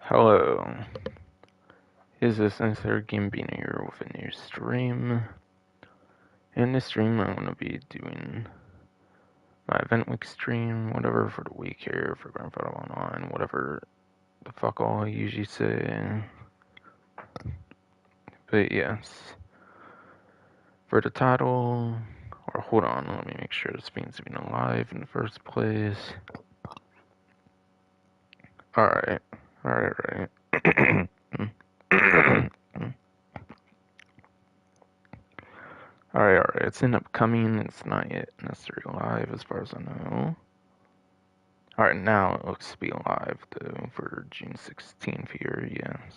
Hello, is this Sensor Gambino here with a new stream? In this stream, I'm going to be doing my event week stream, whatever for the week here for Grand Theft Auto Online, whatever the fuck all I usually say. But yes, for the title, or hold on, let me make sure this means being alive in the first place. Alright. Alright. Alright, it's in upcoming, it's not yet necessarily live as far as I know. Alright, now it looks to be live though for June 16th here, yes.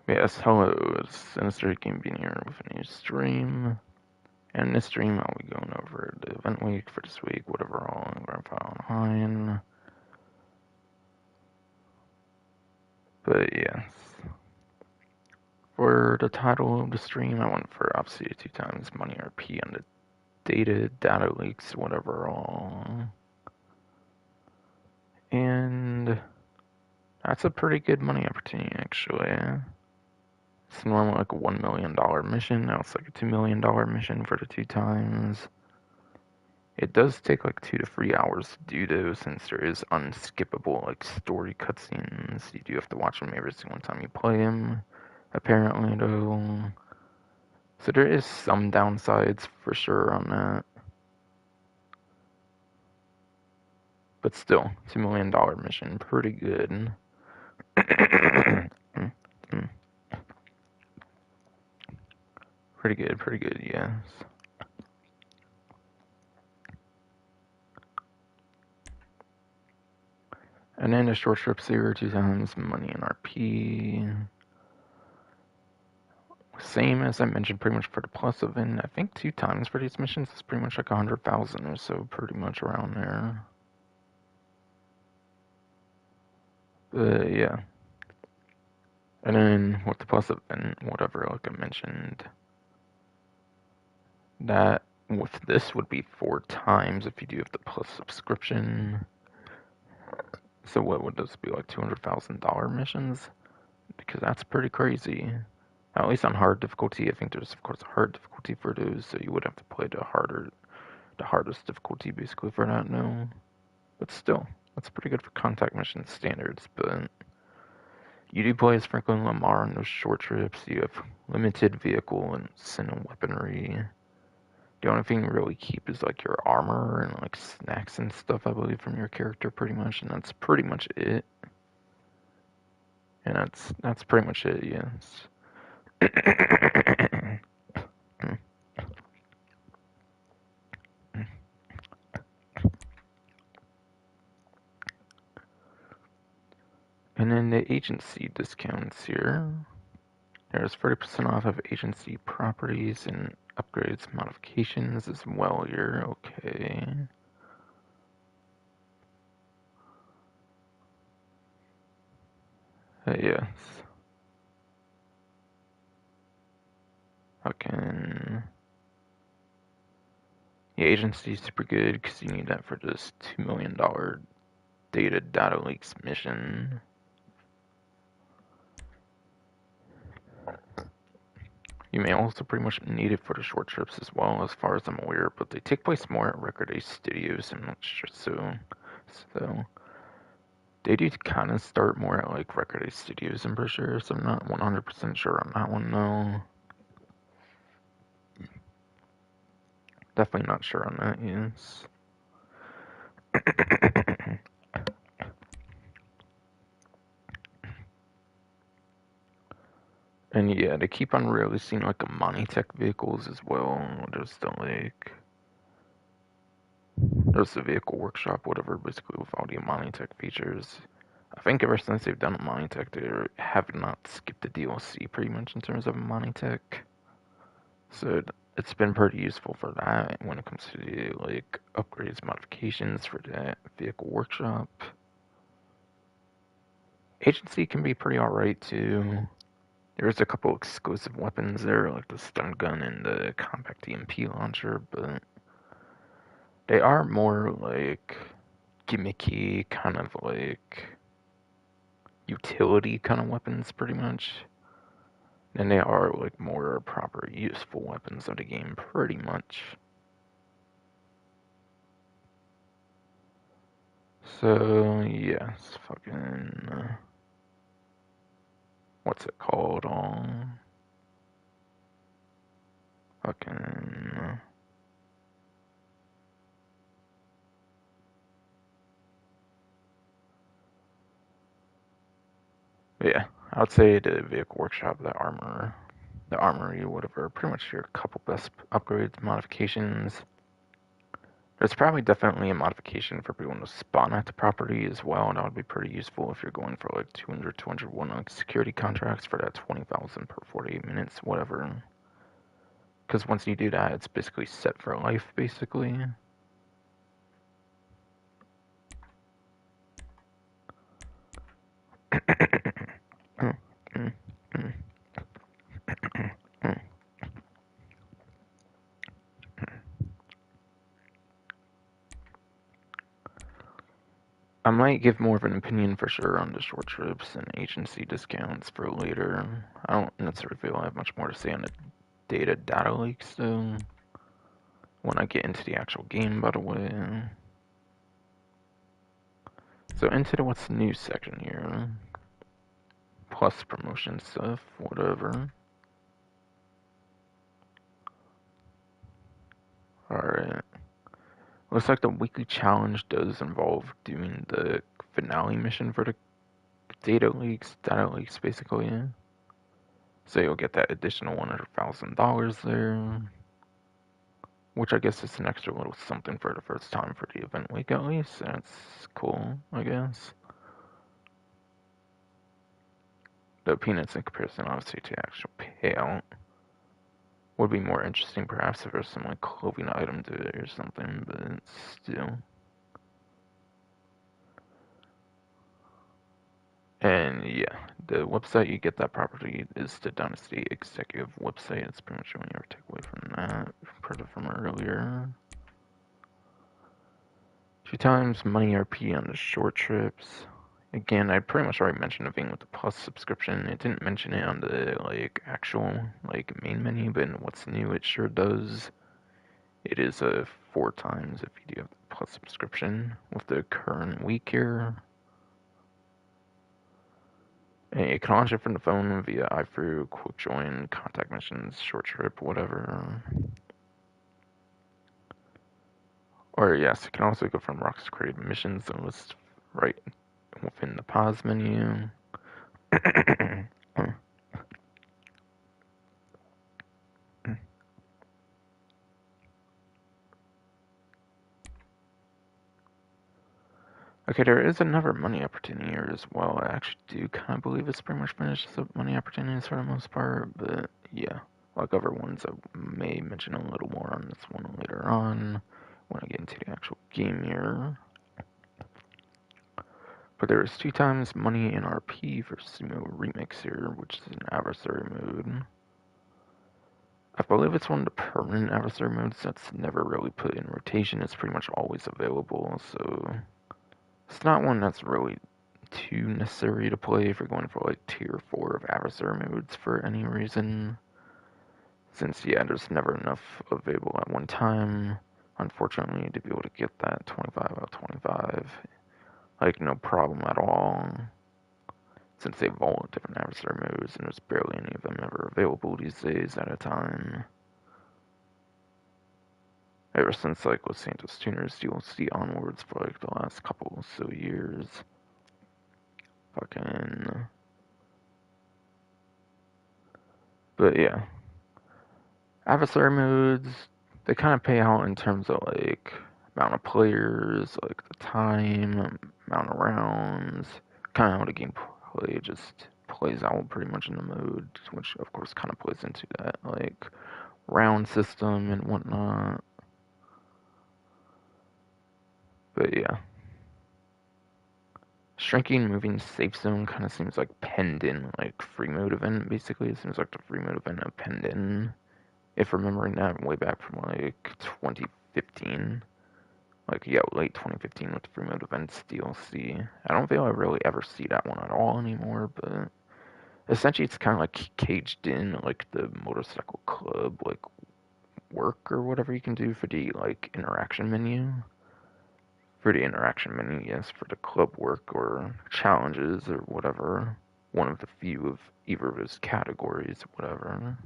Yes, hello, it's Sinister Gambino here with a new stream. And in this stream, I'll be going over the event week for this week, whatever all in Grand Theft Auto Online. But yes. For the title of the stream, I went for obviously 2 times money RP on the data leaks, whatever all. And that's a pretty good money opportunity actually. It's normally like a $1 million mission, now it's like a $2 million mission for the 2 times. It does take like 2 to 3 hours to do though, since there is unskippable like story cutscenes. You do have to watch them every single time you play them, apparently though. So there is some downsides for sure on that. But still, $2 million mission, pretty good. Pretty good, yes. And then the short trip 2 times money in RP. Same as I mentioned pretty much for the plus event. I think 2 times for these missions is pretty much like 100,000 or so, pretty much around there. But yeah. And then with the plus event, whatever, like I mentioned, that with this would be 4 times if you do have the plus subscription. So what would this be, like $200,000 missions? Because that's pretty crazy. At least on hard difficulty. I think there's of course a hard difficulty for those, so you would have to play the hardest difficulty basically for that now. But still, that's pretty good for contact mission standards. But you do play as Franklin Lamar on those short trips. You have limited vehicle and weaponry. The only thing you really keep is like your armor and like snacks and stuff, I believe, from your character pretty much, and that's pretty much it. And that's pretty much it, yes. And then the agency discounts here. There's 30% off of agency properties and upgrades modifications as well here. Okay. Yes. Fucking. The agency is super good because you need that for this $2 million data leaks mission. You may also pretty much need it for the short trips as well, as far as I'm aware, but they take place more at Record A Studios, I'm not sure, so they do kind of start more at like Record A Studios, I'm pretty sure, so I'm not 100% sure on that one though. Definitely not sure on that, yes. And yeah, they keep on releasing like Monitech vehicles as well. There's the vehicle workshop, whatever, basically with all the Monitech features. I think ever since they've done a Monitech, they have not skipped the DLC pretty much in terms of Monitech. So it's been pretty useful for that when it comes to the like upgrades, modifications for that vehicle workshop. Agency can be pretty alright too. There's a couple exclusive weapons there, like the stun gun and the compact EMP launcher, but they are more like gimmicky, kind of like utility kind of weapons, pretty much. And they are like more proper, useful weapons of the game, pretty much. So yeah, it's fucking what's it called? Fucking. Yeah, I would say the vehicle workshop, the armory, whatever. Pretty much your couple best upgrades, modifications. There's probably definitely a modification for people to spawn at the property as well, and that would be pretty useful if you're going for like 201 like security contracts for that 20,000 per 48 minutes, whatever. Because once you do that, it's basically set for life, basically. I might give more of an opinion for sure on the short trips and agency discounts for later. I don't necessarily feel I have much more to say on the data leaks though. When I get into the actual game, by the way. So into the what's new section here. Plus promotion stuff, whatever. Alright. Looks like the weekly challenge does involve doing the finale mission for the data leaks basically. So you'll get that additional $100,000 there. Which I guess is an extra little something for the first time for the event week at least. That's cool, I guess. The peanuts in comparison obviously to actual payout would be more interesting perhaps if there's some like clothing item to it or something, but still. And yeah, the website you get that property is the Dynasty Executive website. It's pretty much the only ever take away from that, part from earlier. 2 times money RP on the short trips. Again, I pretty much already mentioned the thing with the plus subscription. It didn't mention it on the like actual like main menu, but in what's new it sure does. It is 4 times if you do have the plus subscription with the current week here. And you can launch it from the phone via iFruit, Quick Join, Contact Missions, Short Trip, whatever. Or yes, you can also go from Rocks Create Missions and list right within the pause menu. Okay, there is another money opportunity here as well. I actually do kind of believe it's pretty much finished the money opportunities for the most part, but yeah. Like other ones, I may mention a little more on this one later on when I get into the actual game here. But there is 2 times money in RP for Sumo Remix here, which is an adversary mode. I believe it's one of the permanent adversary modes that's never really put in rotation. It's pretty much always available, so it's not one that's really too necessary to play if you're going for like tier 4 of adversary modes for any reason. Since, yeah, there's never enough available at one time, unfortunately, to be able to get that 25 out of 25. Like, no problem at all. Since they've all different adversary modes, and there's barely any of them ever available these days at a time. Ever since, like, Los Santos Tuners DLC onwards for, like, the last couple so years. Fucking... But, yeah. Adversary modes, they kind of pay out in terms of, like, amount of players, like, the time, amount of rounds, kind of how the gameplay just plays out pretty much in the mode, which, of course, kind of plays into that, like, round system and whatnot. But, yeah. Shrinking, moving, safe zone kind of seems like penned in, like free mode event, basically. It seems like the free mode event of penned in. If remembering that way back from like 2015. Like, yeah, late 2015 with the free mode events DLC. I don't feel I really ever see that one at all anymore, but essentially it's kind of like caged in, like the motorcycle club, like work or whatever you can do for the like interaction menu. For the interaction menu, yes, for the club work or challenges or whatever. One of the few of either of those categories, whatever.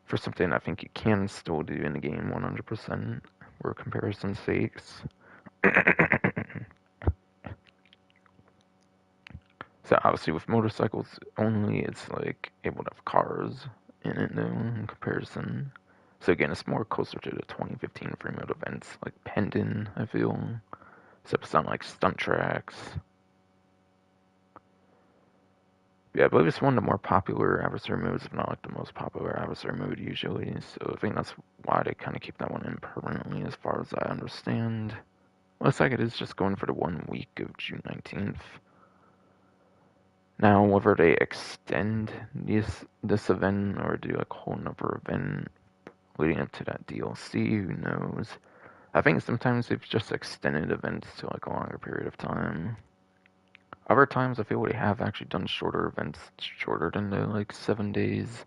For something I think you can still do in the game 100% for comparison's sakes. So obviously with motorcycles only, it's like able to have cars in it though in comparison. So again, it's more closer to the 2015 free mode events, like Pendon, I feel. Except it's on like stunt tracks. Yeah, I believe it's one of the more popular adversary modes, if not like the most popular adversary mode usually. So I think that's why they kind of keep that one in permanently, as far as I understand. Looks like it is just going for the 1 week of June 19th. Now, whether they extend this event or do like a whole nother event leading up to that DLC, who knows? I think sometimes they've just extended events to like a longer period of time. Other times, I feel they have actually done shorter events, shorter than the like 7 days.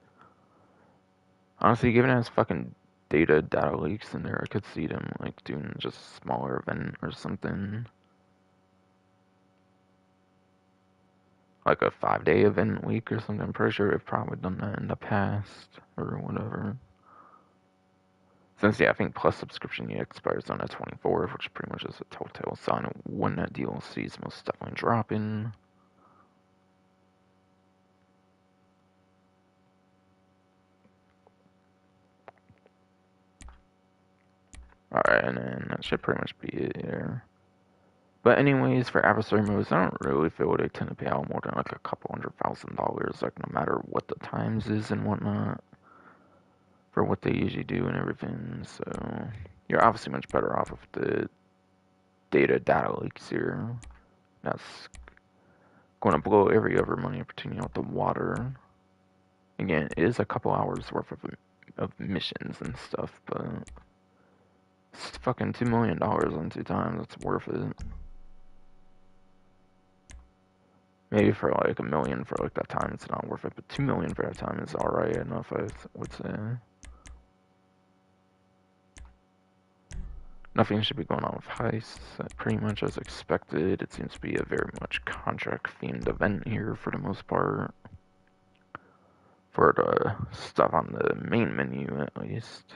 Honestly, given it has fucking data leaks in there, I could see them like doing just a smaller event or something. Like a 5-day event week or something. I'm pretty sure they've probably done that in the past or whatever. Since, yeah, I think Plus subscription expires on the 24th, which pretty much is a telltale sign of when that DLC is most definitely dropping. Alright, and then that should pretty much be it here. But anyways, for adversary modes, I don't really feel they tend to pay out more than like a couple $100,000, like no matter what the times is and whatnot, for what they usually do and everything. So you're obviously much better off with the data leaks here. That's going to blow every other money opportunity out the water. Again, it is a couple hours worth of missions and stuff, but it's fucking $2 million on 2 times. It's worth it. Maybe for like $1 million for like that time, it's not worth it. But $2 million for that time is alright enough, I would say. Nothing should be going on with heists. Pretty much as expected. It seems to be a very much contract-themed event here for the most part. For the stuff on the main menu, at least.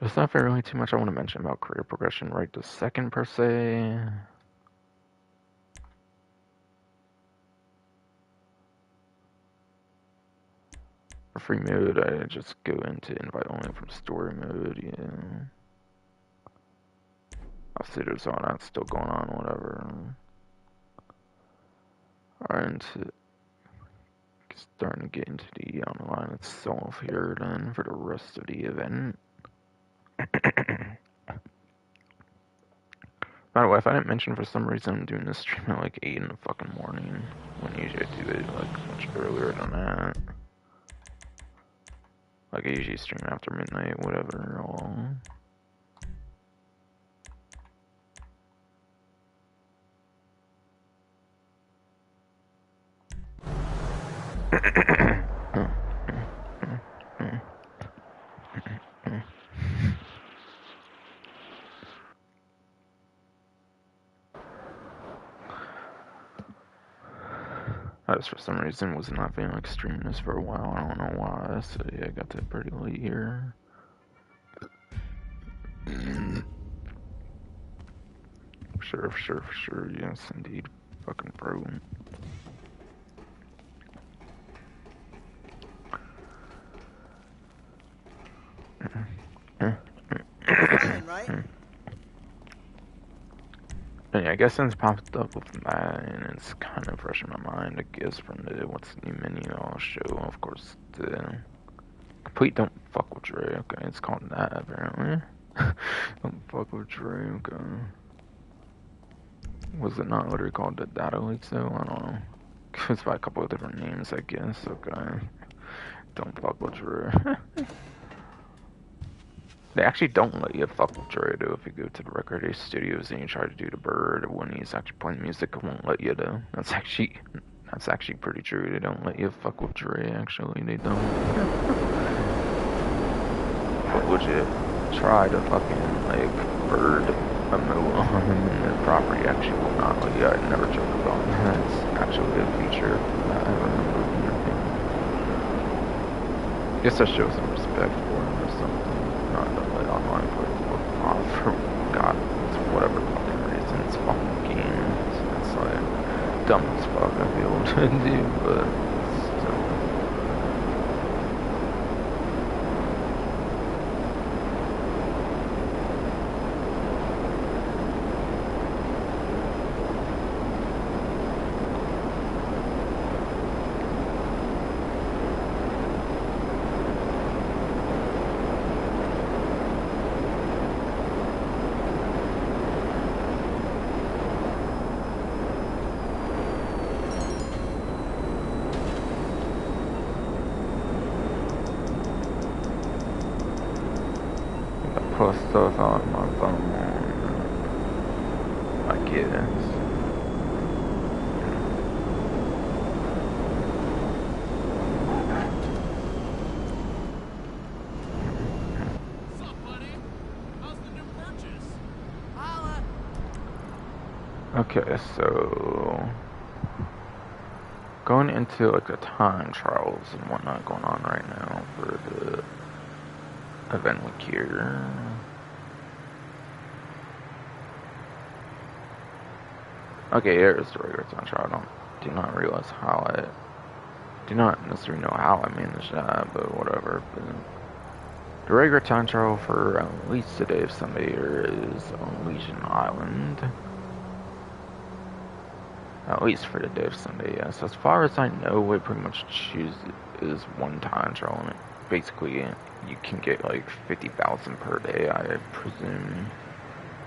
There's not really too much I want to mention about career progression right this second, per se. For free mode, I just go into invite only from story mode, yeah. Obviously, there's all that still going on, whatever. Alright, starting to get into the online itself here, then, for the rest of the event. By the way, if I didn't mention for some reason I'm doing this stream at like 8 in the fucking morning, when usually I do it like much earlier than that. Like I usually stream after midnight, whatever, all. I just for some reason was not feeling like streaming this for a while. I don't know why. So yeah, I got to pretty late here. Sure. Yes, indeed. Fucking bro. Right? And yeah, I guess since it popped up with mine, it's kind of fresh in my mind. I guess from the what's the new menu I'll show. Of course, the complete don't fuck with Dre. Okay, it's called that apparently. Don't fuck with Dre, okay. Was it not literally called the Data Leaks though? I don't know. It's by a couple of different names, I guess, okay. Don't fuck with Dre. They actually don't let you fuck with Dre though. If you go to the Record A studios and you try to do the bird when he's actually playing music, it won't let you though. That's actually pretty true. They don't let you fuck with Dre, actually. They don't. But would you try to fucking, like, bird a move on him and the property actually will not let you. I never joke about that. It's actually a feature that I remember in your thing. Guess that shows some respect for him or something. Not to let online play off for God, it's whatever fucking reason. It's fucking games. It's like dumb as fuck I feel to do, but still. Plus stuff on my phone, I guess. What's up, buddy? How's the new purchase? Holla. Okay, so going into like the time trials and whatnot going on right now for the event week here. Okay, here's the regular time trial. I do not realize how I do not necessarily know how I managed that, but whatever. But the regular time trial for at least the day of Sunday here is on Legion Island. At least for the day of Sunday, yes. As far as I know, we pretty much choose is one time trial, and basically you can get like 50,000 per day, I presume.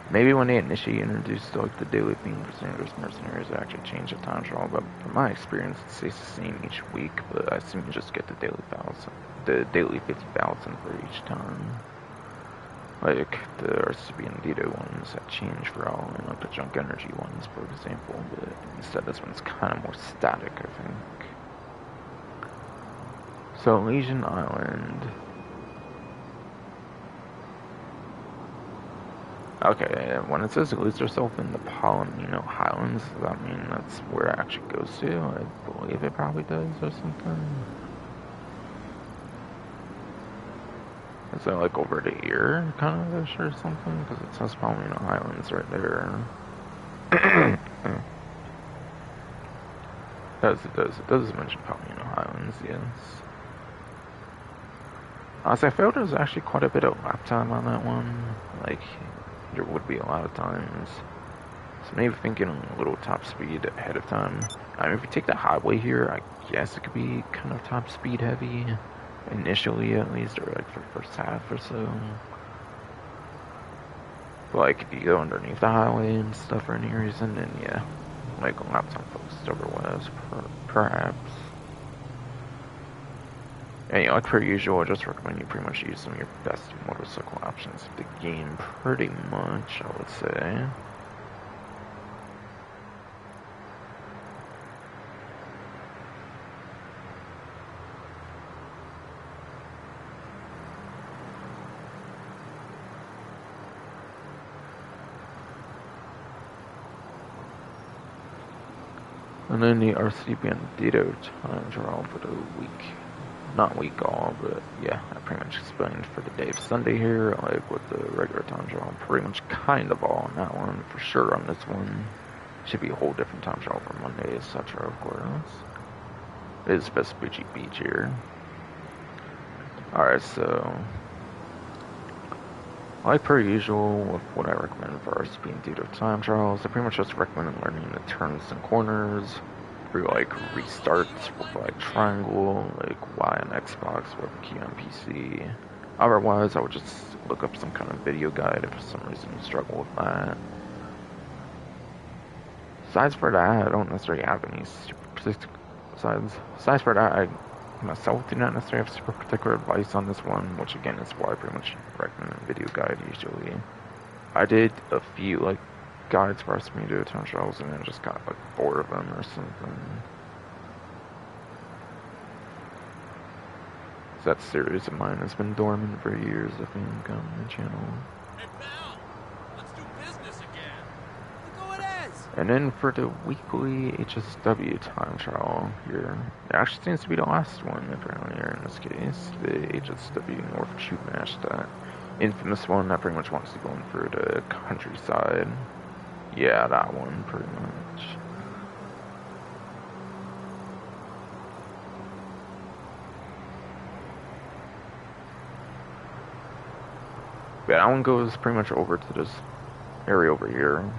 Maybe when they initially introduced like the daily theme for Sanders Mercenaries, they actually changed the time trial. But from my experience, it stays the same each week. But I assume you just get the daily 50,000 for each time. Like the RCB and Dito ones that change for all, and like the Junk Energy ones, for example. But instead, this one's kind of more static, I think. So Legion Island. Okay, when it says lose yourself in the Palomino Highlands, does that mean that's where it actually goes to? I believe it probably does, or something. Is that like over to here, kind of ish, or something? Because it says Palomino Highlands right there. It does mention Palomino Highlands, yes. As I felt, there was actually quite a bit of lap time on that one. Like, there would be a lot of times. So maybe thinking a little top speed ahead of time. I mean, if you take the highway here, I guess it could be kind of top speed heavy. Initially, at least, or like for the first half or so. But like, if you go underneath the highway and stuff for any reason, then yeah, like a lap time focused over west, perhaps. And yeah, like per usual, I just recommend you pretty much use some of your best motorcycle options of the game, pretty much, I would say. And then the RCB Bandito time trial for the week. Not week all, but yeah, I pretty much explained for the day of Sunday here, like with the regular time trial. Pretty much kind of all on that one, for sure on this one. Should be a whole different time trial for Monday, etc. of course. It is Vespucci Beach here. Alright, so like per usual, with what I recommend for RCB and Dito time trials, I pretty much just recommend learning the turns and corners through like restarts with like triangle, like Y on Xbox, with key on PC. Otherwise, I would just look up some kind of video guide if for some reason you struggle with that. Besides for that, I don't necessarily have any super particular. Besides for that, I myself do not necessarily have super particular advice on this one, which again is why I pretty much recommend a video guide usually. I did a few like guides for Archimedes time trials and I just got like 4 of them or something. That series of mine has been dormant for years, I think, on the channel. Hey, pal, let's do business again. Look who it is! And then for the weekly HSW time trial here, it actually seems to be the last one, apparently, here in this case. The HSW North Chumash, that infamous one that pretty much wants to go in through the countryside. Yeah, that one, pretty much. Yeah, that one goes pretty much over to this area over here.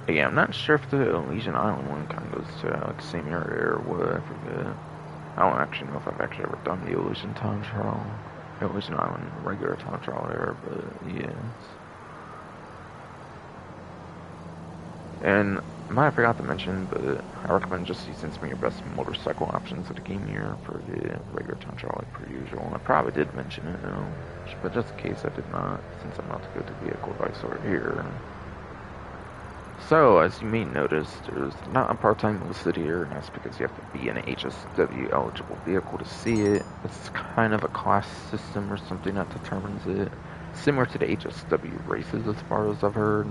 Yeah, I'm not sure if the Elysian Island one kind of goes to like the same area or what, I forget. I don't actually know if I've actually ever done the Elysian time trial. Elysian Island regular time trial there, but yes. And I might have forgot to mention, but I recommend just using some of your best motorcycle options of the game here for the regular time trial like per usual. I probably did mention it, you know, but just in case I did not, since I'm about to go to vehicle advice over here. So, as you may notice, there's not a part-time listed here, and that's because you have to be an HSW eligible vehicle to see it. It's kind of a class system or something that determines it. Similar to the HSW races as far as I've heard.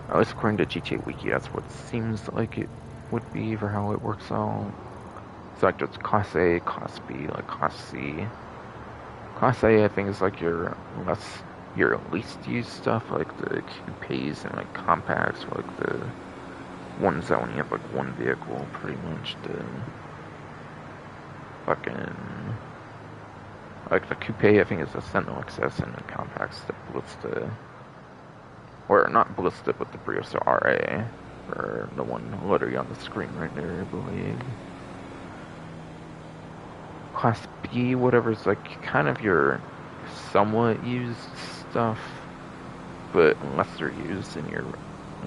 At least according to GTA Wiki, that's what it seems like it would be for how it works out. It's like there's Class A, Class B, like Class C. Class A, I think, is like your least used stuff, like the coupes and like compacts, or like the ones that only have like one vehicle, pretty much. The fucking like the coupe, I think, is the Sentinel XS, and the compacts the Ballista, or not Ballista, but the Briosa RA, or the one literally on the screen right there, I believe. Class B, whatever's like kind of your somewhat used stuff, but lesser used in your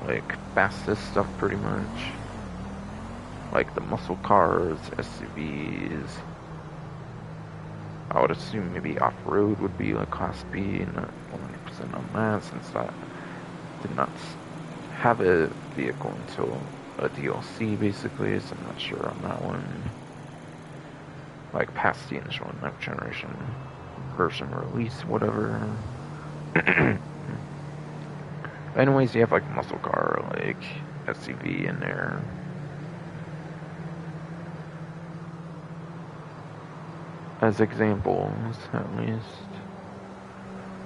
like fastest stuff, pretty much. Like the muscle cars, SUVs. I would assume maybe off-road would be like Class B, not 100% on that, since that did not have a vehicle until a DLC, basically, so I'm not sure on that one. Like past the initial next generation version release, whatever. Anyways, you have like muscle car, like SUV in there. As examples, at least.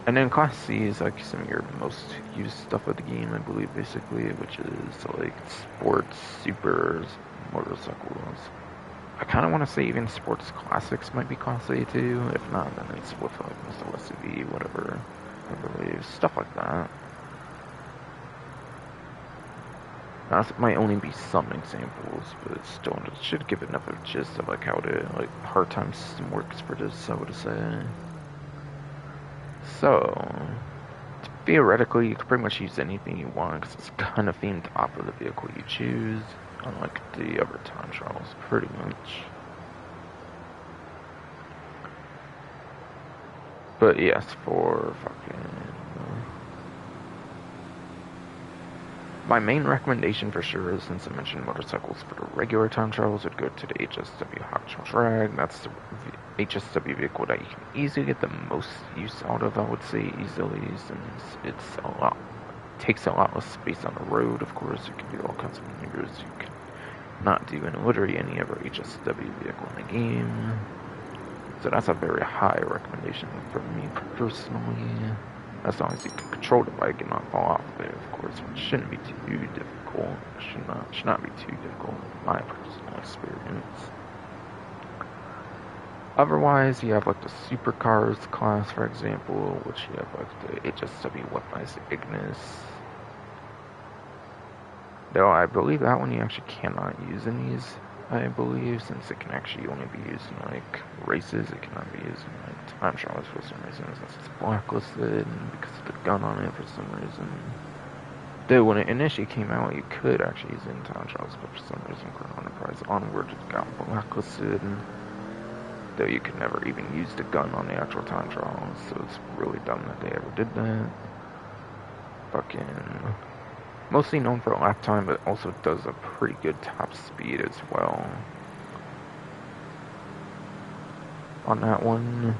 And then Class C is like some of your most used stuff of the game, I believe, basically, which is like sports, supers, motorcycles. I kind of want to say even sports classics might be Class A too. If not, then it's with like muscle SUV, whatever, I believe, stuff like that. That might only be some examples, but it still should give enough of a gist of like how the like part-time system works for this, I would say. So, theoretically, you could pretty much use anything you want because it's kind of themed off of the vehicle you choose, unlike the other time trials, pretty much. But yes, for fucking... my main recommendation for sure is, since I mentioned motorcycles for the regular time trials, would go to the HSW Hot Drag. That's the HSW vehicle that you can easily get the most use out of, I would say, easily, since it's takes a lot less space on the road. Of course, you can do all kinds of maneuvers you can not do in literally any other HSW vehicle in the game. So that's a very high recommendation for me personally. As long as you can control the bike and not fall off of it, of course, which shouldn't be too difficult. Should not be too difficult in my personal experience. Otherwise, you have like the supercars class, for example, which you have like the HSW weaponized Ignis. Though I believe that one you actually cannot use in these I believe, since it can actually only be used in like races, it cannot be used in like time trials for some reason, since it's blacklisted and because of the gun on it for some reason. Though when it initially came out, you could actually use it in time trials, but for some reason, Chrono Enterprise Onward it got blacklisted. Though you could never even use the gun on the actual time trials, so it's really dumb that they ever did that. Fucking mostly known for lap time, but also does a pretty good top speed as well. On that one,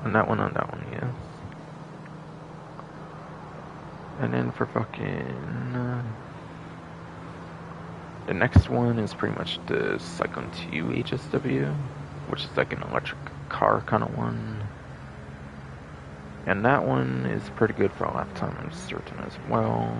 on that one, yes. And then for fucking the next one is pretty much the Cyclone 2 HSW, which is like an electric car kind of one. And that one is pretty good for a lap time, I'm certain as well.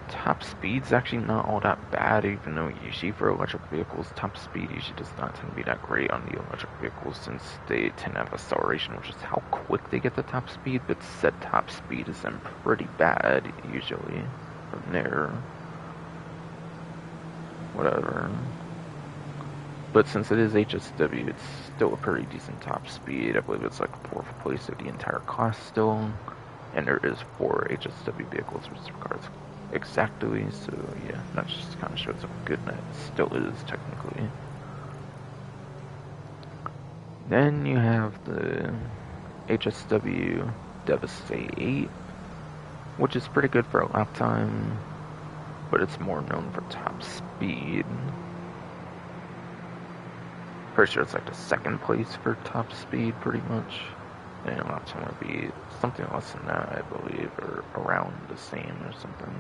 Top speed's actually not all that bad, even though usually for electric vehicles, top speed usually does not tend to be that great on the electric vehicles, since they tend to have acceleration, which is how quick they get the top speed, but said top speed is then pretty bad, usually, from there. Whatever. But since it is HSW, it's still a pretty decent top speed. I believe it's like 4th place of the entire class still, and there is 4 HSW vehicles with supercars. Exactly, so yeah, that just kind of shows how good that still is, technically. Then you have the HSW Devastate 8, which is pretty good for a lap time, but it's more known for top speed. Pretty sure it's like the 2nd place for top speed, pretty much. And lap time would be something less than that, I believe, or around the same or something.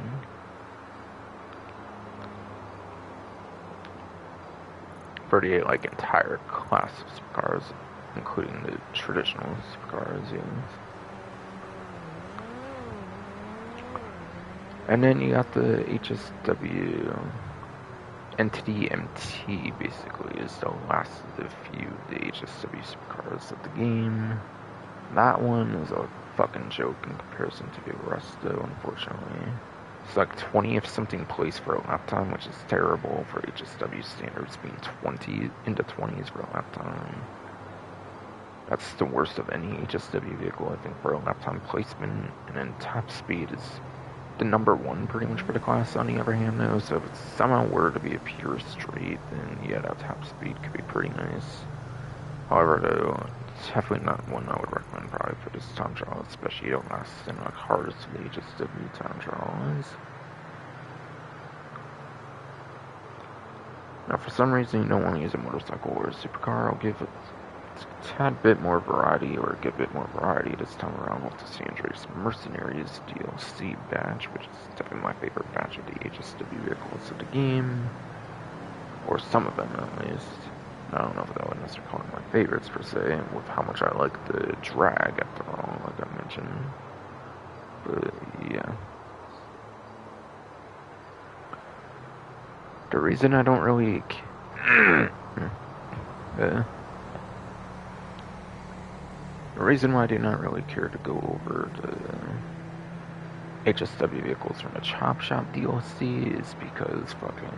For the like entire class of supercars, including the traditional supercars, yes. And then you got the HSW Entity MT, basically, is the last of the few of the HSW supercars of the game. That one is a fucking joke in comparison to the rest, though, unfortunately. It's like 20th something place for a lap time, which is terrible for HSW standards, being 20 into 20s for a lap time. That's the worst of any HSW vehicle, I think, for a lap time placement. And then top speed is the number 1 pretty much for the class on the other hand, though, so if it somehow were to be a pure straight, then yeah, that top speed could be pretty nice. However, though, it's definitely not one I would recommend probably for this time trial, especially the last and like hardest of the HSW time trial is. Now, for some reason you don't want to use a motorcycle or a supercar, I'll give it a tad bit more variety, or get a bit more variety this time around with the San Andreas Mercenaries DLC badge, which is definitely my favorite badge of the HSW vehicles of the game. Or some of them, at least. I don't know if that would necessarily call them my favorites, per se, with how much I like the drag, after all, like I mentioned. But, yeah. The reason I don't really... The reason why I do not really care to go over the HSW vehicles from the Chop Shop DLC is because fucking...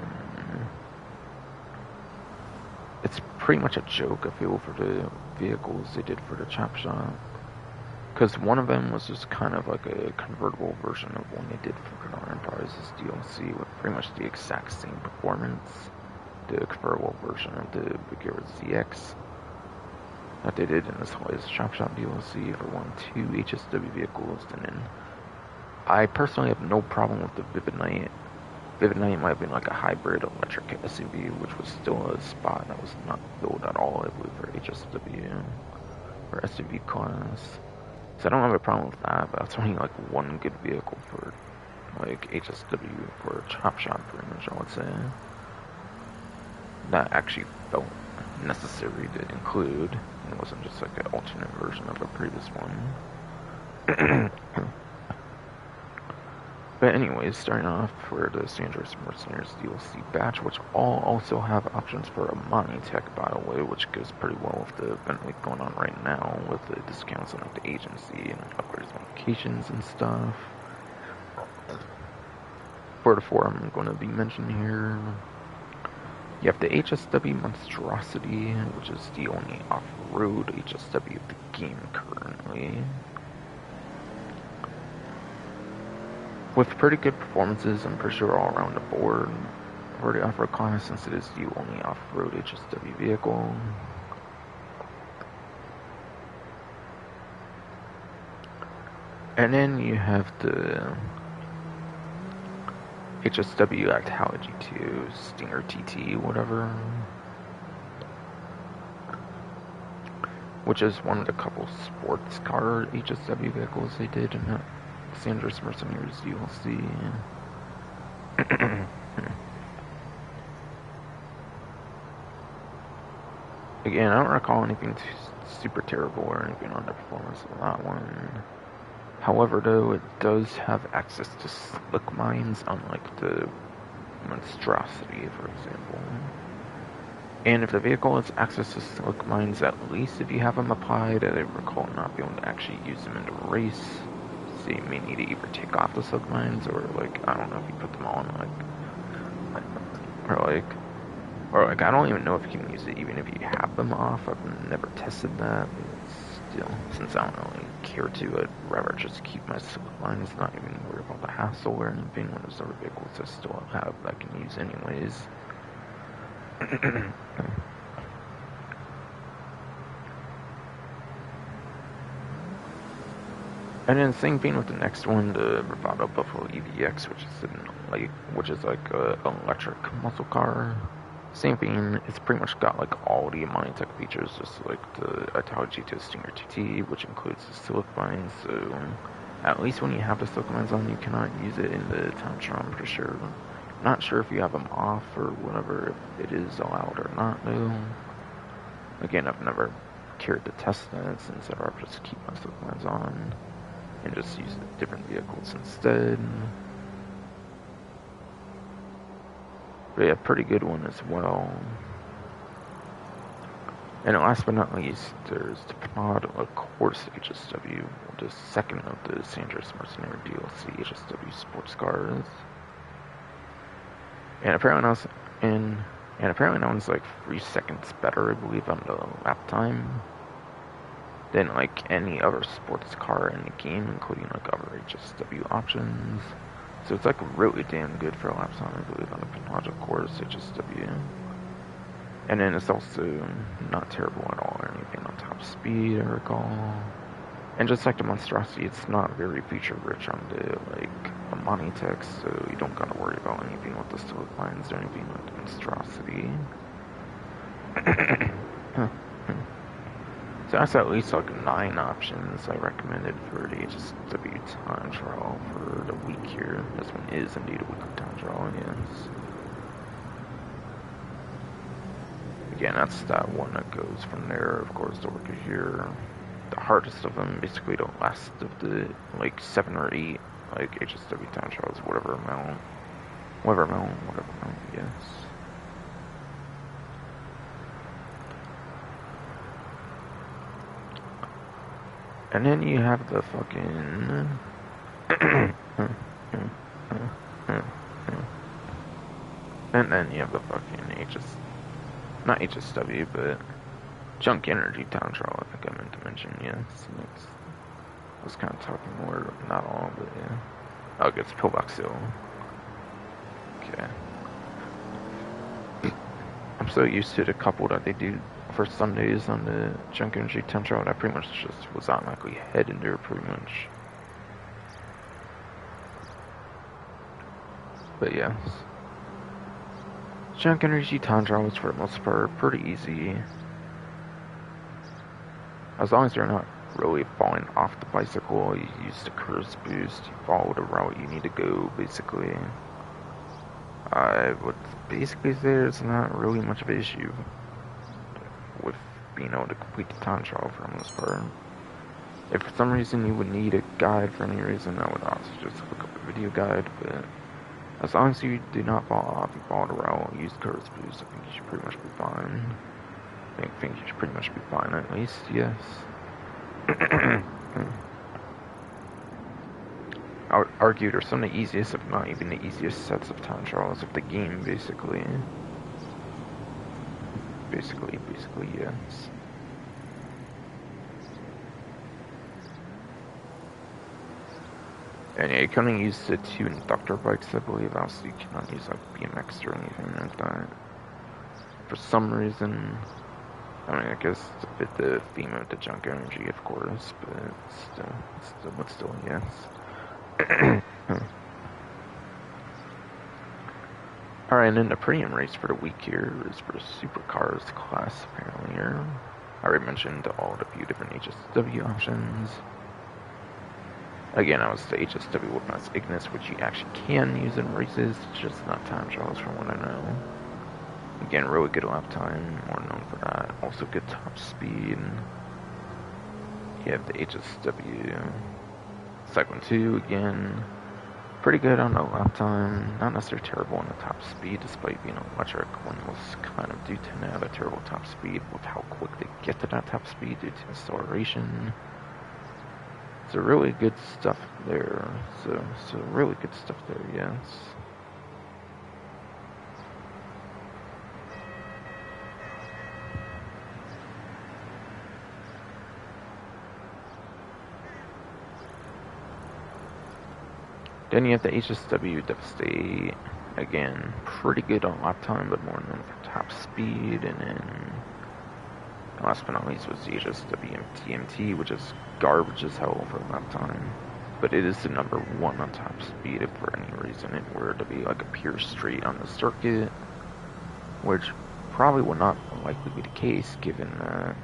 It's pretty much a joke, I feel, for the vehicles they did for the Chop Shop. Because one of them was just kind of like a convertible version of one they did for Chrono Enterprise's DLC with pretty much the exact same performance. The convertible version of the Bagheera ZX that they did in this latest Chop Shop DLC for 1-2 HSW vehicles. And then I personally have no problem with the Vivid Knight. Vivid Knight might have been like a hybrid electric SUV, which was still a spot that was not built at all, I believe, for HSW or SUV class. So I don't have a problem with that, but that's only like one good vehicle for like HSW for Chop Shop, pretty much, I would say. That actually felt necessary to include. It wasn't just like an alternate version of the previous one. But anyways, starting off for the San Andreas Mercenaries DLC batch, which all also have options for a Amani Tech, by the way, which goes pretty well with the event week going on right now, with the discounts on like, the agency and upgrades modifications and stuff. for the four I'm going to be mentioning here, you have the HSW Monstrosity, which is the only off-road HSW of the game currently. With pretty good performances, I'm pretty sure all around the board for the off-road class, since it is the only off-road HSW vehicle. And then you have the HSW Actala GT2, Stinger TT, whatever, which is one of the couple sports car HSW vehicles they did in that San Andreas Mercenaries DLC. Again, I don't recall anything super terrible or anything on the performance of that one. However, though, it does have access to slick mines, unlike the Monstrosity, for example. And if the vehicle has access to slick mines, at least if you have them applied, I recall not being able to actually use them in the race. So you may need to either take off the slick mines, or like, I don't know if you put them on, or like, I don't even know if you can use it even if you have them off. I've never tested that, but still, since I don't really care to, I'd rather just keep my slick lines, not even worry about the hassle or anything when there's other vehicles I still have that I can use anyways. And then same thing with the next one, the Bravado Buffalo EVX, which is like an electric muscle car. Same thing, it's pretty much got like all the Monitech features, just like the Actala GT2 Stinger TT, which includes the silic mines. So at least when you have the silic mines on, you cannot use it in the time trial for sure. Not sure if you have them off or whatever, if it is allowed or not though. Again, I've never cared to test that, since I'd rather just keep my silic mines on and just use different vehicles instead. But yeah, pretty good one as well. And last but not least, there's the Panada Course HSW, the second of the San Andreas Mercenary DLC HSW sports cars. And apparently that one's like 3 seconds better, I believe, on the lap time than like any other sports car in the game, including like other HSW options. So it's like really damn good for lap time, I believe, on the Panada Course HSW. And then it's also not terrible at all or anything on top speed, I recall. And just like the Monstrosity, it's not very feature rich on the Monitech, so you don't gotta worry about anything with the silic lines or anything like the Monstrosity. So that's at least like 9 options I recommended for the HSW time trial for the week here. This one is indeed a weekly time trial, yes. Again, that's that one that goes from there, of course, to work here. The hardest of them, basically the last of the like 7 or 8 like HSW time trials, whatever amount, yes. And then you have the fucking and then you have the fucking not HSW, but Junk Energy Town Trial, I think I meant to mention, yes. I was kind of talking more, not all, but yeah. Oh, it's Pillbox Hill. Okay. I'm so used to the couple that they do for Sundays on the Junk Energy Town Trial, and I pretty much just was automatically heading there, pretty much. But yes. Junk Energy Town Trial is, for the most part, pretty easy. As long as you're not really falling off the bicycle, you use the curse boost, you follow the route you need to go, basically. I would basically say there's not really much of an issue with being able to complete the time trial for the most part. If for some reason you would need a guide for any reason, I would also just look up a video guide, but as long as you do not fall off, you follow the route, use curse boost, I think you should pretty much be fine. I think you should pretty much be fine, at least, yes. argued are some of the easiest, if not even the easiest sets of time trials of the game, basically. Basically, yes. And yeah, you can only use the 2 inductor bikes, I believe. Also, you cannot use like BMX or anything like that. For some reason, I mean, I guess it's a bit the theme of the junk energy, of course, but still, yes. Alright, and then the premium race for the week here is for the supercars class, apparently. Here, I already mentioned all the few different HSW options. Again, I was the HSW with my Ignis, which you actually can use in races, it's just not time trials from what I know. Again, really good lap time, more known for that. Also good top speed. You have the HSW Cyclone 2 again. Pretty good on the lap time, not necessarily terrible on the top speed, despite being electric. One was kind of do tend to have a terrible top speed with how quick they get to that top speed due to acceleration. So really good stuff there. So really good stuff there, yes. Then you have the HSW Devastate. Again, pretty good on lap time, but more known for top speed. And then, last but not least, was the HSW TMT, which is garbage as hell for lap time. But it is the #1 on top speed if for any reason it were to be like a pure straight on the circuit, which probably will not likely be the case given that.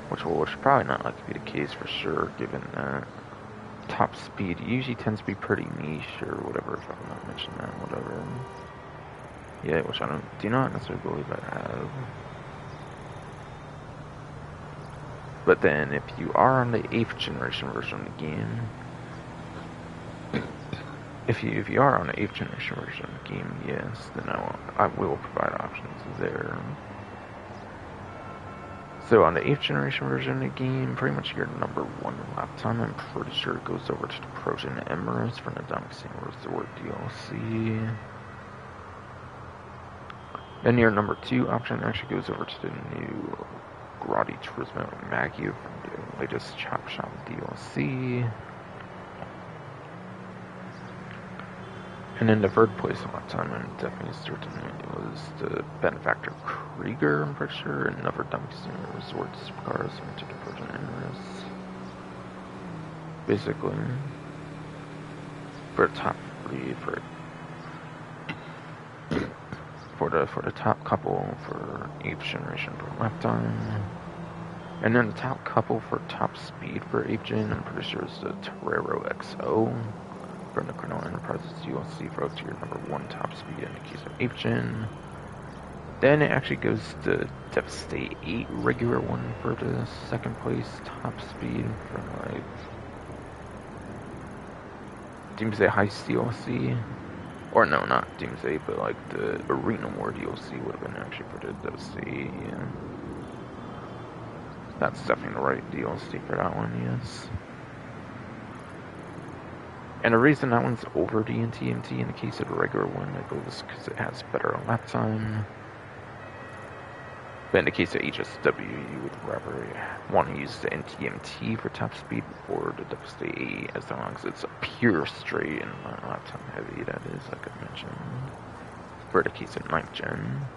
Which will probably not likely be the case for sure, given that top speed usually tends to be pretty niche or whatever, if I'm not mentioning that, whatever. Yeah, which I do not necessarily believe I have. But then, if you are on the 8th generation version of the game, if you are on the 8th generation version of the game, yes, then I will provide options there. So on the 8th generation version of the game, pretty much your #1 lap time, I'm pretty sure it goes over to the Proton Emirates from the Damascene Resort DLC. Then your #2 option actually goes over to the new Grotti Turismo Maggie from the latest Chop Shop DLC. And then the third place lap time, I'm definitely certain it was the Benefactor Krieger, I'm pretty sure, and another Damascene Resort supercars into the Proton Emirates. Basically, for the top 3, for the top couple for 8th generation for lap time. And then the top couple for top speed for 8th gen, I'm pretty sure is the Torero XO from the Chrono Enterprises DLC for up to your #1 top speed in the case of 8th gen. Then it actually goes to Devastate 8 regular one for the 2nd place top speed from like Doomsday Heist DLC. Or no, not Doomsday, but like the Arena War DLC would have been actually for the Devastate, yeah. That's definitely the right DLC for that one, yes. And the reason that one's over the NTMT in the case of the regular one, I believe, is because it has better lap time. But in the case of HSW, you would rather want to use the NTMT for top speed before the Devastate 8, as long as it's a pure straight and not lap time heavy, that is, like I mentioned. For the case of 9th gen.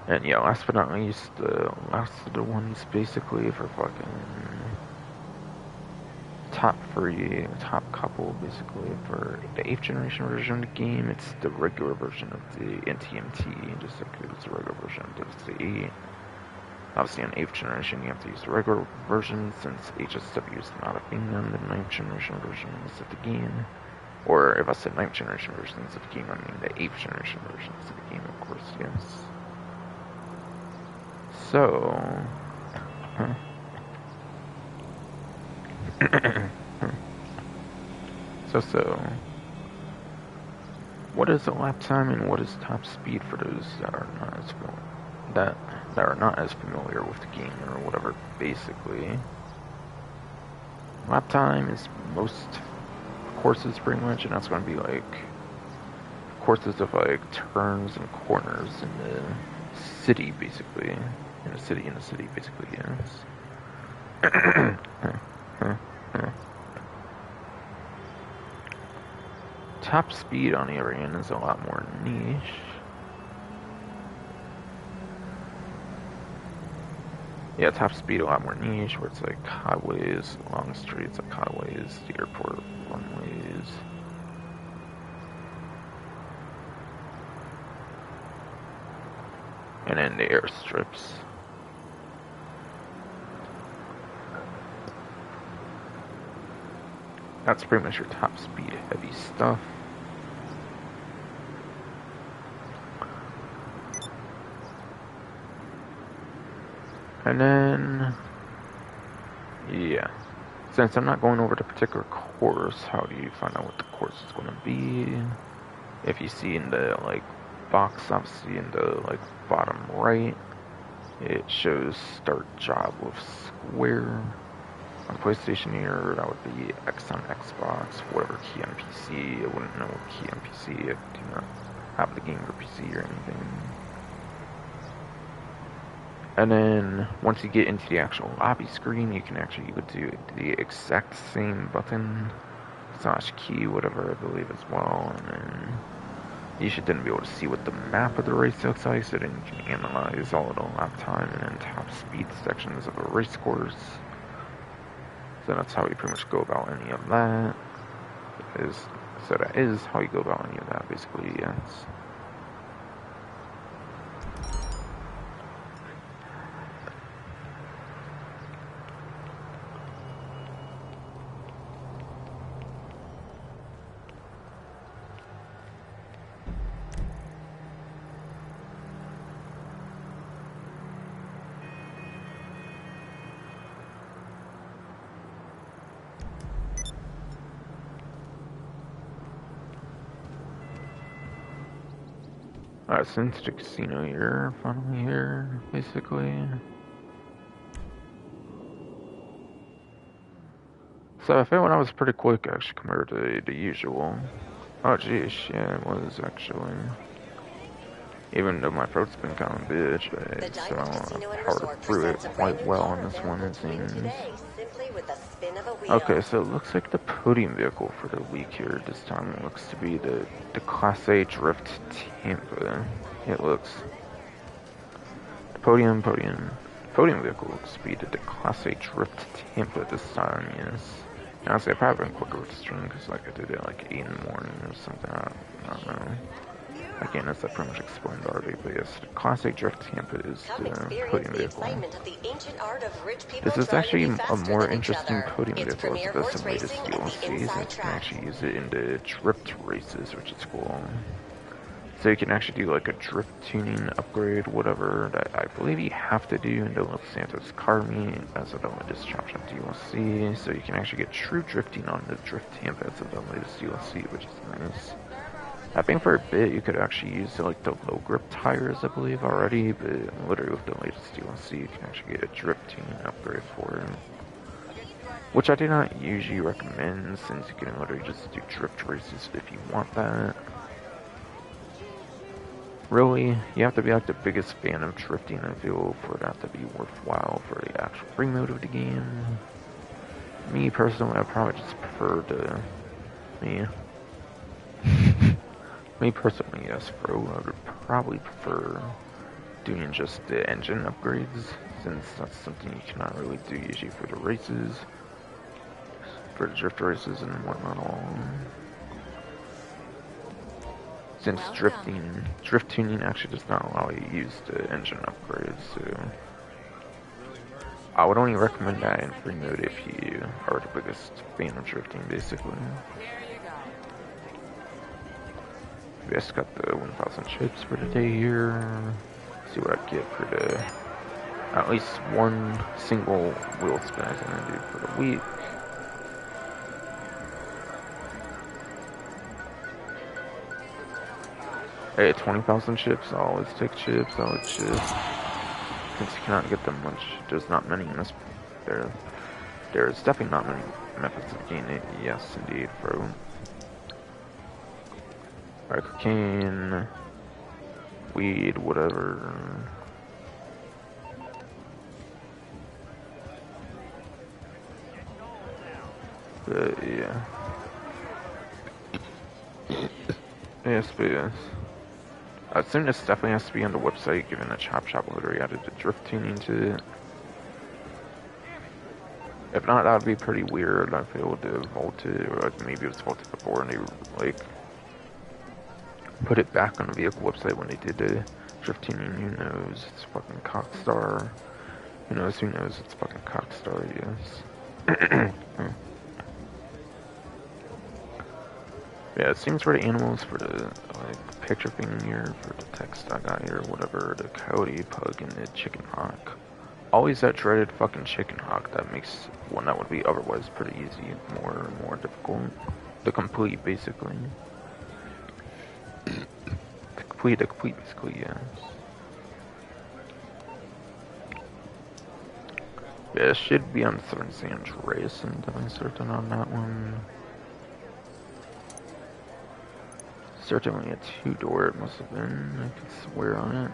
And yeah, last but not least, the last of the ones basically for fucking top 3, top couple basically for the 8th generation version of the game. It's the regular version of the NTMT, just like it's the regular version of the 8. Obviously on 8th generation you have to use the regular version since HSW is not a thing on the 9th generation versions of the game. Or if I said 9th generation versions of the game, I mean the 8th generation versions of the game, of course, yes. So, what is the lap time and what is top speed for those that are not as that are not as familiar with the game or whatever, basically. Lap time is most courses pretty much, and that's going to be like courses of like turns and corners in the city, basically. In a city, basically, yes. Top speed on the other hand is a lot more niche. Yeah, top speed a lot more niche, where it's like highways, long streets, like highways, the airport runways. And then the airstrips. That's pretty much your top speed heavy stuff. And then, yeah. Since I'm not going over the particular course, how do you find out what the course is going to be? If you see in the like box, obviously in the like bottom right, it shows start job with square. On PlayStation here, that would be X on Xbox, whatever key on PC. I wouldn't know what key on PC. I do not have the game for PC or anything. And then once you get into the actual lobby screen, you can actually go to the exact same button / key, whatever, I believe as well. And then you should then be able to see what the map of the race looks like, so then you can analyze all of the lap time and then top speed sections of a race course. So that's how you pretty much go about any of that. So that is how you go about any of that, basically, yes. Alright, since the casino here, finally here, basically. So I feel that was pretty quick, actually, compared to the usual. Oh, geez, yeah, it was, actually. Even though my throat's been kind of a bitch, but still, I powered through it quite well on this one, it seems. Okay, so it looks like the podium vehicle for the week here this time looks to be the Class A Drift Tampa. It looks... The podium vehicle looks to be the Class A Drift Tampa this time, yes. Honestly, I probably been quicker with the stream because like I did it like 8 in the morning or something, I don't know. Again, as I pretty much explained already, but yes, the Class A Drift Tampa is the podium vehicle. This is actually a more interesting podium vehicle as opposed to latest DLCs, and you can actually use it in the drift races, which is cool. So you can actually do like a drift tuning upgrade, whatever, that I believe you have to do in the Los Santos car meet as of the latest Chop Shop DLC, so you can actually get true drifting on the Drift Tampa as of the latest DLC, which is nice. I think for a bit you could actually use like the low grip tires, I believe already, but literally with the latest DLC you can actually get a drift tuning upgrade for it. Which I do not usually recommend, since you can literally just do drift races if you want that. Really, you have to be like the biggest fan of drifting, I feel, for that to be worthwhile for the actual free mode of the game. Me personally, I probably just prefer Me personally, yes, bro. I would probably prefer doing just the engine upgrades, since that's something you cannot really do usually for the races, for the drift races and whatnot all. Since drift tuning actually does not allow you to use the engine upgrades, so I would only recommend that in free mode if you are the biggest fan of drifting, basically. We just got the 1,000 chips for the day here. See what I get for the at least one single wheel spin I'm gonna do for the week. Hey, 20,000 chips. I always take chips. since you cannot get them much, there's not many in this. There's definitely not many methods of getting it. Yes, indeed, bro. Alright, cocaine, weed, whatever. But yeah. Yes, but yes. I assume this definitely has to be on the website, given that Chop Shop literally added the drift tuning to it. If not, that would be pretty weird. I feel to vault it, or like maybe it was vaulted before and they like put it back on the vehicle website when they did the drift tuning. Who knows? It's fucking Cockstar. Who knows? Who knows? It's fucking Cockstar. Yes. Yeah, it seems for the animals, for the like picture thing here, for the text I got here, whatever, the coyote, pug, and the chicken hawk. Always that dreaded fucking chicken hawk that makes one that would be otherwise pretty easy more difficult to complete, basically. To complete basically, yes. Yeah, it should be on Southern San Andreas, I'm definitely certain on that one. Certainly a two-door, it must have been. I could swear on it.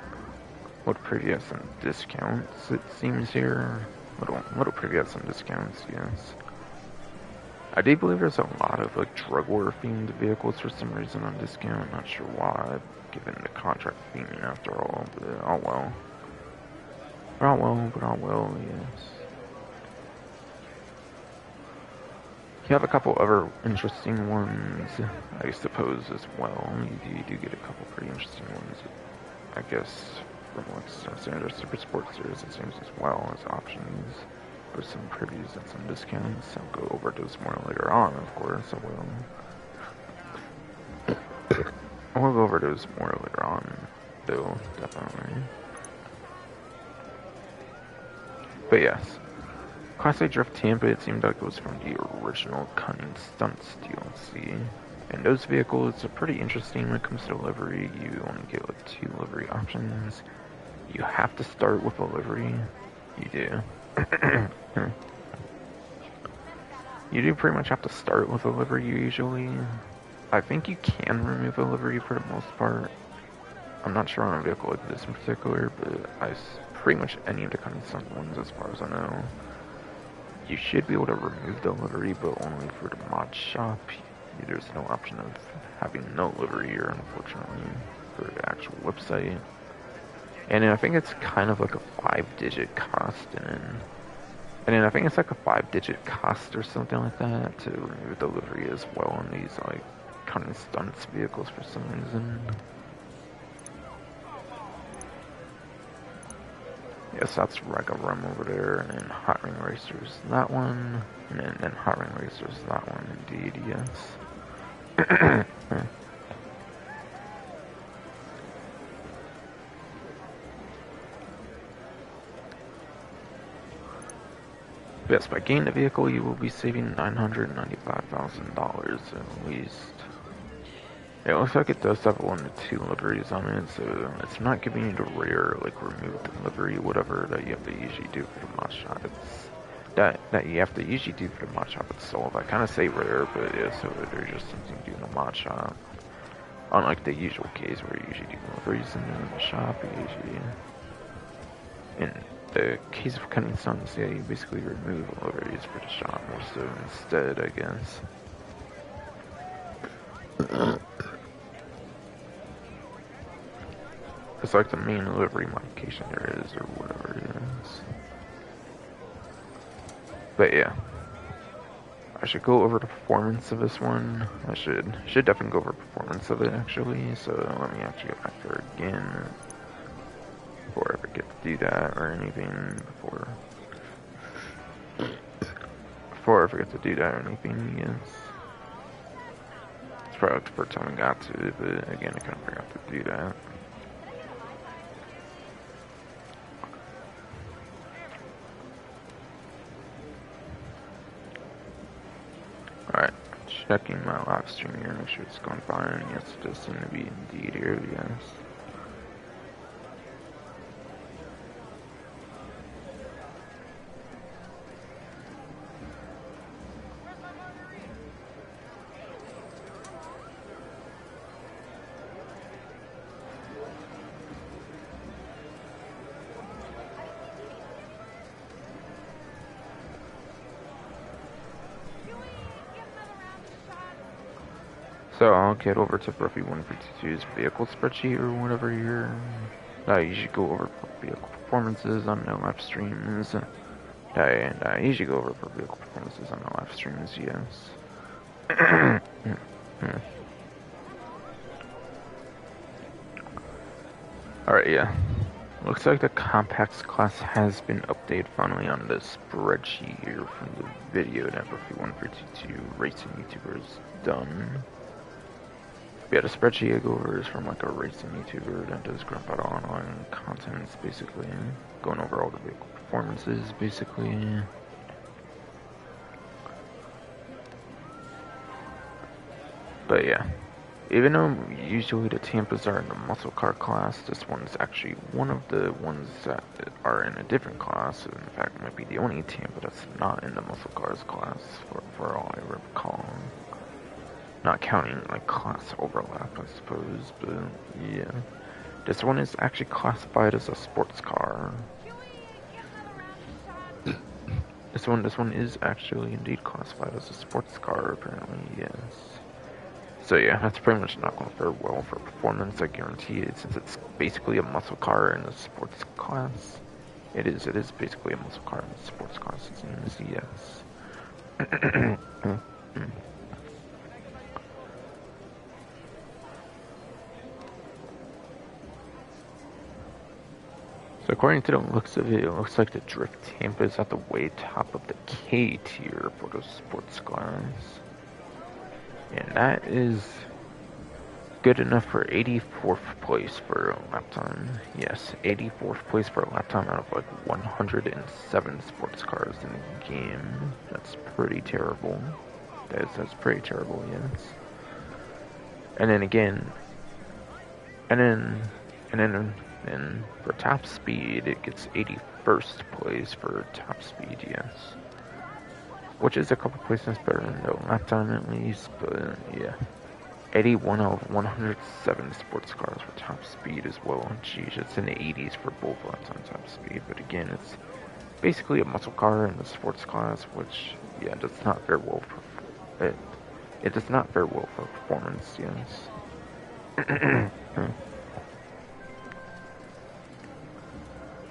Would preview some discounts, it seems here. Little preview some discounts, yes. I do believe there's a lot of like drug war themed vehicles for some reason on discount. Not sure why, given the contract theming after all. But oh well. But oh well, yes. You have a couple other interesting ones, I suppose, as well. You do get a couple pretty interesting ones, I guess, from like Standard Super Sports Series, it seems, as well as options for some previews and some discounts. I'll go over those more later on, of course. We'll go over those more later on, though, definitely. But yes. Classic Drift Tampa, it seemed like it was from the original Cunning Stunts DLC. And those vehicles are pretty interesting when it comes to livery. You only get like 2 livery options. You have to start with a livery. You do. You do pretty much have to start with a livery usually. I think you can remove a livery for the most part. I'm not sure on a vehicle like this in particular, but pretty much any of the Cunning Stunt ones as far as I know. You should be able to remove the livery, but only for the mod shop. There's no option of having no livery here, unfortunately, for the actual website. And then I think it's kind of like a 5-digit cost, and then I think it's like a 5-digit cost or something like that to remove the livery as well on these like Cunning Stunts vehicles for some reason. Yes, that's Rega Rum over there, and then Hot Ring Racers, that one, and then Hot Ring Racers, that one, indeed, yes. Yes, by getting the vehicle, you will be saving $995,000 at least. It looks like it does have 1 to 2 liveries on it, so it's not giving you the rare, like, remove the livery, whatever, that you have to usually do for the mod shop. It's that you have to usually do for the mod shop itself. I kind of say rare, but yeah, so there's just something to do in the mod shop. Unlike the usual case where you usually do liveries in the shop, you usually... In the case of Cunning Stunts, yeah, you basically remove liveries for the shop more so instead, I guess. It's like the main livery modification there is, or whatever it is. But yeah. I should go over the performance of this one. I should definitely go over performance of it, actually. So let me actually go back there again. Before I forget to do that, or anything, before I forget to do that or anything, yes. It's probably the first time I got to it, but again, I kind of forgot to do that. Alright, checking my live stream here, make sure it's going fine. Yes, it does seem to be indeed here, yes. So I'll get over to Bruffy 152's vehicle spreadsheet or whatever you're. I usually go over vehicle performances on no live streams. And I usually go over for vehicle performances on no live streams, yes. Alright, yeah. Looks like the compacts class has been updated finally on the spreadsheet here from the video that Bruffy 152 racing YouTuber is done. Yeah, the spreadsheet I go over is from like a racing YouTuber that does Grand Battle Online contents, basically. Going over all the vehicle performances, basically. But yeah, even though usually the Tampas are in the muscle car class, this one's actually one of the ones that are in a different class. In fact, it might be the only Tampa that's not in the muscle cars class, for all I recall. Not counting like class overlap, I suppose, but yeah. This one is actually classified as a sports car. This one is actually indeed classified as a sports car, apparently, yes. So yeah, that's pretty much not going to fare well for performance, I guarantee it, since it's basically a muscle car in the sports class. It is basically a muscle car in the sports class, it seems, yes. So according to the looks of it, it looks like the Drift Tampa is at the way top of the K tier for the sports class. And that is good enough for 84th place for a lap time. Yes, 84th place for a lap time out of like 107 sports cars in the game. That's pretty terrible. That's pretty terrible, yes. And then again, and for top speed, it gets 81st place for top speed, yes. Which is a couple places better than the lap time at least, but yeah. 81 out of 107 sports cars for top speed as well. Jeez, it's in the 80s for both lap time top speed, but again, it's basically a muscle car in the sports class, which, yeah, does not fare well for it. It does not fare well for performance, yes.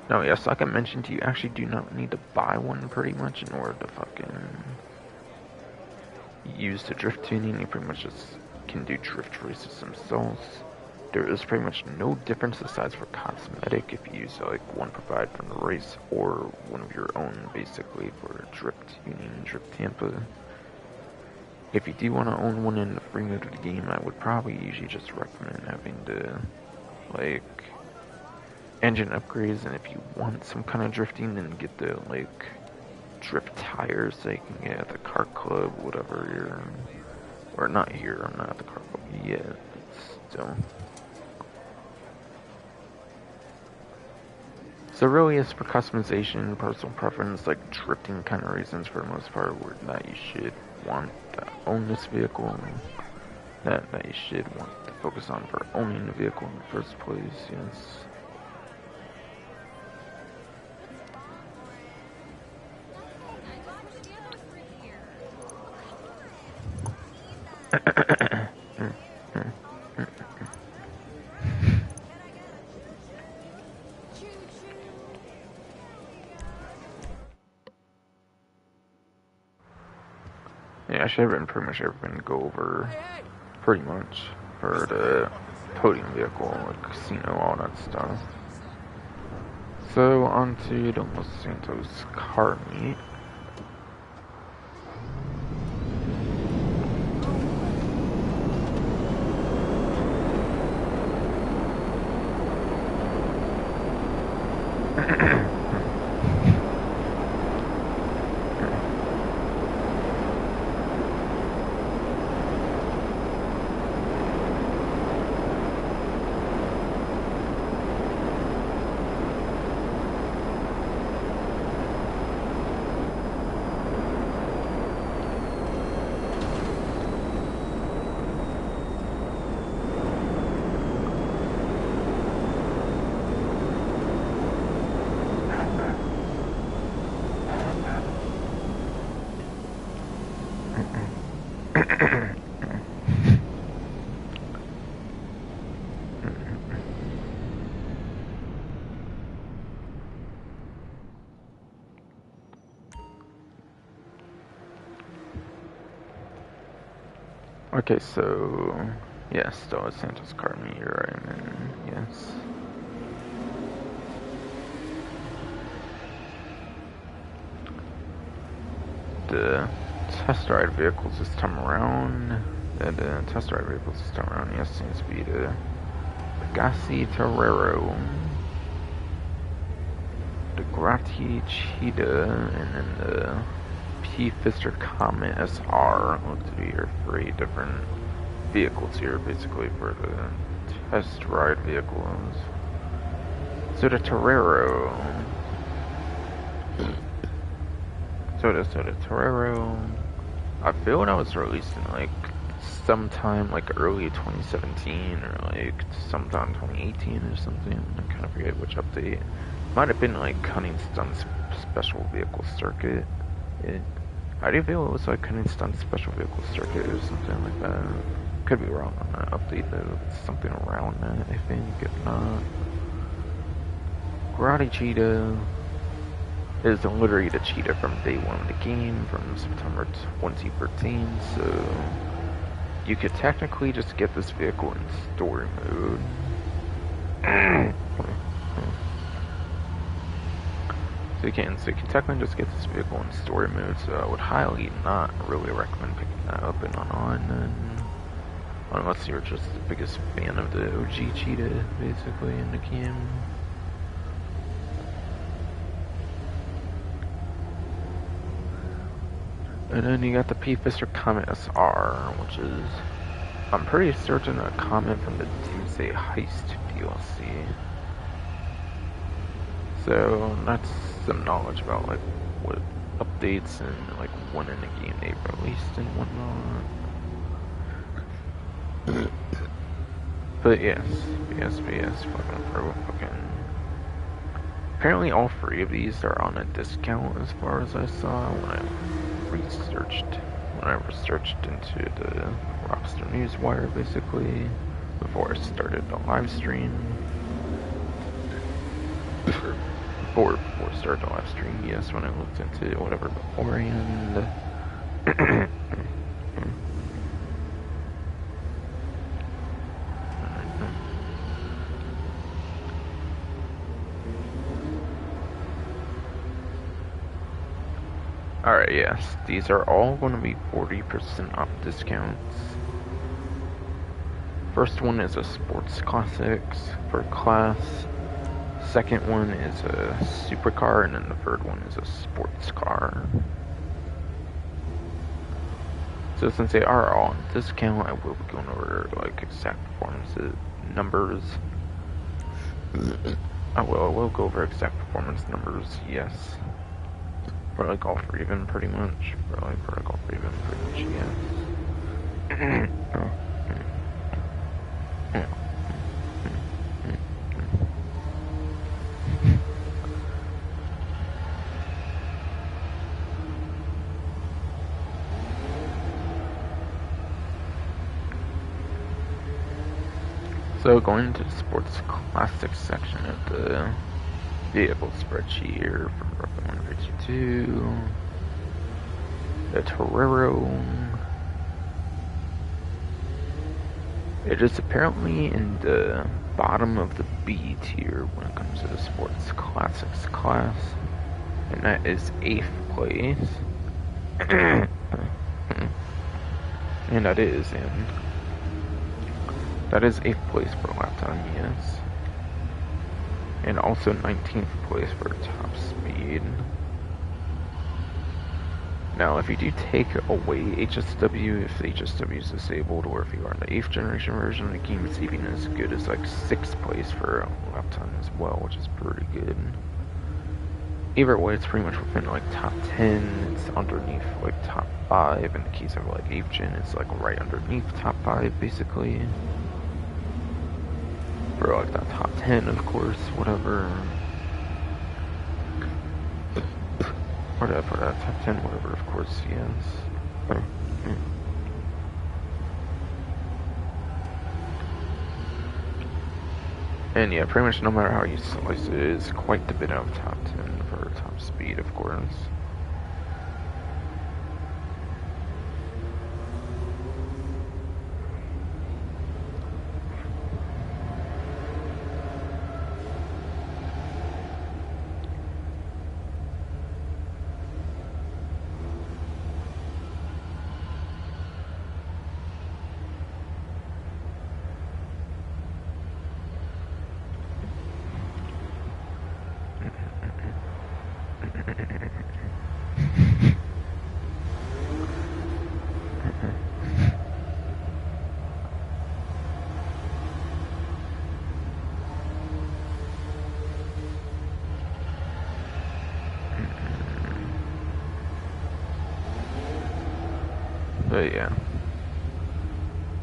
No, yes, like I mentioned, you actually do not need to buy one pretty much in order to fucking use the drift tuning. You pretty much just can do drift races themselves. There is pretty much no difference aside for cosmetic if you use like one provided from the race or one of your own basically for drift tuning, Drift Tampa. If you do want to own one in the free mode of the game, I would probably usually just recommend having the like engine upgrades, and if you want some kind of drifting, then get the like drift tires so you can get at the car club, whatever you're, or not here, I'm not at the car club yet, but still. So really it's for customization, personal preference, like drifting kind of reasons for the most part, where that you should want to own this vehicle, that you should want to focus on for owning the vehicle in the first place, yes. Yeah, I should have pretty much everything to go over pretty much for the podium vehicle, like casino, all that stuff. So on to the Los Santos car meet. Okay, so yes, Dos Santos car meter I'm in, yes. The test ride vehicles this time around, yes, seems to be the Pegassi Torero, the Grati Cheetah, and then the P. Pfister Comet SR. Look to be your 3 different vehicles here, basically, for the test ride vehicles. So the Torero. So the Torero, I feel that was released in like sometime like early 2017 or like sometime 2018 or something. I kind of forget which update. Might have been like Huntington's Special Vehicle Circuit. I do feel it was like Huntington's Special Vehicle Circuit or something like that. Could be wrong on that update though. It's something around that, I think. If not, Karate Cheetah is literally the cheetah from day 1 of the game, from September 2013, so you could technically just get this vehicle in story mode. So you can technically just get this vehicle in story mode, so I would highly not really recommend picking that up and on, unless you're just the biggest fan of the OG cheetah, basically, in the game. And then you got the P. Pfister Comet SR, which is, I'm pretty certain, a Comet from the Doomsday Heist DLC. So that's some knowledge about like what updates and like when in the game they released and whatnot. But yes, fucking. Apparently all 3 of these are on a discount as far as I saw when I researched into the Rockstar Newswire, basically, before I started the live stream. Before I started the live stream, yes, when I looked into whatever beforehand. Alright, yes, these are all going to be 40% off discounts. First one is a Sports Classics for class. Second one is a supercar, and then the third one is a sports car. So since they are all on discount, I will be going over like exact performance numbers. I will go over exact performance numbers, yes. For like all 3 of them, pretty much. For like all 3 of them, pretty much, yes. So going into the Sports Classics section of the vehicle spreadsheet here from Brooklyn 152, the Torero. It is apparently in the bottom of the B tier when it comes to the Sports Classics class, and that is 8th place. And that is 8th place for lap time, yes. And also 19th place for top speed. Now, if you do take away HSW, if the HSW is disabled, or if you are in the 8th generation version of the game, it's even as good as like 6th place for lap time as well, which is pretty good. Either way, it's pretty much within like top 10, it's underneath like top 5, in the case of like 8th gen, it's like right underneath top 5, basically. For like that top 10, of course, whatever. For that top 10, whatever, of course, yes. And yeah, pretty much no matter how you slice it, it's quite a bit out of top 10 for top speed, of course. But yeah.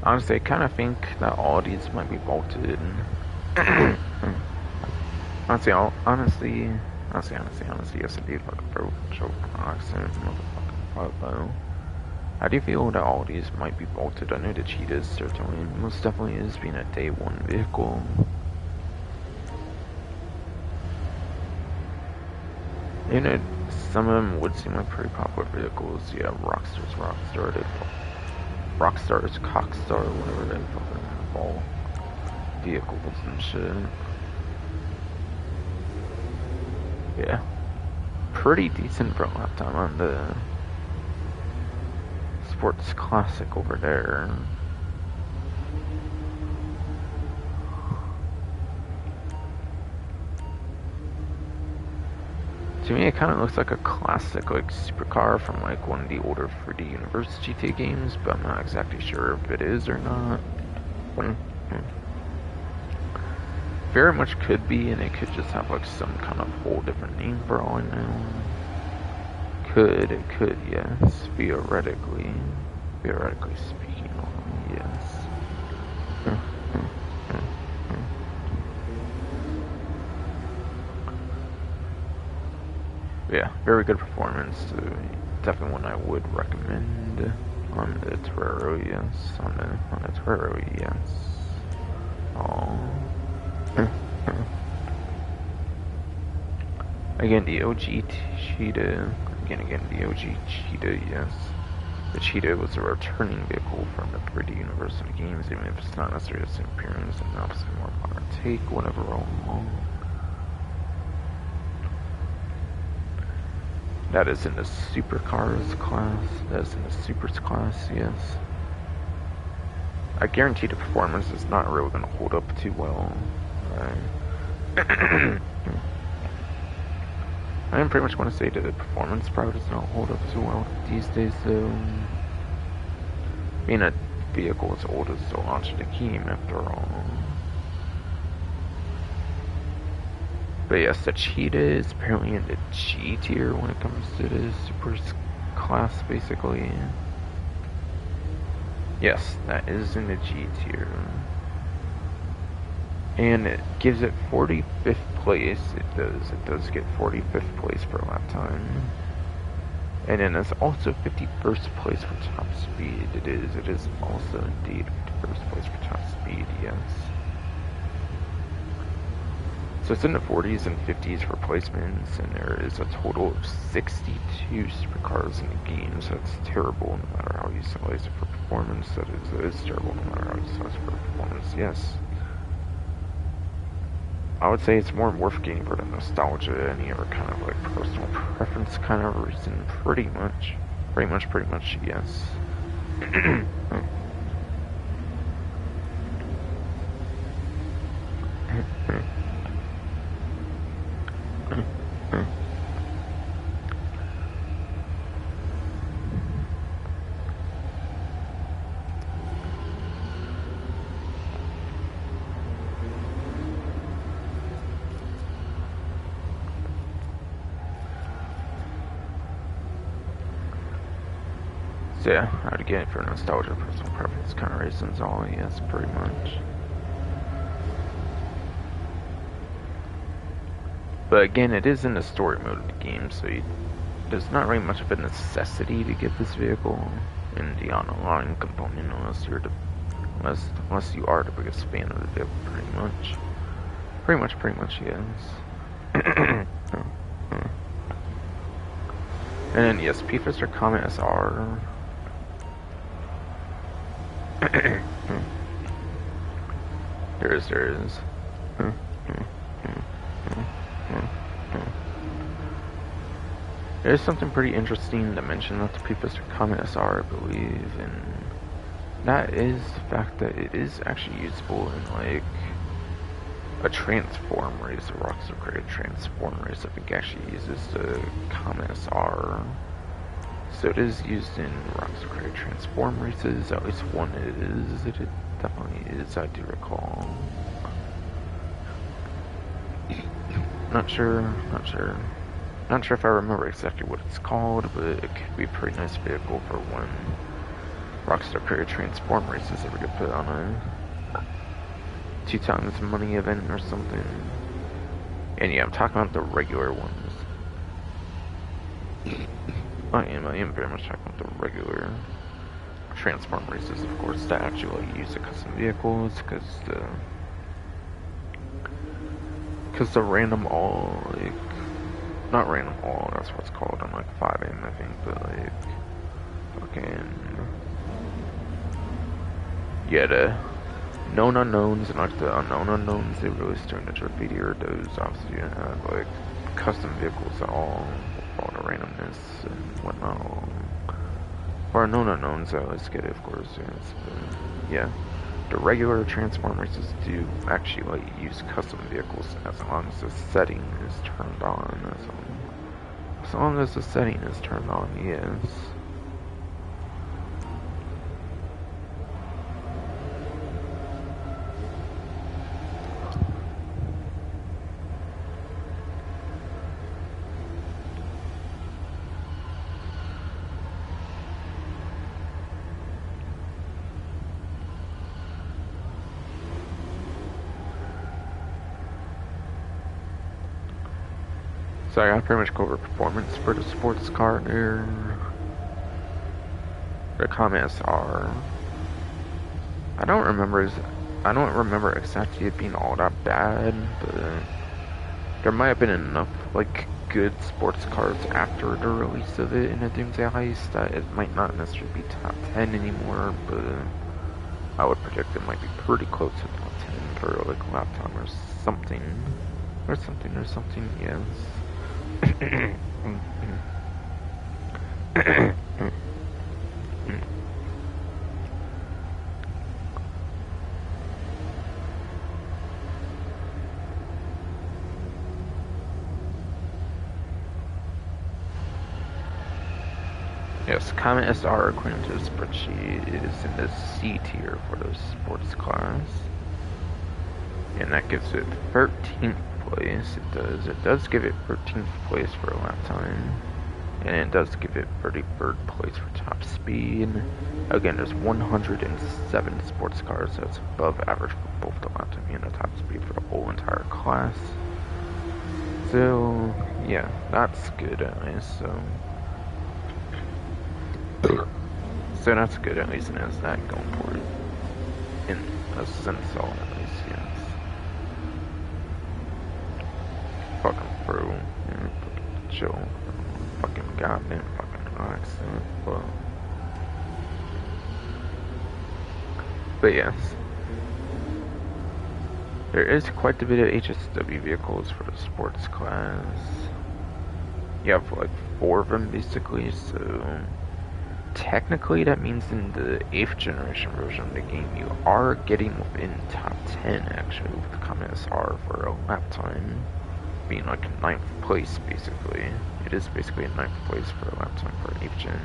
Honestly, I kind of think that all of these might be bolted. honestly, yes, indeed, like a pro choke accent, motherfucking Popo. How do you feel that all these might be bolted? I know the Cheetahs certainly, most definitely is being a day one vehicle. You know, some of them would seem like pretty popular vehicles. Yeah, Rockstar's Cockstar, whatever they fucking call vehicles and shit. Yeah. Pretty decent for lap time on the Sports Classic over there. To me, it kind of looks like a classic, like, supercar from, like, one of the older 3D Universe GTA games, but I'm not exactly sure if it is or not. Very much could be, and it could just have, like, some kind of whole different name for all I know. It could, yes. Theoretically speaking, yes. Yeah, very good performance. Definitely one I would recommend on the Torero, yes. On the Torero, yes. Oh. Again, the OG Cheetah. Again, the OG Cheetah, yes. The Cheetah was a returning vehicle from the 3D Universal games, even if it's not necessarily the same appearance and obviously more modern take, whatever, all. That is in the supercars class. That is in the supers class, yes. I guarantee the performance is not really going to hold up too well. I pretty much want to say that the performance probably does not hold up too well these days, though. Being a vehicle as old as the launch of the game, after all. But yes, the Cheetah is apparently in the G tier when it comes to the super class, basically. Yes, that is in the G tier. And it gives it 45th place. It does get 45th place for lap time. And then it's also 51st place for top speed. It is also indeed 51st place for top speed, yes. So it's in the 40s and 50s for placements, and there is a total of 62 supercars in the game, so it's terrible no matter how you slice it for performance. It is terrible no matter how you slice it for performance, yes. I would say it's more worth getting for the nostalgia, any other kind of like personal preference kind of reason, pretty much, yes. So yeah, I'd get it for nostalgia, personal preference kind of reasons, all, yes, pretty much. But again, it is in the story mode of the game, so there's not really much of a necessity to get this vehicle in the online component unless you are the biggest fan of the vehicle, pretty much, yes. And then yes, P-Fister Comet SR. There is. There's something pretty interesting to mention about the P-Fister Comet SR, I believe, and that is the fact that it is actually usable in like a transform race, a Rockstar created transform race. I think actually uses the Comet SR. So it is used in Rockstar created transform races, at least one is. It definitely is, I do recall. Not sure if I remember exactly what it's called, but it could be a pretty nice vehicle for one Rockstar Career Transform races that we could put on a 2 times money event or something. And yeah, I'm talking about the regular ones. I am very much talking about the regular Transform races, of course, to actually use the custom vehicles, because the random all, like, not random all, that's what it's called on like 5M, I think, but like, fucking, yeah, the known unknowns and like the unknown unknowns they released during the graffiti, or those obviously have like custom vehicles at all the randomness and whatnot. For known unknowns, let's get it, of course. Yes, but yeah, the regular Transform races do actually let you use custom vehicles as long as the setting is turned on. As long as the setting is turned on, yes. So I gotta pretty much go over performance for the sports car there. The comments are, I don't remember exactly it being all that bad, but there might have been enough like good sports cars after the release of it in the Doomsday Heist that it might not necessarily be top 10 anymore, but I would predict it might be pretty close to top 10 for like lap time or something. Yes. Yes, Comet SR, according to the spreadsheet, is in the C tier for the sports class. And that gives it 13th place. It does give it 13th place for a lap time. And it does give it 33rd place for top speed. Again, there's 107 sports cars, so it's above average for both the lap time and the top speed for the whole entire class. So, yeah, that's good at least, so that's good at least, and has that going for it. In a sense, all at least, yes. Fucking pro, yeah, fucking chill, fucking goddamn fucking accent, but yes. There is quite a bit of HSW vehicles for the sports class. You have like 4 of them basically, so technically that means in the 8th generation version of the game you are getting within top 10 actually with the Comet SR for a lap time, being like 9th place basically. It is basically a 9th place for a lap time for 8th gen.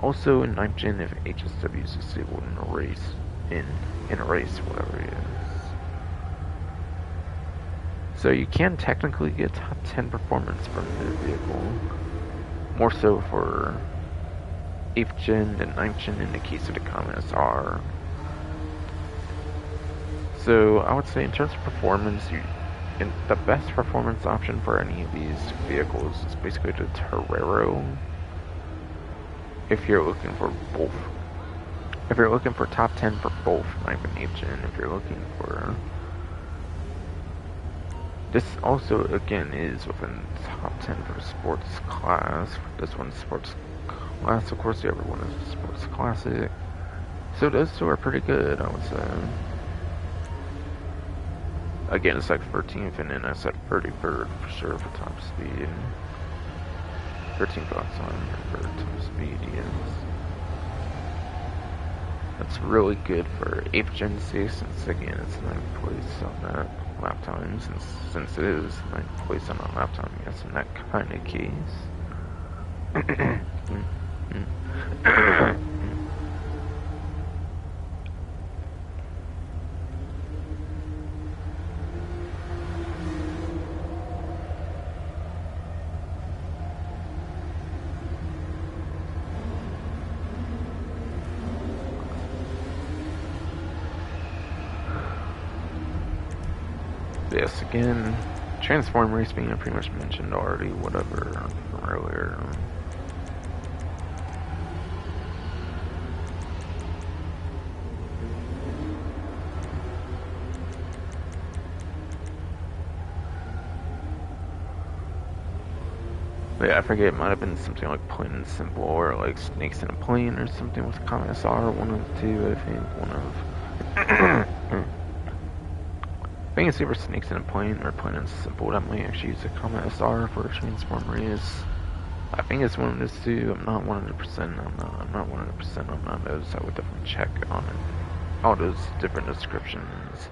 Also in 9th gen, if HSW is disabled in a race, whatever it is. So you can technically get top 10 performance from the vehicle. More so for 8th gen than 9th gen in the case of the Comet SR. So I would say in terms of performance, the best performance option for any of these vehicles is basically the Torero. If you're looking for both. If you're looking for top 10 for both 9th and 8th gen, if you're looking for... This also, again, is within top 10 for sports class. This one's sports class, of course, the other one is sports classic. So those two are pretty good, I would say. Again, it's like 13th, and then I said 33rd for sure for top speed. 13th outside for top speed, yes. That's really good for 8th Gen C, since again it's 9th place on that lap time, since it is 9th place on a lap time, yes, in that kind of case. Yes, again, Transform Race being I pretty much mentioned already, whatever, from earlier. But yeah, I forget, it might have been something like Plain and Simple, or like Snakes in a Plane, or something with Comet SR, one of the two, I think, one of... I think it's either Snakes in a Plane or Plain and Simple that might actually use a Comet SR for a Transform Race. I think it's one of those two. I'm not 100%. I'm not 100% on those. I would definitely check on it. All those different descriptions.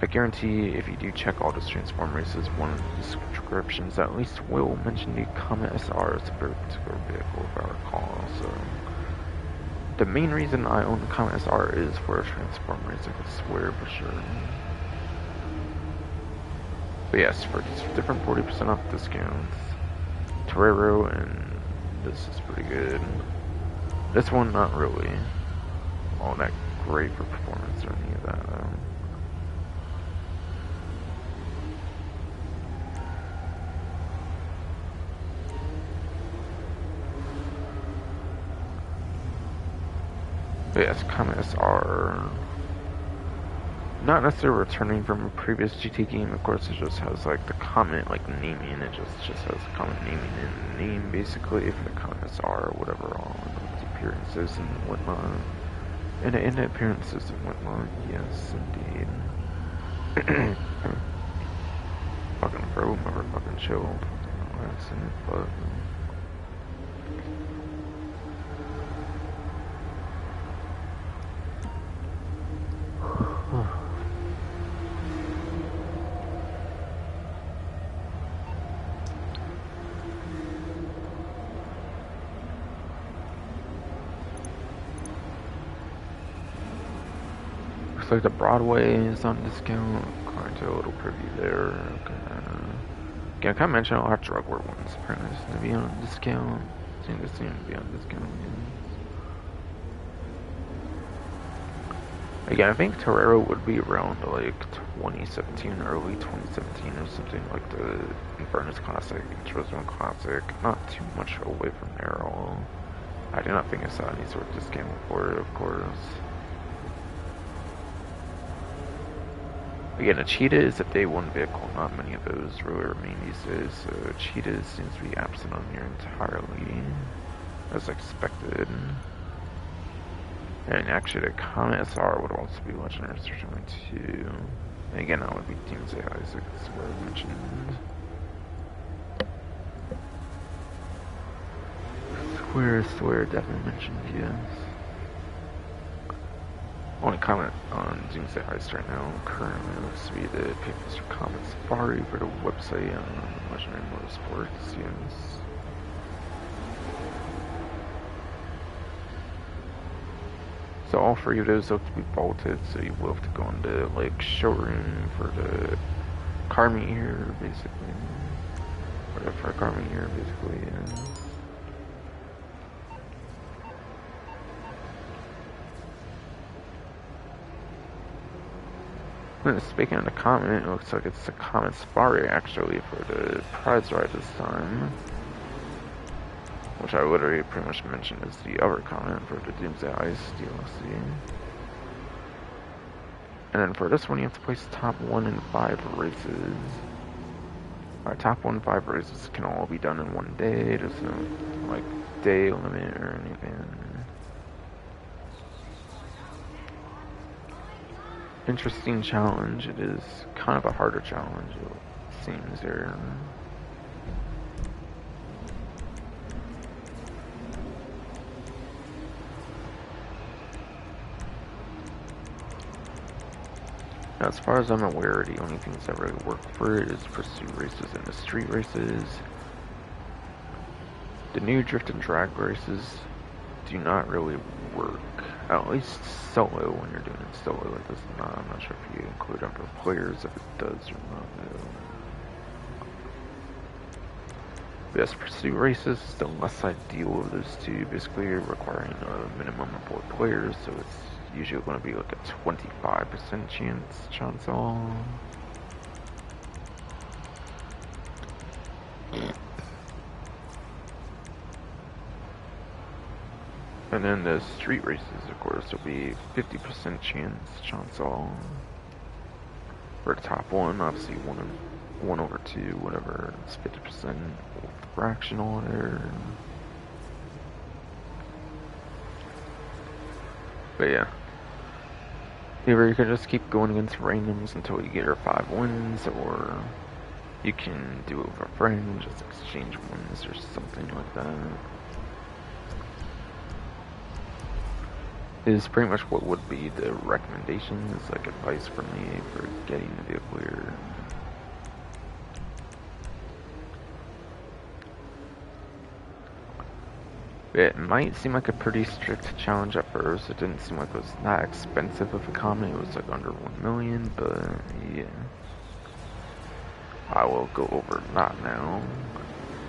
I guarantee if you do check all those Transform Races, one of the descriptions at least will mention the Comet SR as a particular vehicle, if I recall. So the main reason I own the Comet SR is for a Transform Race. I could swear for sure. But yes, for these different 40% off discounts. Torero, and this is pretty good. This one, not really all that great for performance or any of that, though. But yes, Comet SR. Not necessarily returning from a previous GT game, of course. It just has like the Comet like naming. It just has Comet naming and name basically for the Comet SR or whatever, all its appearances and whatnot. And the appearances and whatnot, yes indeed. Fucking bro, never fucking chill. That's it, but. Looks like the Broadway is on discount. According to a little preview there. Okay. Yeah, I kind of mentioned I'll have Drug War ones. Apparently, it's going to be on discount. Seem to be on discount. Again, I think Torero would be around like 2017, early 2017 or something, like the Infernus Classic, Jerusalem Classic. Not too much away from there at all. I do not think I saw any sort of discount for it, of course. Again, a Cheetah is a day one vehicle. Not many of those really remain these days, so Cheetah seems to be absent on here entirely, as expected. And actually, the Comet SR would also be legendary certainly too. And again, that would be Doomsday Isaac, as I mentioned. Swear, definitely mentioned, yes. Only comment on Doomsday Heist right now currently looks to be the Mr. Comet Safari for the website on Legendary Motorsports, yes. So all three of those have to be bolted, so you will have to go into like showroom for the car meet here, basically. Or for a car meet here, basically, yeah. Speaking of the Comet, it looks like it's the Comet Safari actually for the prize ride this time. Which I would already pretty much mentioned as the other Comet for the Doomsday Ice DLC. And then for this one you have to place top 1 in 5 races. Our top 1 in 5 races can all be done in one day, there's no like day limit or anything. Interesting challenge. It is kind of a harder challenge, it seems there. Now, as far as I'm aware, the only things that really work for it is pursuit races and the street races. The new drift and drag races do not really work. At least solo, when you're doing it solo, it does not. I'm not sure if you include other players, if it does or not. But yes, pursuit races is the less ideal of those two, basically requiring a minimum of 4 players, so it's usually going to be like a 25% chance chancel. And then the street races, of course, will be 50% chance chancel. For the top one, obviously 1/2, whatever, it's 50% with fractional there. But yeah. Either you can just keep going against randoms until you get your 5 wins, or you can do it with a friend, just exchange wins or something like that. Is pretty much what would be the recommendations, like advice for me for getting the vehicle here. It might seem like a pretty strict challenge at first. It didn't seem like it was that expensive of a common. It was like under 1 million, but yeah. I will go over that now.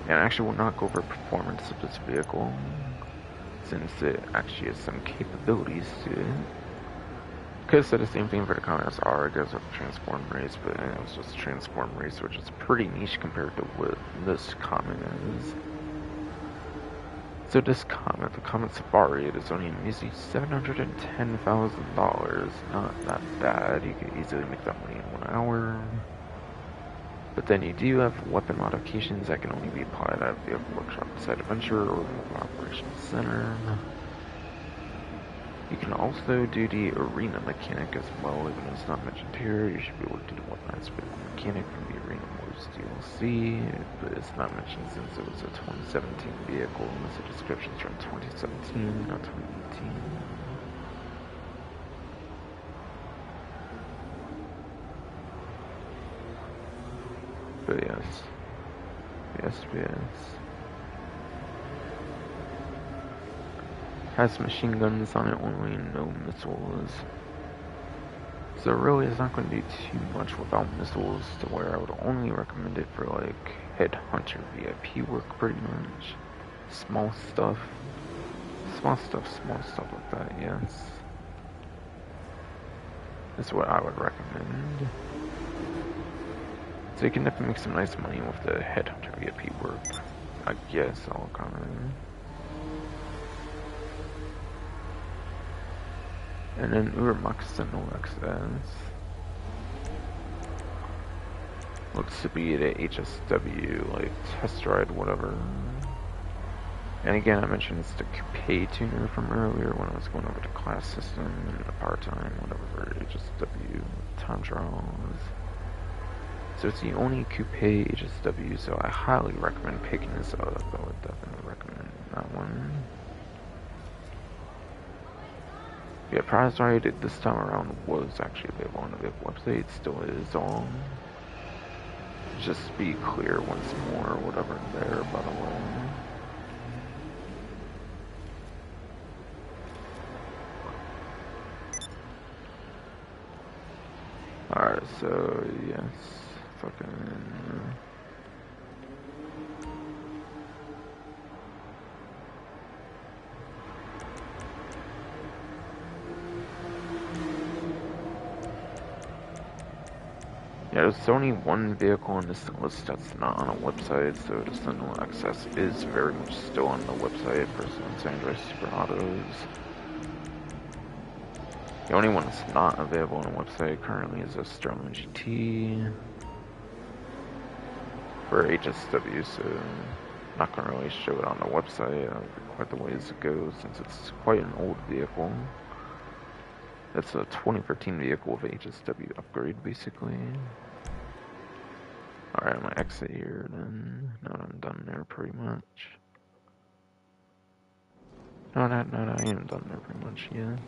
And actually will not go over performance of this vehicle, since it actually has some capabilities to it. Could have said the same thing for the Commodore R, it goes with Transform Race, but it was just Transform Race, which is pretty niche compared to what this Comet is. So this Comet, the Comet Safari, it is only a measly $710,000. Not that bad, you could easily make that money in 1 hour. But then you do have weapon modifications that can only be applied at Vehicle Workshop Site Adventure or Mobile Operations Center. You can also do the arena mechanic as well, even though it's not mentioned here. You should be able to do the weaponized vehicle mechanic from the Arena Wars DLC, but it's not mentioned since it was a 2017 vehicle, unless the description's from 2017, not 2018. But yes. Has machine guns on it only, no missiles. So really it's not going to do too much without missiles, to where I would only recommend it for like Headhunter VIP work pretty much. Small stuff like that, yes. That's what I would recommend. So you can definitely make some nice money with the Headhunter VIP work, I guess, I'll comment. And then Urmux Sentinel XS. Looks to be the HSW, like, test ride, whatever. And again, I mentioned it's the coupe tuner from earlier when I was going over the class system and the power time, whatever, for HSW time trials. So it's the only coupe HSW, so I highly recommend picking this up. I would definitely recommend that one. Yeah, Prize Ride this time around was actually available on the vehicle website. It still is on. Just be clear once more, whatever there, by the way. Alright, so yes, fucking. Yeah, there's only one vehicle on this list that's not on a website, so the Sentinel XS is very much still on the website for San Andreas Super Autos. The only one that's not available on the website currently is a Sterling GT for HSW, so I'm not going to really show it on the website. That'll be quite the ways to go since it's quite an old vehicle. It's a 2013 vehicle with HSW upgrade, basically. Alright, I'm gonna exit here then. Now that I'm done there pretty much. No, I am done there pretty much, yes.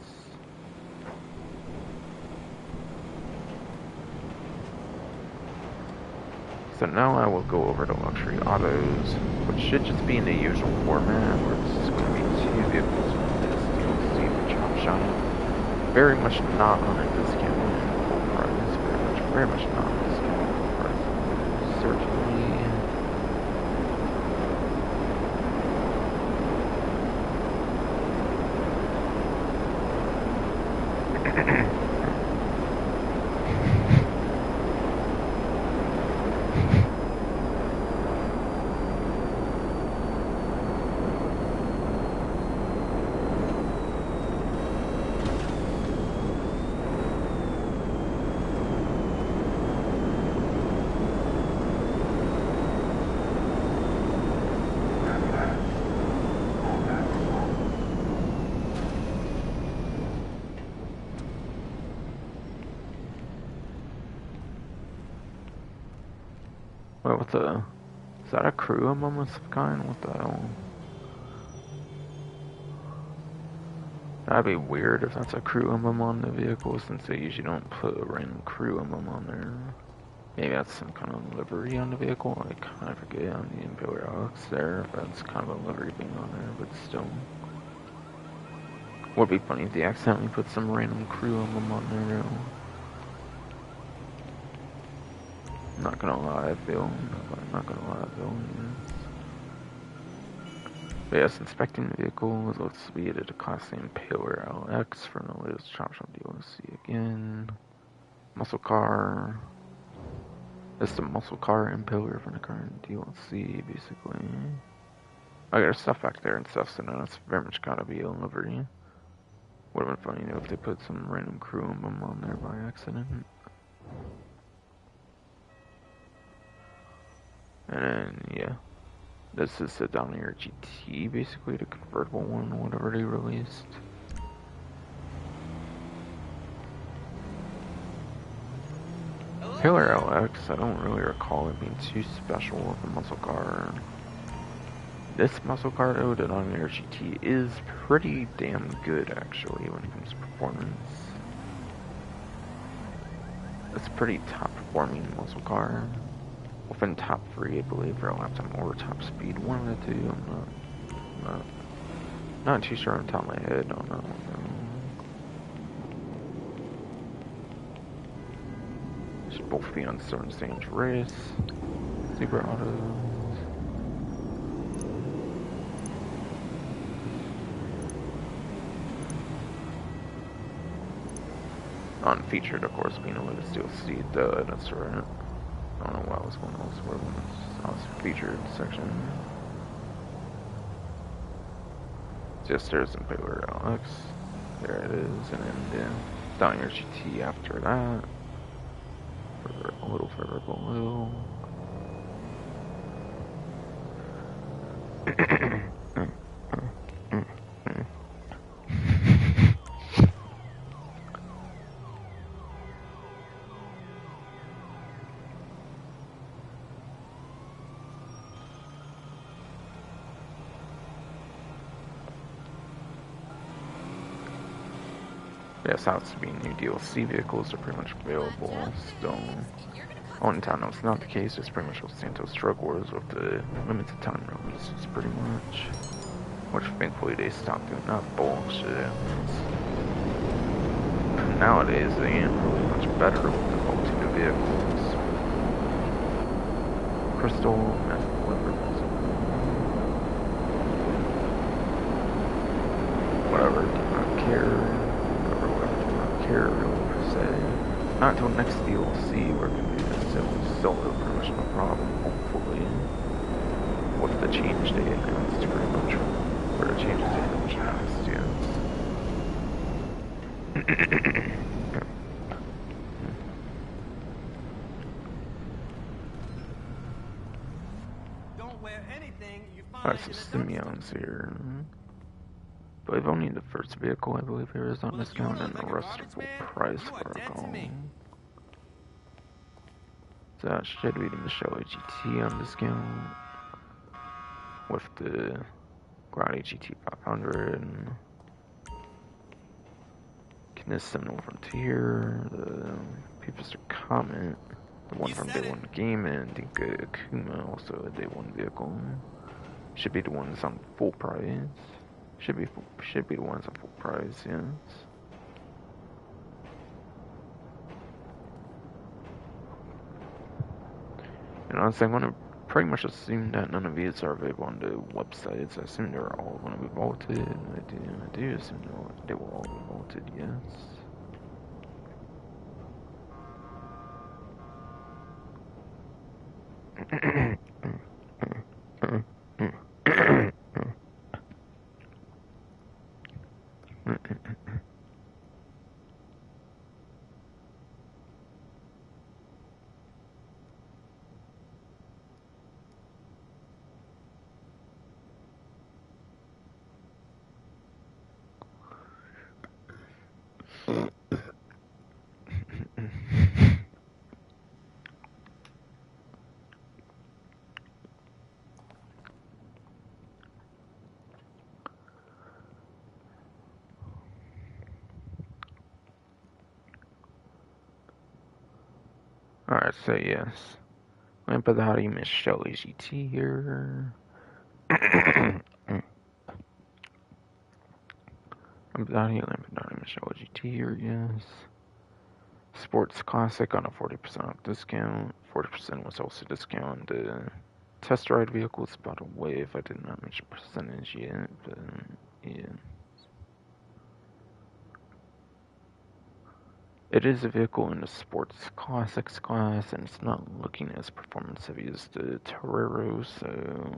So now I will go over to Luxury Autos, which should just be in the usual format, where this is going to be 2 vehicles from this DLC for Chop Shop. Very much not on a discount full price, very much not on a discount full price. Certainly. Wait, what the? Is that a crew emblem of some kind? What the hell? That'd be weird if that's a crew emblem on the vehicle, since they usually don't put a random crew emblem on there. Maybe that's some kind of livery on the vehicle. I kind of forget on the Imperial X there if that's kind of a livery thing on there, but still. Would be funny if they accidentally put some random crew emblem on there, though. Not gonna lie, Bill. Not gonna lie, Bill. Yes. But yes, inspecting the vehicle, let's speed at a Class A Imperial LX for the latest Chop Shop DLC again. Muscle car. It's the muscle car Impaler from the current DLC, basically. I got stuff back there and stuff, so now it's very much gotta be a livery. Would have been funny though if they put some random crew emblem on there by accident. And then, yeah. This is the Down Air GT, basically, the convertible one, whatever they released. Pillar LX, I don't really recall it being too special with the muscle car. This muscle car, though, the Down Air GT, is pretty damn good, actually, when it comes to performance. It's a pretty top-performing muscle car. Within top 3, I believe, for a lap time or top speed. One of the two, I'm not too sure on top of my head on that one, though. Should both be on certain stage race. Super autos. Unfeatured, of course, being able to still see the, that's right. I don't know why I was going elsewhere when I was featured section. Just there's some Imperial LX. There it is, and then Down Air GT after that. A little further below. Yes, sounds to be new DLC vehicles are pretty much available still. On time, no, it's not the case. It's pretty much what Santos Drug Wars with the limited time releases, pretty much. Which thankfully they stopped doing that bullshit. Nowadays, they ain't really much better with the multi vehicles. Crystal, Massive Leopard, whatever, do not care. Here, really, per se. Not until next DLC we're gonna do this solo pretty much no problem, hopefully. With the change they announced pretty much. Or the changes they announced, yeah. Don't wear anything you find Alright, so Simeon's here. But I've only the first vehicle, I believe, here is on discount, and the rest are full price for a call. So that should be the Michelle GT on discount. With the Grotti GT 500. Kniss Seminole Frontier, the Peepister Comet, the one from Day One Game, and Dinka Akuma, also a Day One vehicle. Should be the ones on full price. Should be the ones on full price, yes. And honestly, I'm gonna pretty much assume that none of these are available on the websites. I assume they're all gonna be vaulted. I do assume they will all be vaulted, yes. I'd say yes. Lampadati Miss Shelly GT here. Lampadati Miss Shelly GT here, yes. Sports Classic on a 40% off discount. 40% was also discounted. Test ride vehicles about a wave. I did not mention percentage yet, but yeah. It is a vehicle in the Sports Classics class, and it's not looking as performance heavy as the Torero, so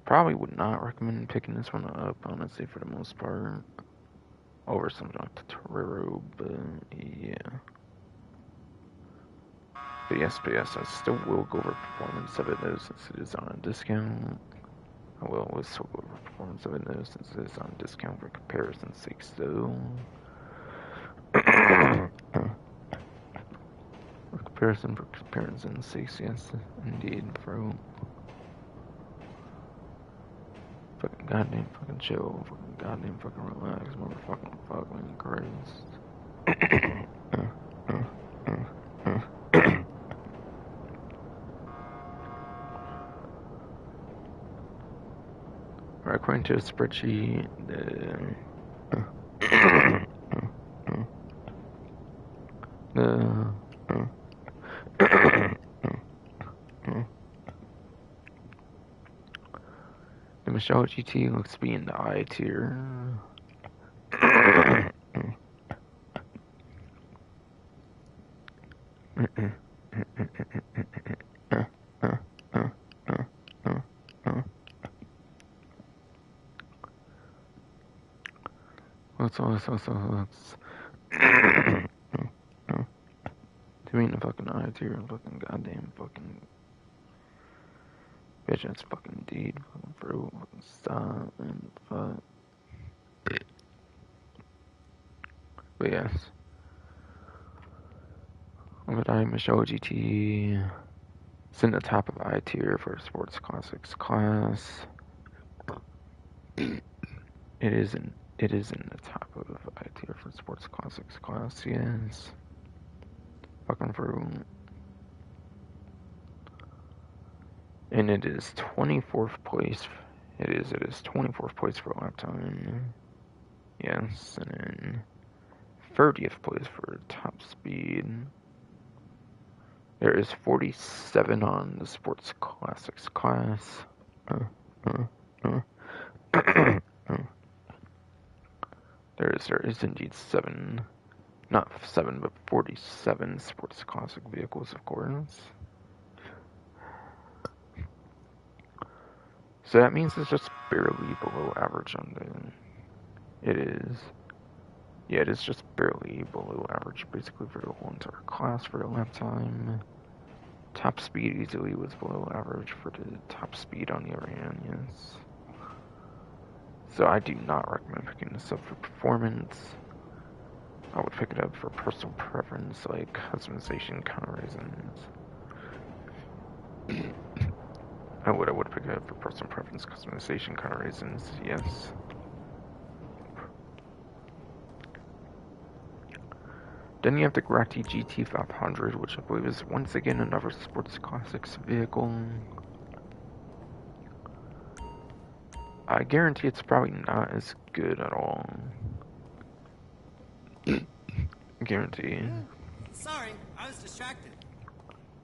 probably would not recommend picking this one up, honestly, for the most part, over something like the Torero, but yeah. But yes, I still will go over performance of it though, since it is on a discount. I will always still go over performance of it though, since it is on discount for comparison's sake, so. For comparison's sake, yes, indeed, bro. Fucking goddamn fucking chill, fucking goddamn fucking relax, motherfucking fucking Christ. Right, according to a spreadsheet, the Michelle GT looks to be in the I tier. Let's to me in the fucking I tier, fucking goddamn fucking bitch, that's fucking indeed, fucking bro, fucking stop, and fuck. But yes. Lampadati Michelle GT. It's in the top of I tier for Sports Classics class. It is in the top of I tier for Sports Classics class, yes. Fucking through. And it is 24th place. It is 24th place for lap time. Yes, and then 30th place for top speed. There is 47 on the Sports Classics class. There is indeed 7, not 7, but 47 Sports Classic vehicles, of course. So that means it's just barely below average on the. It is. Yeah, it is just barely below average, basically, for the whole entire class for the lap time. Top speed easily was below average for the top speed on the other hand, yes. So I do not recommend picking this up for performance. I would pick it up for personal preference, like customization kind of reasons. I would pick it up for personal preference, customization kind of reasons, yes. Then you have the Gratti GT500, which I believe is once again another Sports Classics vehicle. I guarantee it's probably not as good at all. Guarantee. Sorry, I was distracted.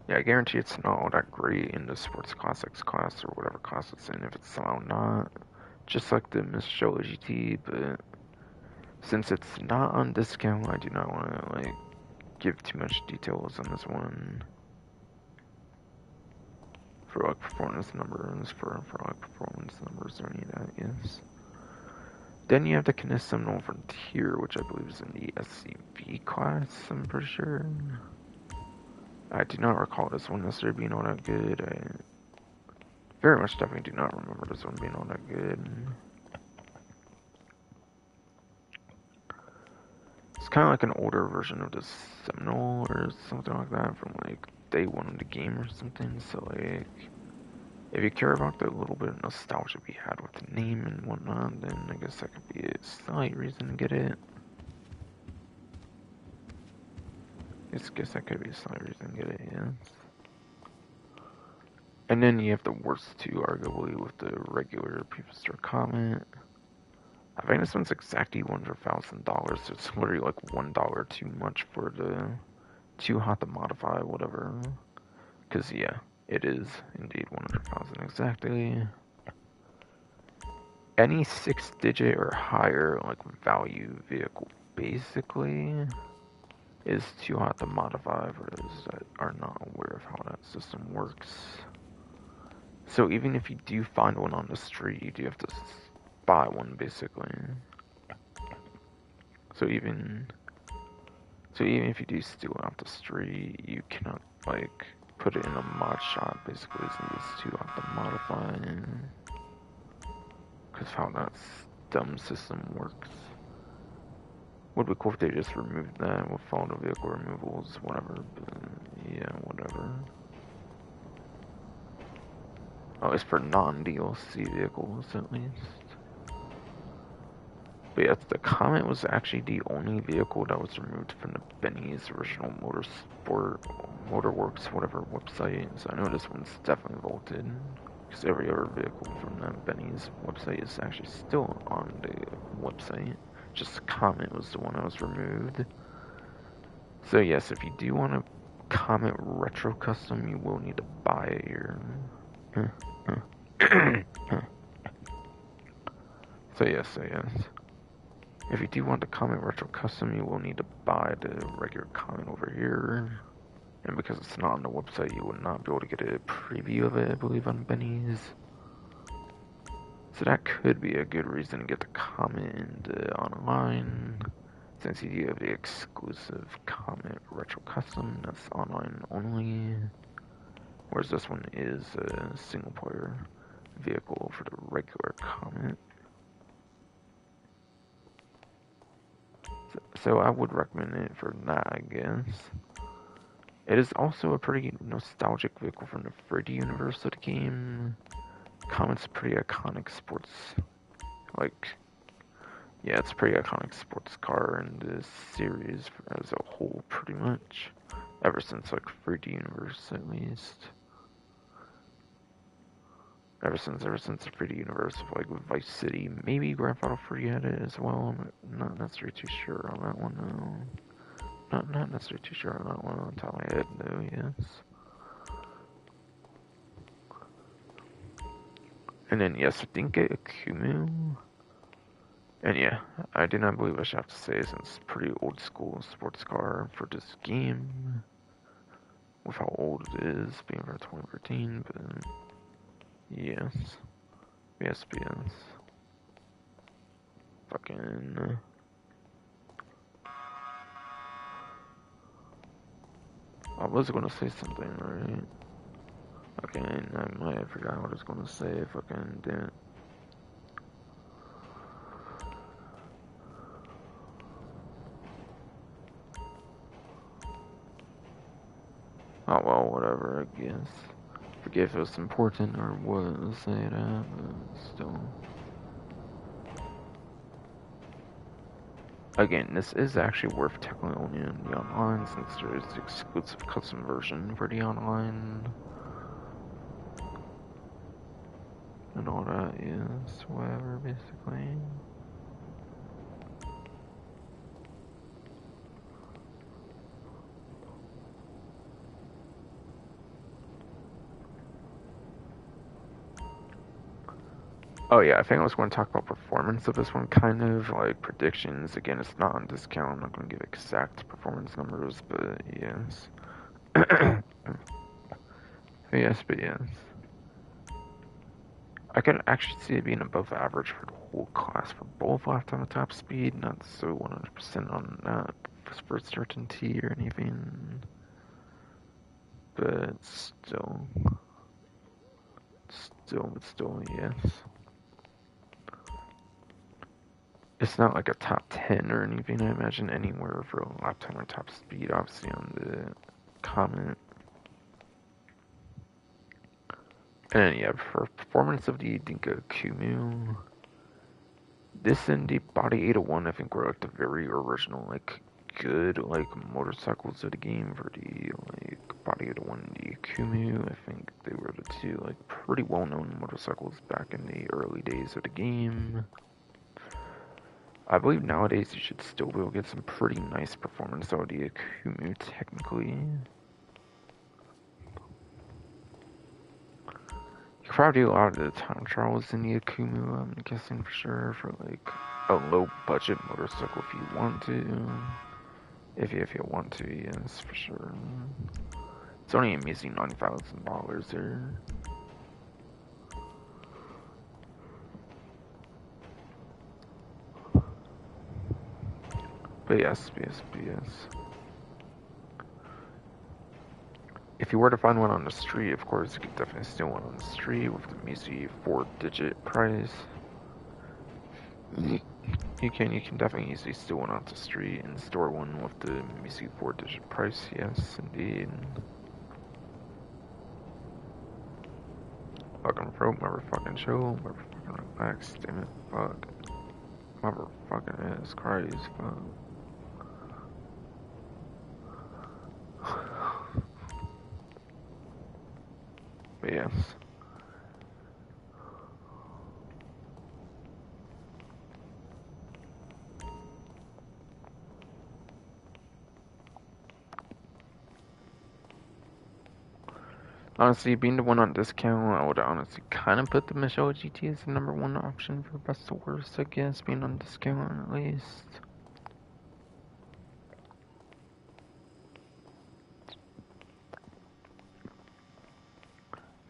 Yeah, I guarantee it's not all that great in the Sports Classics class or whatever class it's in if it's somehow not. Just like the Miss Shola GT, but since it's not on discount, I do not want to like give too much details on this one. For like performance numbers, for like performance numbers or any of that, yes. Then you have the Canis Seminole Frontier, which I believe is in the SCV class, I'm pretty sure. I do not recall this one necessarily being all that good. I very much definitely do not remember this one being all that good. It's kind of like an older version of the Seminole or something like that from like day one of the game or something, so like if you care about the little bit of nostalgia we had with the name and whatnot, then I guess that could be a slight reason to get it. Just guess that could be a slight reason to get it, yes. And then you have the worst two, arguably, with the regular People Star Comet. I think this one's exactly $100,000. So it's literally like $1 too much for the too hot to modify, whatever. Because, yeah, it is indeed 100,000 exactly. Any 6-digit or higher, like, value vehicle, basically, is too hot to modify for those that are not aware of how that system works. So even if you do find one on the street, you do have to buy one, basically. So even if you do steal it off the street, you cannot, like, put it in a mod shop, basically, since it's too hot to modify. Because how that dumb system works. Would be cool if they just removed that with all the vehicle removals, whatever, but yeah, whatever. Oh, it's for non-DLC vehicles, at least. But yeah, the Comet was actually the only vehicle that was removed from the Benny's original Motorworks, whatever website. So I know this one's definitely vaulted. Because every other vehicle from that Benny's website is actually still on the website. Just the Comet was the one that was removed. So yes, if you do want a Comet Retro Custom, you will need to buy it here. So yes. If you do want the Comet Retro Custom, you will need to buy the regular Comet over here. And because it's not on the website, you would not be able to get a preview of it, I believe, on Benny's. So that could be a good reason to get the Comet into online, since you do have the exclusive Comet Retro Custom that's online only. Whereas this one is a single player vehicle for the regular Comet. So I would recommend it for that, I guess. It is also a pretty nostalgic vehicle from the Freddy universe of the game. Comet's pretty iconic sports, yeah, it's a pretty iconic sports car in the series as a whole, pretty much. Ever since, like, Freddy universe, at least. Ever since the Freddy universe of, like, Vice City. Maybe Grand Theft Auto 3 had it as well. I'm not necessarily too sure on that one, though. Not necessarily too sure on that one on top of my head, though, yes. And then, yes, Dinka Akumu. And yeah, I do not believe I should have to say, since it's pretty old school sports car for this game. With how old it is, being from 2013, but yes. Yes. Fucking... I was gonna say something, right? Okay, I might have forgotten what I was gonna say, fucking damn it. Oh well, whatever, I guess. Forget if it was important or what to say that, but still. Again, this is actually worth tackling only in the online, since there is the exclusive custom version for the online. And all that is, whatever, basically. Oh yeah, I think I was going to talk about performance of this one, kind of, like predictions. Again, it's not on discount, I'm not going to give exact performance numbers, but yes. but yes. I could actually see it being above average for the whole class for both lifetime and top speed, not so 100% on that for certainty or anything. But still, yes. It's not like a top 10 or anything, I imagine, anywhere for a lifetime or top speed, obviously, on the Comet. And yeah, for performance of the Dinka Kumu, this and the Body 801, I think, were like the very original, like, good like motorcycles of the game for the like Body of the One and the Akumu. I think they were the two like pretty well-known motorcycles back in the early days of the game. I believe nowadays you should still be able to get some pretty nice performance out of the Akumu technically. You could probably do a lot of the time trials in the Akumu, I'm guessing for sure, for like a low budget motorcycle if you want to. If you want to, yes, for sure. It's only a measly $9,000 there. But yes. If you were to find one on the street, of course, you could definitely steal one on the street with the measly 4-digit price. You can definitely easily steal one off the street and store one with the measly 4-digit price, yes, indeed. Fucking throat, motherfucking chill, motherfucking relax, damn it, fuck. Motherfucking ass Christ, fuck. But yes. Honestly, being the one on discount, I would honestly kind of put the Michelle GT as the #1 option for best to worst, I guess, being on discount at least.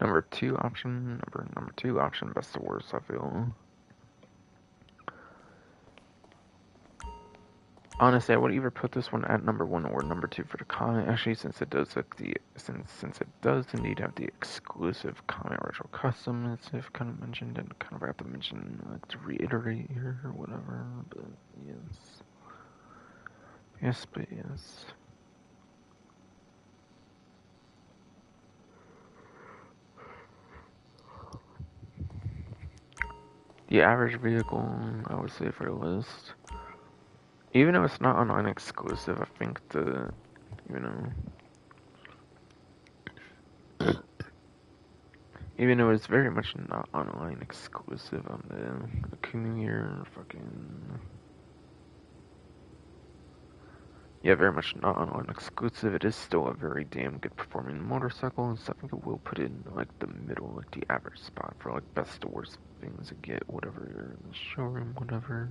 Number two option, best to worst, I feel. Honestly, I would either put this one at #1 or #2 for the Comet. Actually, since it does like since it does indeed have the exclusive Comet Retro Custom, as I've kind of mentioned, and kind of have to mention to reiterate here or whatever. But yes. The average vehicle, I would say, for the list. Even though it's not online exclusive, I think even though it's very much not online exclusive on the Akumu here, yeah, very much not online exclusive, it is still a very damn good performing motorcycle, and so I think it will put it in like the middle, like the average spot for like best to worst things to get, whatever you're in the showroom, whatever.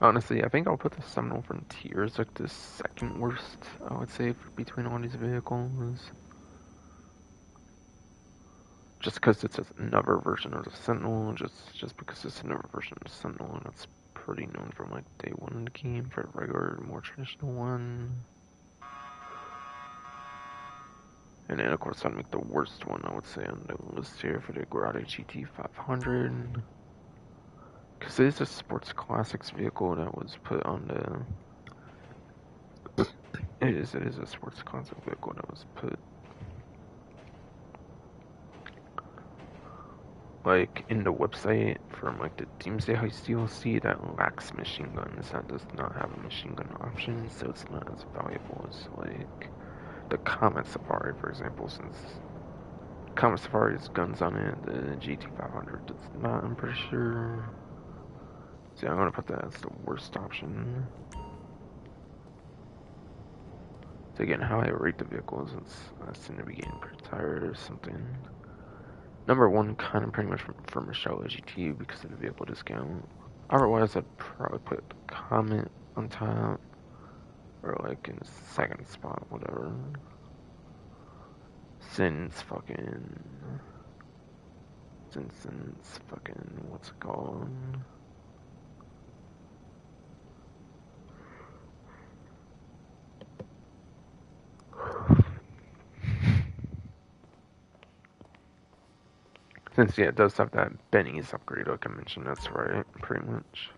Honestly, I think I'll put the Seminole Frontier as like the second worst, I would say, between all these vehicles. Just because it's another version of the Sentinel, just because it's another version of the Sentinel, and it's pretty known from like day one in the game for a regular, more traditional one. And then of course I'd make the worst one, I would say, on the list here for the Grata GT 500. Because it is a sports classics vehicle that was put on the... It is a sports classic vehicle that was put like in the website from like the Doomsday Heist DLC that lacks machine guns, that does not have a machine gun option, so it's not as valuable as like the Comet Safari, for example, since Comet Safari has guns on it, the GT500 does not, I'm pretty sure. So yeah, I'm gonna put that as the worst option. So again, how I rate the vehicles, I seem to be getting pretty tired or something. #1 kind of pretty much for Michelle GT because of the vehicle discount. Otherwise, I'd probably put the Comet on top, or like in the second spot, whatever. Since what's it called? Since, yeah, it does have that Benny's upgrade, like I mentioned, that's right, pretty much.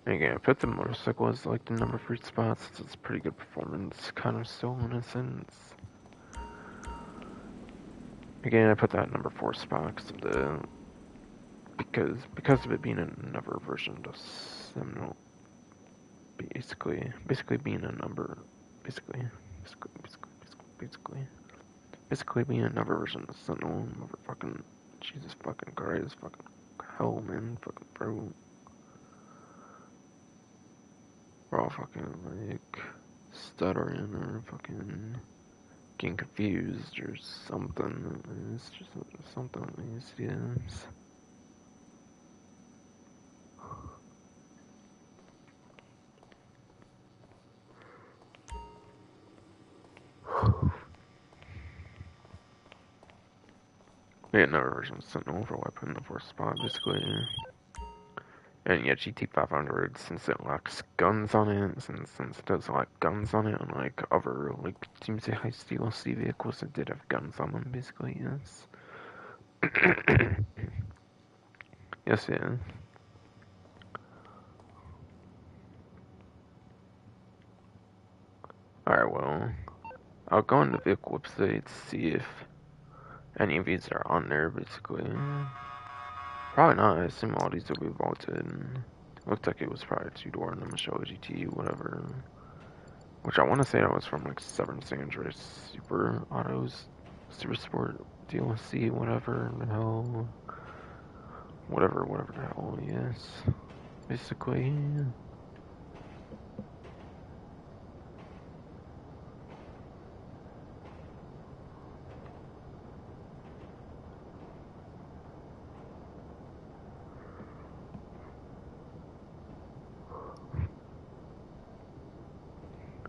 And again, I put the motorcycle as like the #3 spot, since it's pretty good performance, kind of still in a sense. Again, I put that number 4 spot because of it being another version of Seminole. Basically being a number. Basically being another version of Sentinel. Motherfucking Jesus fucking Christ, fucking hell, man, fucking bro. We're all fucking like stuttering or fucking getting confused or something. It's just something at least, yes. Yeah, another version of Sentinel for weapon in the 4th spot, basically. And yeah, GT500, since it lacks guns on it, since it does lack guns on it, unlike other, like, Doomsday Heist DLC vehicles that did have guns on them, basically, yes. Yes, yeah. Alright, well, I'll go into the vehicle website to see if any of these are on there, basically. Probably not. I assume all these will be vaulted. Looked like it was probably a 2-door in the Michelle GT, whatever. Which I want to say that was from like Severn San Andreas Super Autos, Super Sport DLC, whatever the hell. Whatever the hell, yes. Basically.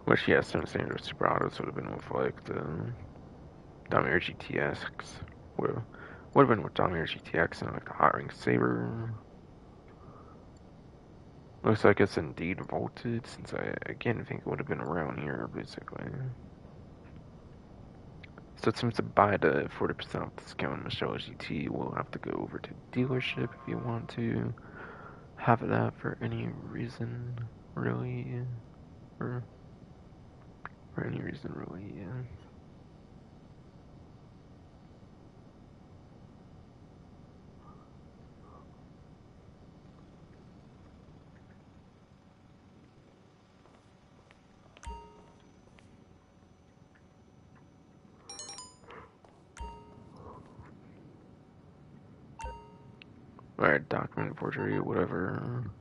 Which, yeah, Severn San Andreas Super Autos would have been with like the Domir GTX. Would have been with Domir GTX and like the Hot Ring Saber. Looks like it's indeed vaulted, since I again think it would have been around here, basically. So it seems to buy the 40% discount on Michelle GT, we'll have to go over to dealership if you want to have that for any reason, really. For any reason, really, yeah. Alright, document forgery, whatever.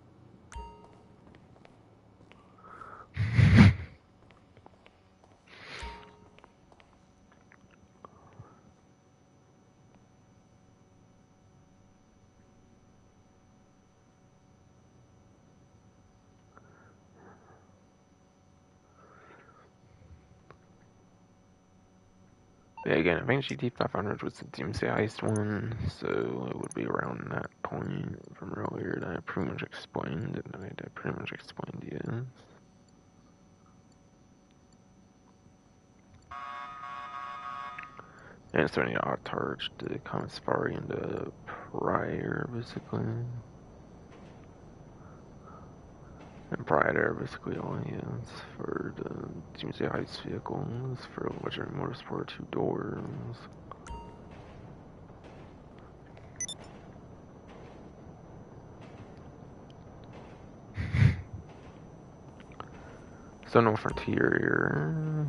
Yeah, again, I think GT500 was the Doomsday Heist one, so it would be around that point from earlier that I pretty much explained, yes. And it's only charge the Comet Safari and the Prior, basically. And Prior, basically, only is for the Doomsday Heist vehicles, for Legendary Motorsport 2 doors. So no Frontier.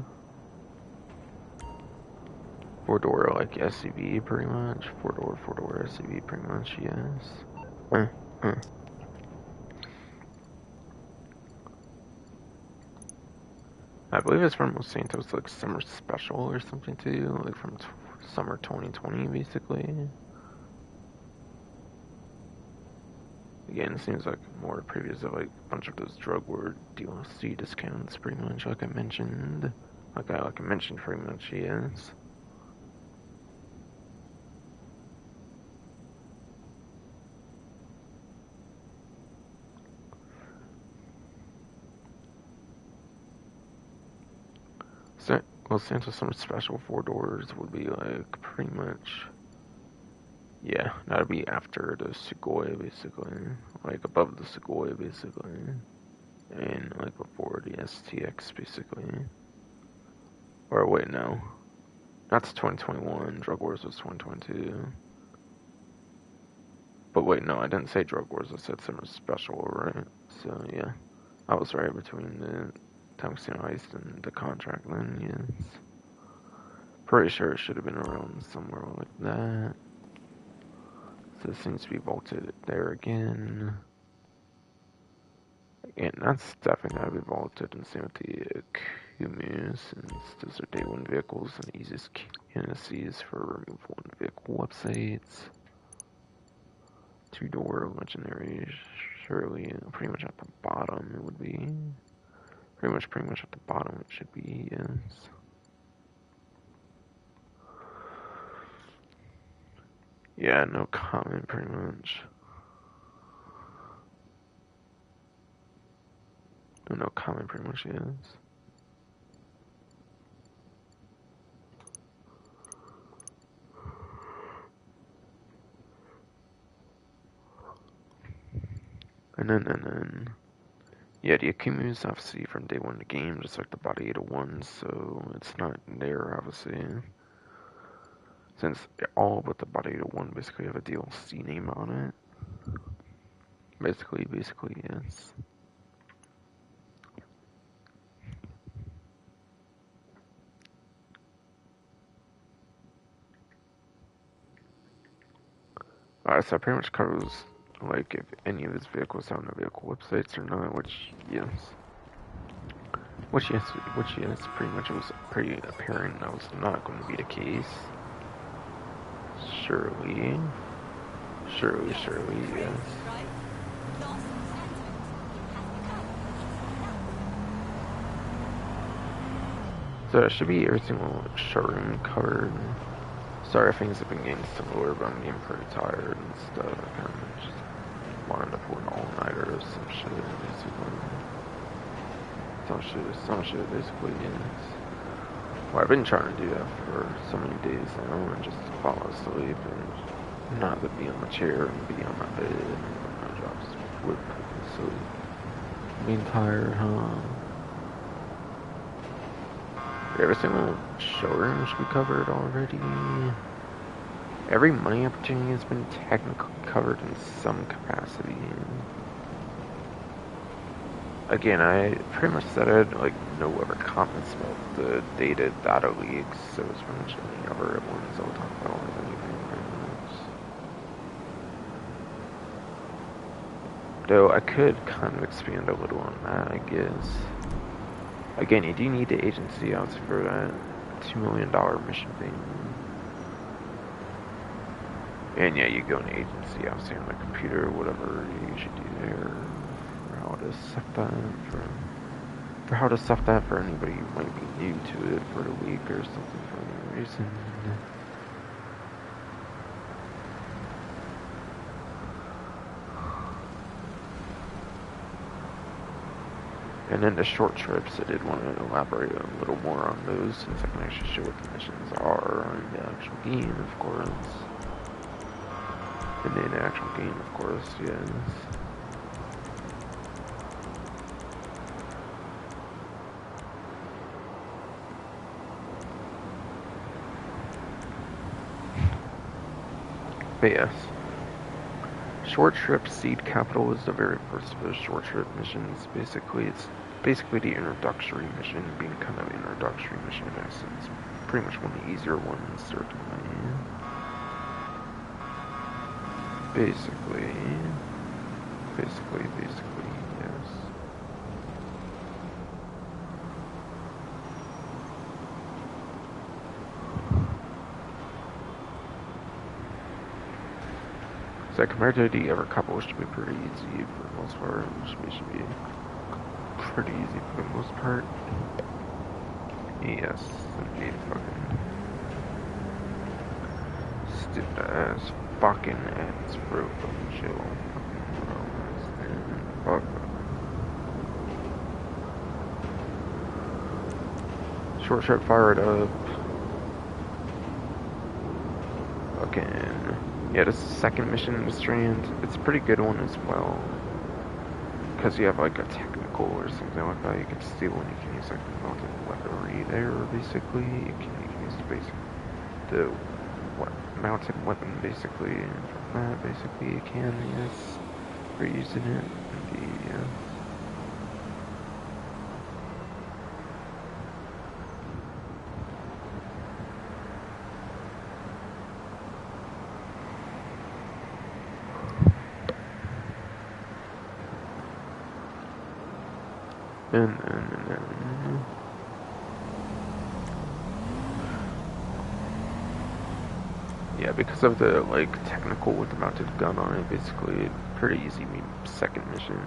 4-door, like SUV, pretty much. 4-door SUV, pretty much, yes. I believe it's from Los Santos, like summer special or something too, like from summer 2020, basically. Again, it seems like more previous of like a bunch of those drug war DLC discounts, pretty much, like I mentioned. Like I mentioned, pretty much, yes. Los Santos Summer Special 4-doors would be like pretty much, yeah, that'd be after the Sequoia, basically, like above the Sequoia, basically, and like before the STX, basically. Or wait, no, That's 2021. Drug Wars was 2022. But wait, no, I didn't say Drug Wars. I said Summer Special, right? So yeah, I was right between the Time Casino Heist and the contract then, yes. Pretty sure it should have been around somewhere like that. So it seems to be vaulted there again. And that's definitely gotta be vaulted, and same with the Kumu, since those are day one vehicles and easiest candidacies for removal on vehicle websites. Two-door legendary, surely pretty much at the bottom it would be. Pretty much at the bottom it should be, yes. Yeah, no comment pretty much. No comment pretty much, yes. And then, yeah, the Akumu is obviously from day one of the game, just like the Body 801, so it's not there, obviously. Since all but the Body 801 basically have a DLC name on it. Basically, yes. Alright, so that pretty much covers, like, if any of his vehicles have no vehicle websites or not, which, yes. Which yes, pretty much it was pretty apparent that was not going to be the case. Surely, yes. So it should be every single showroom covered. Sorry if things have been getting similar, but I'm getting pretty tired and stuff. I kind of just wanted to pull an all-nighter or some shit, basically. Some shit, basically, yes. Well, I've been trying to do that for so many days now, and just fall asleep and not to be on my chair and be on my bed and my job just flip asleep. Being tired, huh? Every single showroom should be covered already. Every money opportunity has been technically covered in some capacity. Again, I pretty much said it, like, no other comments about the data leaks, so it's pretty much any other ones I'll talk about or anything pretty much. Though I could kind of expand a little on that, I guess. Again, you do need the agency out for that $2 million mission thing. And yeah, you go in the agency, obviously on the computer, whatever you should do there. How to set that for how to stuff that for anybody who might be new to it for a week or something for any reason. And then the short trips, I did want to elaborate a little more on those since I can actually show what the missions are in the actual game, of course. In the actual game, of course, yes. But yes, short trip seed capital is the very first of those short trip missions. Basically, it's basically the introductory mission, being kind of introductory mission in essence. Pretty much one of the easier ones, certainly. Basically, yes. So compared to the other couple, it should be pretty easy for the most part. It should be pretty easy for the most part. Yes, indeed, fucking stupid ass fucking ass bro, fucking chill. Fuck. Short trip fired up. Fucking. Yeah, this second mission in the Strand, it's a pretty good one as well. Because you have like a technical or something like that you can steal and you can use like the mounted weaponry there, basically. You can use the basic the mounted weapon, basically. Basically, you can, yes, for using it. Yeah. And yeah, because of the like technical with the mounted gun on it, basically pretty easy second mission.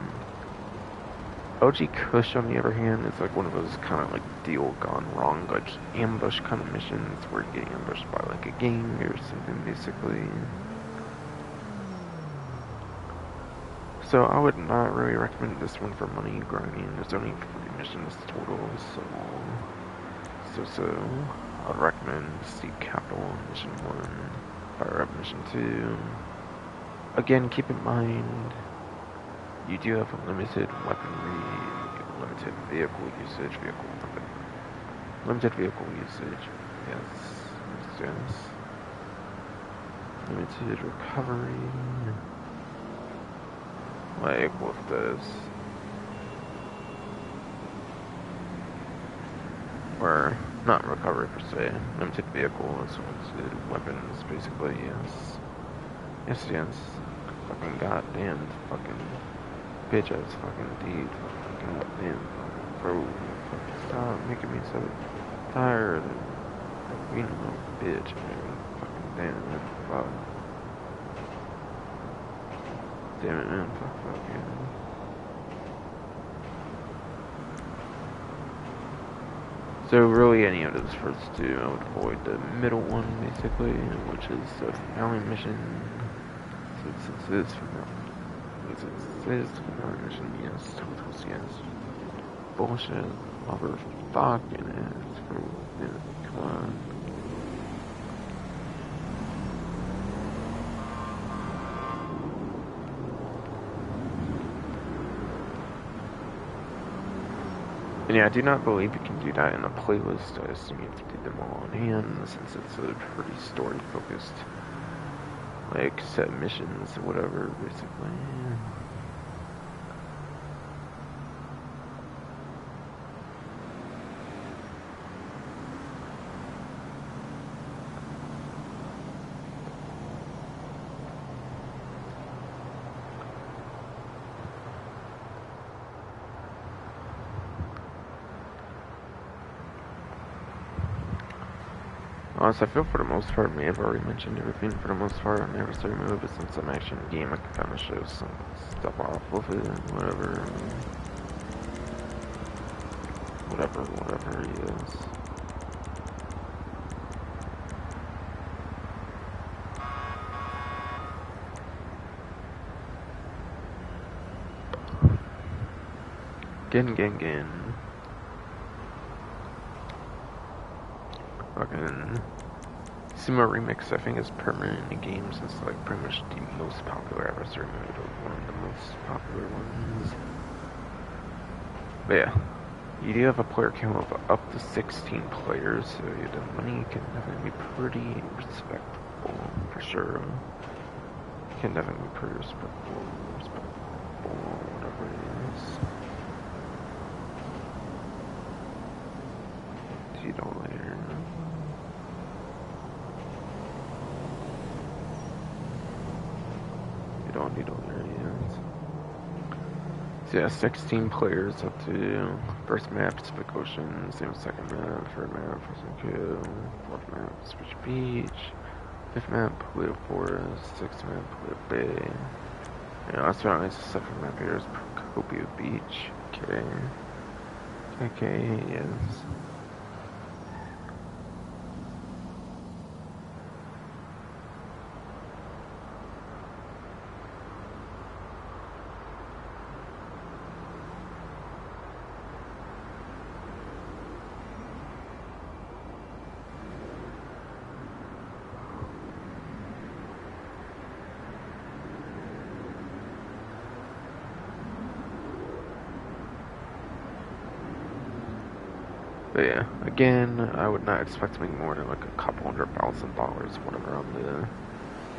OG Kush, on the other hand, is like one of those kind of like deal gone wrong, like ambush kind of missions where you get ambushed by like a gang or something, basically. So I would not really recommend this one for money grinding. There's only 3 missions total, so I would recommend Steep Capital Mission 1, Fire Up Mission 2. Again, keep in mind, you do have limited weaponry, limited vehicle usage, limited vehicle usage, yes. Limited recovery, like with this, or not recovery per se, limited vehicles, limited weapons, basically, yes. Yes. Fucking goddamn, fucking bitch ass fucking dude, fucking goddamn, bro, fucking stop making me so tired of being a little bitch, man. Fucking damn, man, fuck. Damn it, man, fuck, yeah. So really, any of those first 2, I would avoid the middle one, basically, which is the finale mission. Since this finale mission, yes, totals, yes. Bullshit, motherfucking ass, bro. Yeah, come on. And yeah, I do not believe you can do that in a playlist. I assume you have to do them all on hand, since it's a pretty story-focused, like, set missions or whatever, basically. Honestly, I feel for the most part, I may have already mentioned everything for the most part on the adversary move, but since I'm actually in the game, I can kind of show some stuff off with it, whatever, yes. Gen. Fucking Sumo Remix, I think, is permanent in the game since it's like pretty much the most popular adversary mode, or one of the most popular ones. But yeah, you do have a player count of up to 16 players, so the money can definitely be pretty respectable, for sure. Can definitely be pretty respectable, whatever it is. $2 later. Don't need all areas. So yeah, 16 players up to first map, Pacific Ocean, same second map, third map, Fresno, fourth map, Switch Beach, fifth map, Paleto Forest, sixth map, Paleto Bay. Yeah, that's what I nice. Second map here is Procopio Beach. Okay, yes. But yeah, again, I would not expect to make more than like a couple $100,000, whatever, on the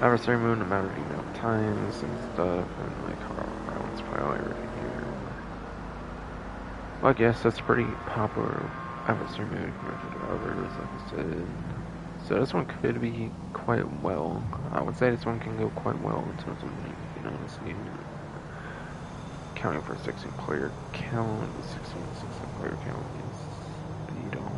adversary moon, no matter the amount of times and stuff, and like how that one's probably right here. Well, I guess that's pretty popular adversary moon compared to the others, like I said. So this one could be quite well. I would say this one can go quite well in terms of money, to be honest with you. Counting for 16 player count, the 16 player count is beat on.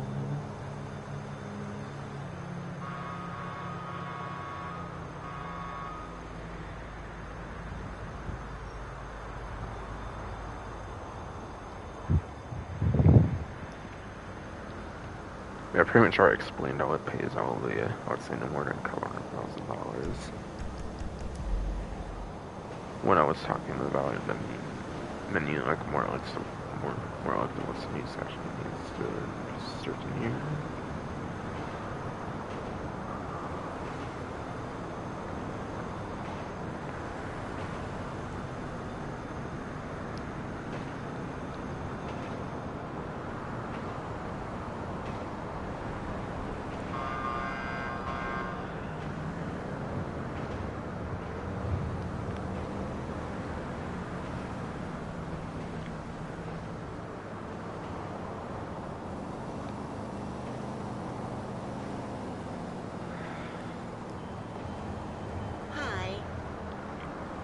Yeah, pretty much already explained how it pays all the, I would say no more than a couple $100,000. When I was talking about it, the menu, like more like some, more like the what's the new section is to search in here.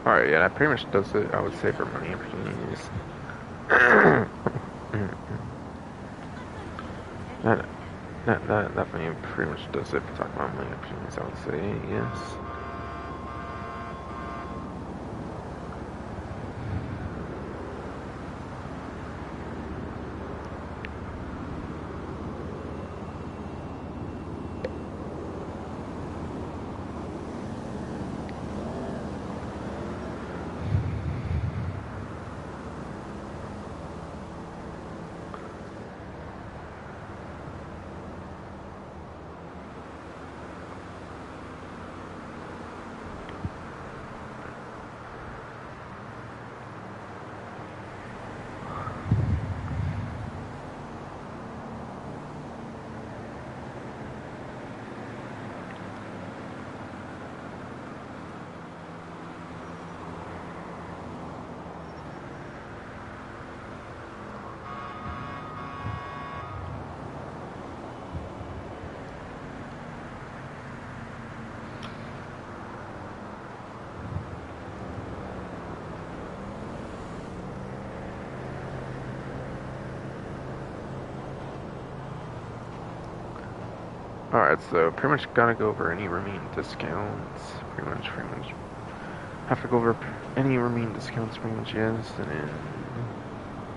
Alright, yeah, that pretty much does it, I would say, for money opportunities. that definitely pretty much does it for talking about money opportunities, I would say, yes. Alright, so pretty much gotta go over any remaining discounts. Pretty much have to go over any remaining discounts, pretty much, yes. And then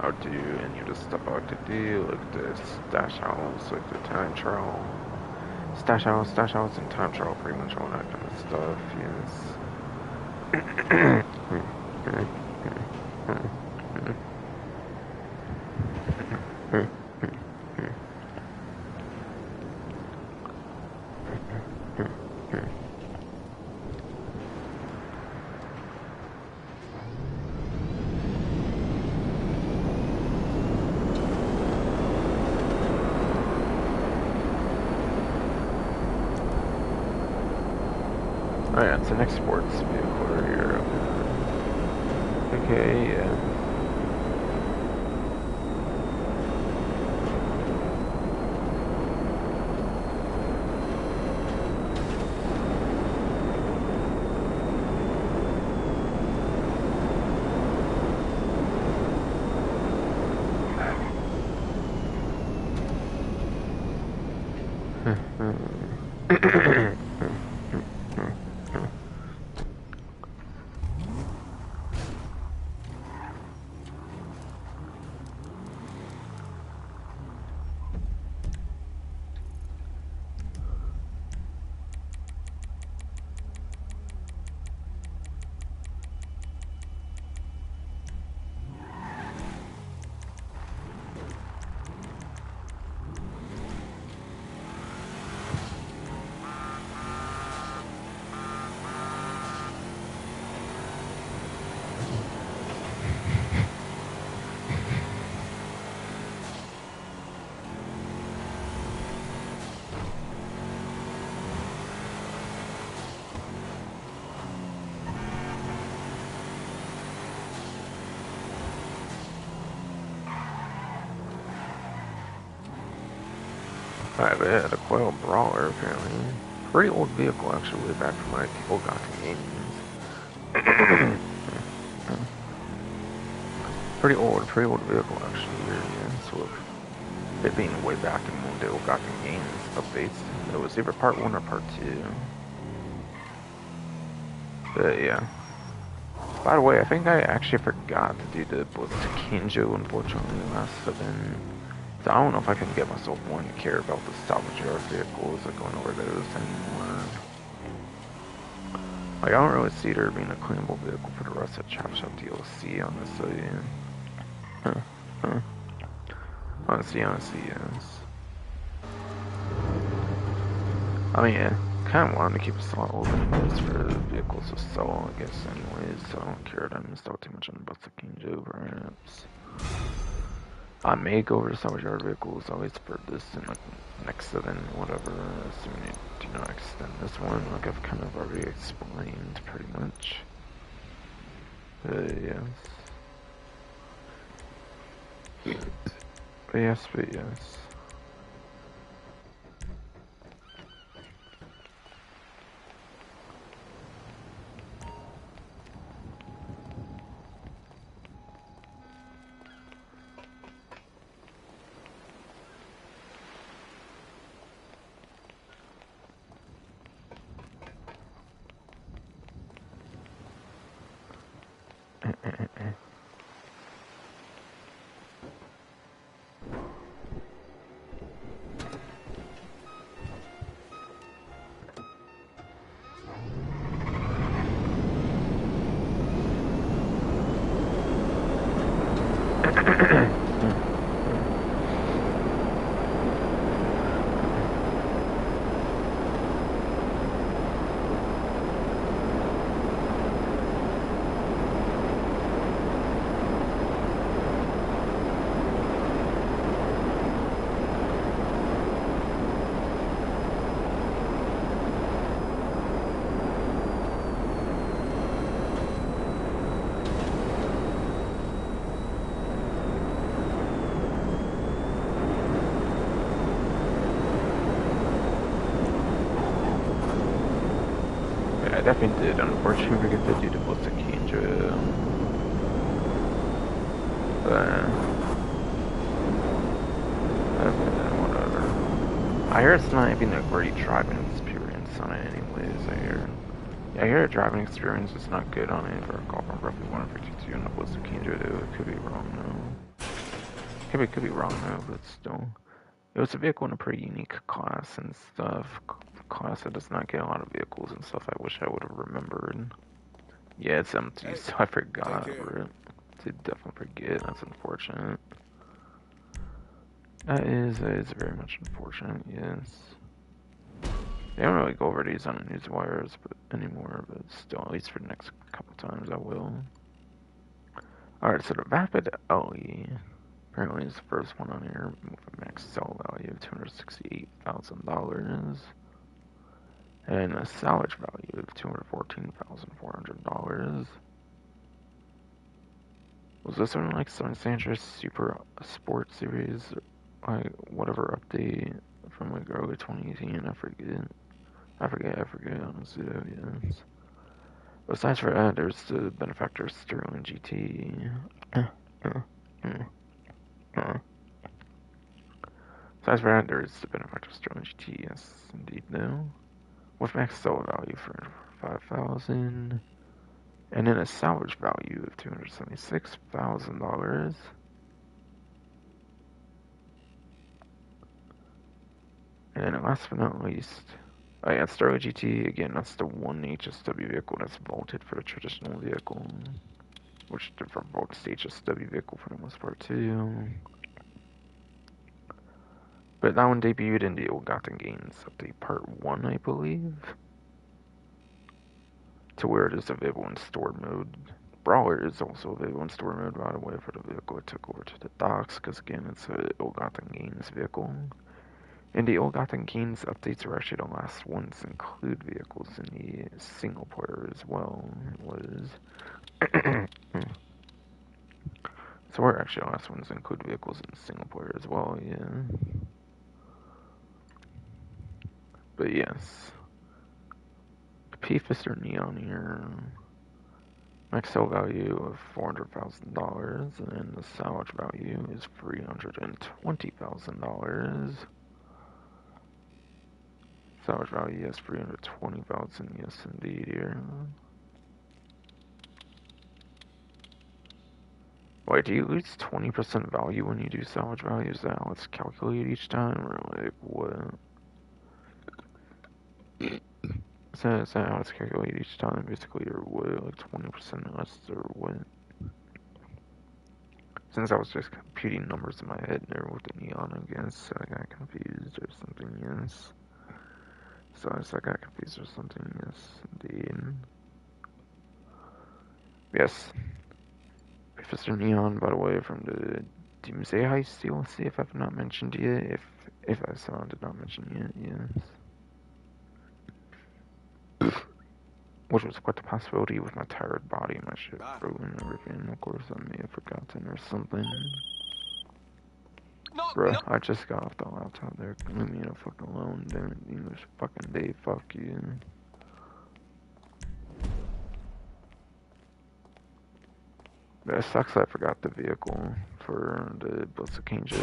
I'll do any of the stuff I like to do, like the stash house, like the time trial. Stash house, and time trial, pretty much all that kind of stuff, yes. Oh yeah, it's an exports vehicle right here. Okay, yeah. Alright, but yeah, the Coil Brawler, apparently. Pretty old vehicle, actually, way back from like the old Gotham games. pretty old vehicle, actually. Yeah, so it being way back in one of the old Gotham games updates. It was either part 1 or part 2. But yeah. By the way, I think I actually forgot to do the Ballistic Kinjo, unfortunately, last 7. So I don't know if I can get myself one to care about the salvage yard vehicles or going over those anymore. Like, I don't really see there being a claimable vehicle for the rest of Chop Shop DLC, honestly. Honestly, yes. I mean, yeah, kind of wanted to keep a slot open just for vehicles to sell, I guess, anyways, so I don't care that I'm installed too much on the Ballistic Kinjo, perhaps. I may go over to salvage yard vehicles, at least for this and like next 7, whatever, assuming you do not extend this one, like I've kind of already explained pretty much. Yes. But yes. I definitely did unfortunately forget to do the Ballistic Kinjo. Whatever. I hear it's not even a great driving experience on it anyways, I hear the driving experience is not good on it for a Golf roughly 152 and the Ballistic Kinjo though. It could be wrong though. Could be wrong though, but still. It was a vehicle in a pretty unique class and stuff. Class that does not get a lot of vehicles and stuff I wish I would have remembered. Yeah, it's empty, so I forgot over it. Did definitely forget, that's unfortunate. That is very much unfortunate, yes. They don't really go over these on the news wires anymore, but still, at least for the next couple times I will. Alright, so the Vapid LE apparently is the first one on here with a max sell value of $268,000 and a salvage value of $214,400. Was this one like San Andreas Super Sport Series, like whatever update from like early 2018? I forget honestly though, yes. Besides for that, there's the benefactor Sterling GT. Besides for that, there's the benefactor Sterling GT, yes indeed though. With max sell value for $5,000. And then a salvage value of $276,000. And last but not least, I got Sterling GT. Again, that's the one HSW vehicle that's vaulted for the traditional vehicle, which the vaulted HSW vehicle for the most part too. But that one debuted in the old Gotham games update part 1, I believe, to where it is available in store mode. Brawler is also available in store mode, by the way, for the vehicle I took over to the docks, because again, it's an old Gotham games vehicle. And the old Gotham games updates are actually the last ones to include vehicles in the single player as well. It was so we're actually the last ones to include vehicles in single player as well, yeah. But yes. P-Fister Neon here. Max sale value of $400,000, and the salvage value is $320,000. Salvage value, yes, $320,000, yes, indeed here. Wait, do you lose 20% value when you do salvage value? Is that how it's calculated each time, or like what? Is that how it's calculated each time, basically, or what? Like 20% less, or what? Since I was just computing numbers in my head there with the neon, I guess, so I got confused or something, yes. So I got confused or something, yes, indeed. Yes. Professor Neon, by the way, from the Doomsday Heist DLC, if I've not mentioned yet, if I saw did not mention yet, yes. Which was quite the possibility with my tired body and my shit frozen and everything. Of course, I may have forgotten or something. Bruh, I just got off the laptop there. Leave me fucking alone, damn it. English fucking day, fuck you. But it sucks I forgot the vehicle for the Blitz Kinja,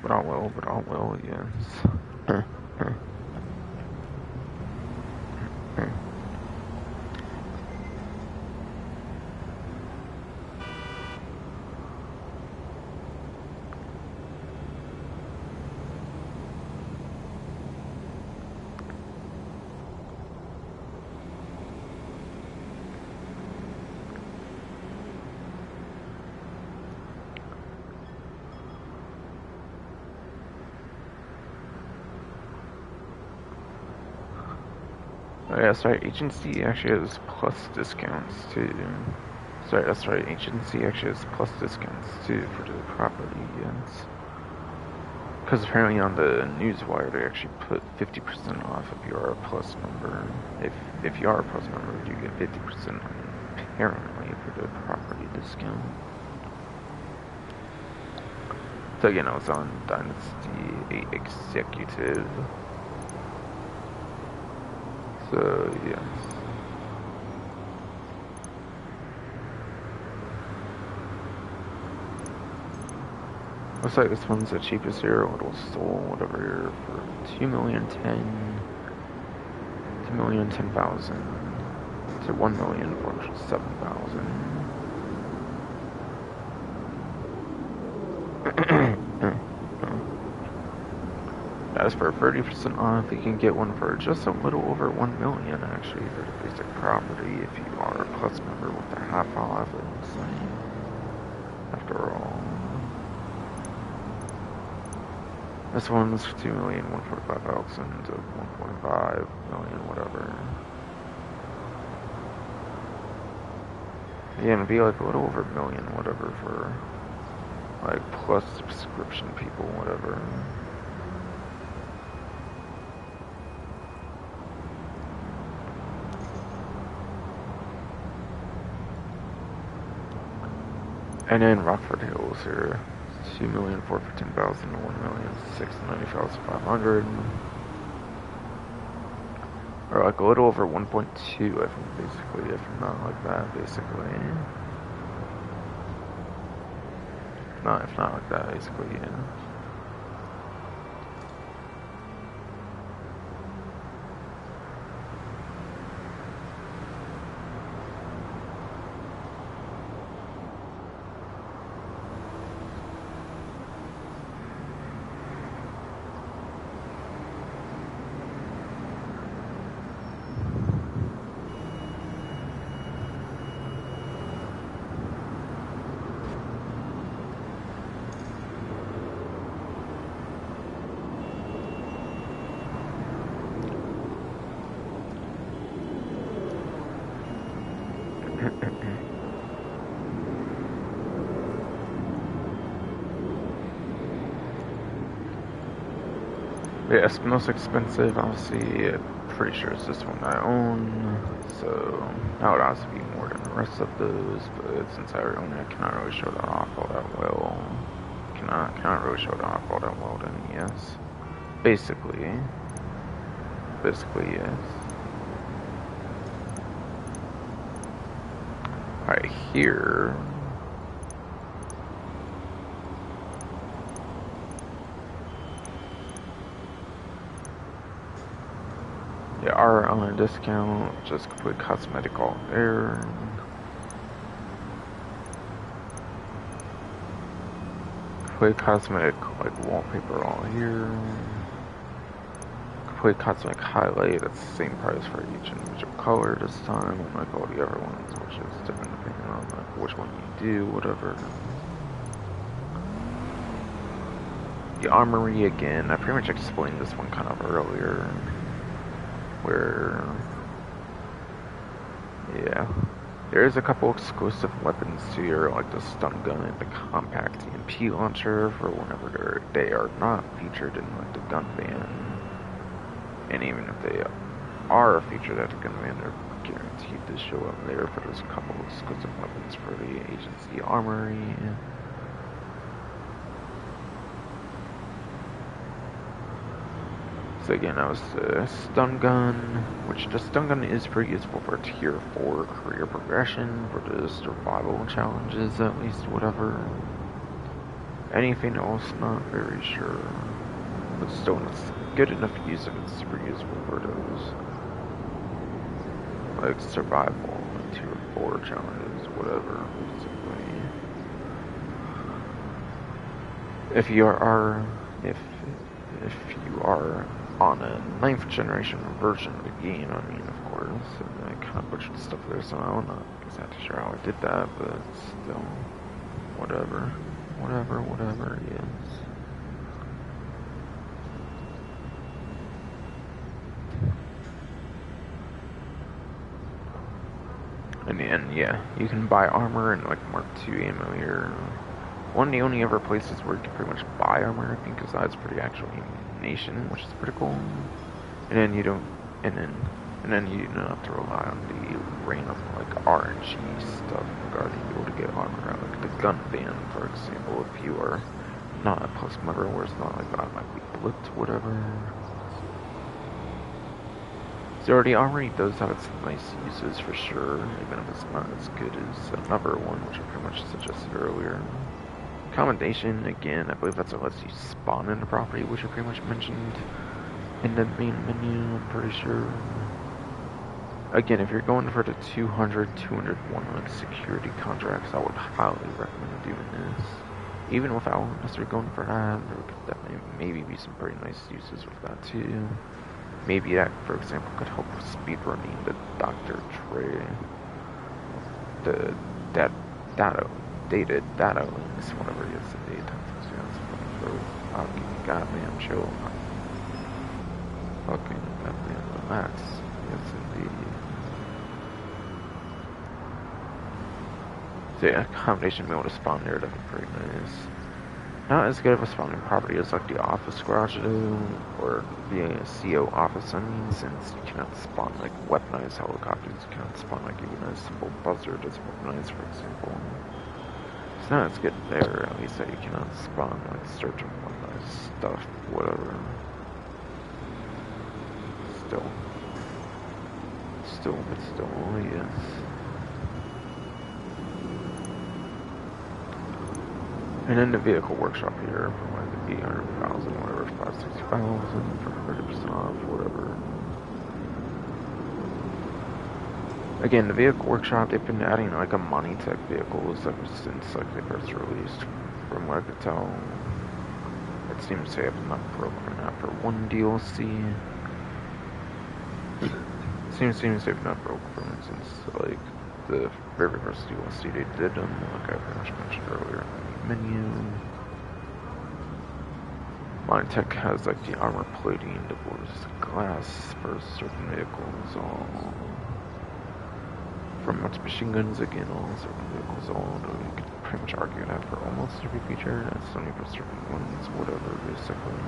but oh well. But I will, yes. Oh, yeah, sorry, agency actually has plus discounts too. Sorry, that's right, agency actually has plus discounts too for the property, yes. Because apparently on the newswire they actually put 50% off if you are a plus member. If you are a plus member, you get 50% apparently for the property discount. So again, I was on Dynasty 8 Executive. So, yes. Looks like this one's the cheapest here, a little soul, whatever here, for 2,010,000 to 1,407,000. As for 30% off, you can get one for just a little over 1 million actually for the basic property if you are a plus member with a half off, it looks like. After all. This one's 2,145,000 to 1.5 million, whatever. Yeah, it'd be like a little over a million, whatever, for like plus subscription people, whatever. And then Rockford Hills here, 2,415,000 to 1,690,500. Or like a little over 1.2, I think, basically, if not like that, basically. If not like that, basically, yeah. Yeah, it's most expensive, obviously, pretty sure it's this one I own, so that would also be more than the rest of those, but since I own it, I cannot really show that off all that well. Cannot really show that off all that well, then yes. Basically, yes. Right here. Yeah, are on a discount, just complete cosmetic all there. Complete cosmetic like wallpaper all here. Complete cosmetic highlight, that's the same price for each individual color this time, unlike all the other ones, which is different depending on like which one you do, whatever. The armory again, I pretty much explained this one kind of earlier, where, yeah, there is a couple exclusive weapons to your, like the stun gun and the compact EMP launcher for whenever they are not featured in like the gun ban. And even if they are featured at the gun ban, they're guaranteed to show up there, but there's a couple exclusive weapons for the agency armory. So again, that was the stun gun, which the stun gun is pretty useful for tier 4 career progression, for the survival challenges at least, whatever. Anything else, not very sure. But still, it's good enough use if it's super useful for those. Like survival, tier 4 challenges, whatever, basically. If you are on a 9th generation version of the game, I mean, of course, and I kind of butchered stuff there, so I'm not exactly sure how I did that, but still, whatever, yes. In the end, yeah, you can buy armor and like Mark II ammo here. One of the only other places where you can pretty much buy armor, I think, besides for the actual nation, which is pretty cool. And then you don't have to rely on the random like RNG stuff regarding being able to get armor out, like the gun ban, for example. If you are not a plus member, where it's not like automatically blipped, whatever. So the armory does have its nice uses for sure, even if it's not as good as another one, which I pretty much suggested earlier. Accommodation, again, I believe that's what lets you spawn in the property, which I pretty much mentioned in the main menu, I'm pretty sure. Again, if you're going for the 200, 201 like security contracts, I would highly recommend doing this. Even without necessarily going for that, there could definitely maybe be some pretty nice uses with that too. Maybe that, for example, could help with speedrunning the Dr. Trey, the data links, whatever it is, the data fucking goddamn chill. Fucking goddamn relax. Yes, indeed. So yeah, accommodation being able to spawn there, that'd be pretty nice. Not as good of a spawning property as like the office garage do, or the CO office, I mean, since you cannot spawn like weaponized helicopters, you cannot spawn like even a simple buzzard as weaponized, for example. It's not as good there, at least that you cannot spawn like certain weaponized stuff, whatever. Still, yes. And then the vehicle workshop here from like the 800,000, whatever, 560,000 for 30% off, whatever. Again, the vehicle workshop, they've been adding like a money tech vehicles ever since like they first released. From what I could tell, it seems to have not broken after one DLC. Seems they've not broken from it since like the very first DLC they did them, like I pretty much mentioned earlier in the menu. Minetech has like the armor plating, the doors, glass for certain vehicles, all from much machine guns, again, all certain vehicles, all, you could pretty much argue that for almost every feature, that's only for certain ones, whatever, basically.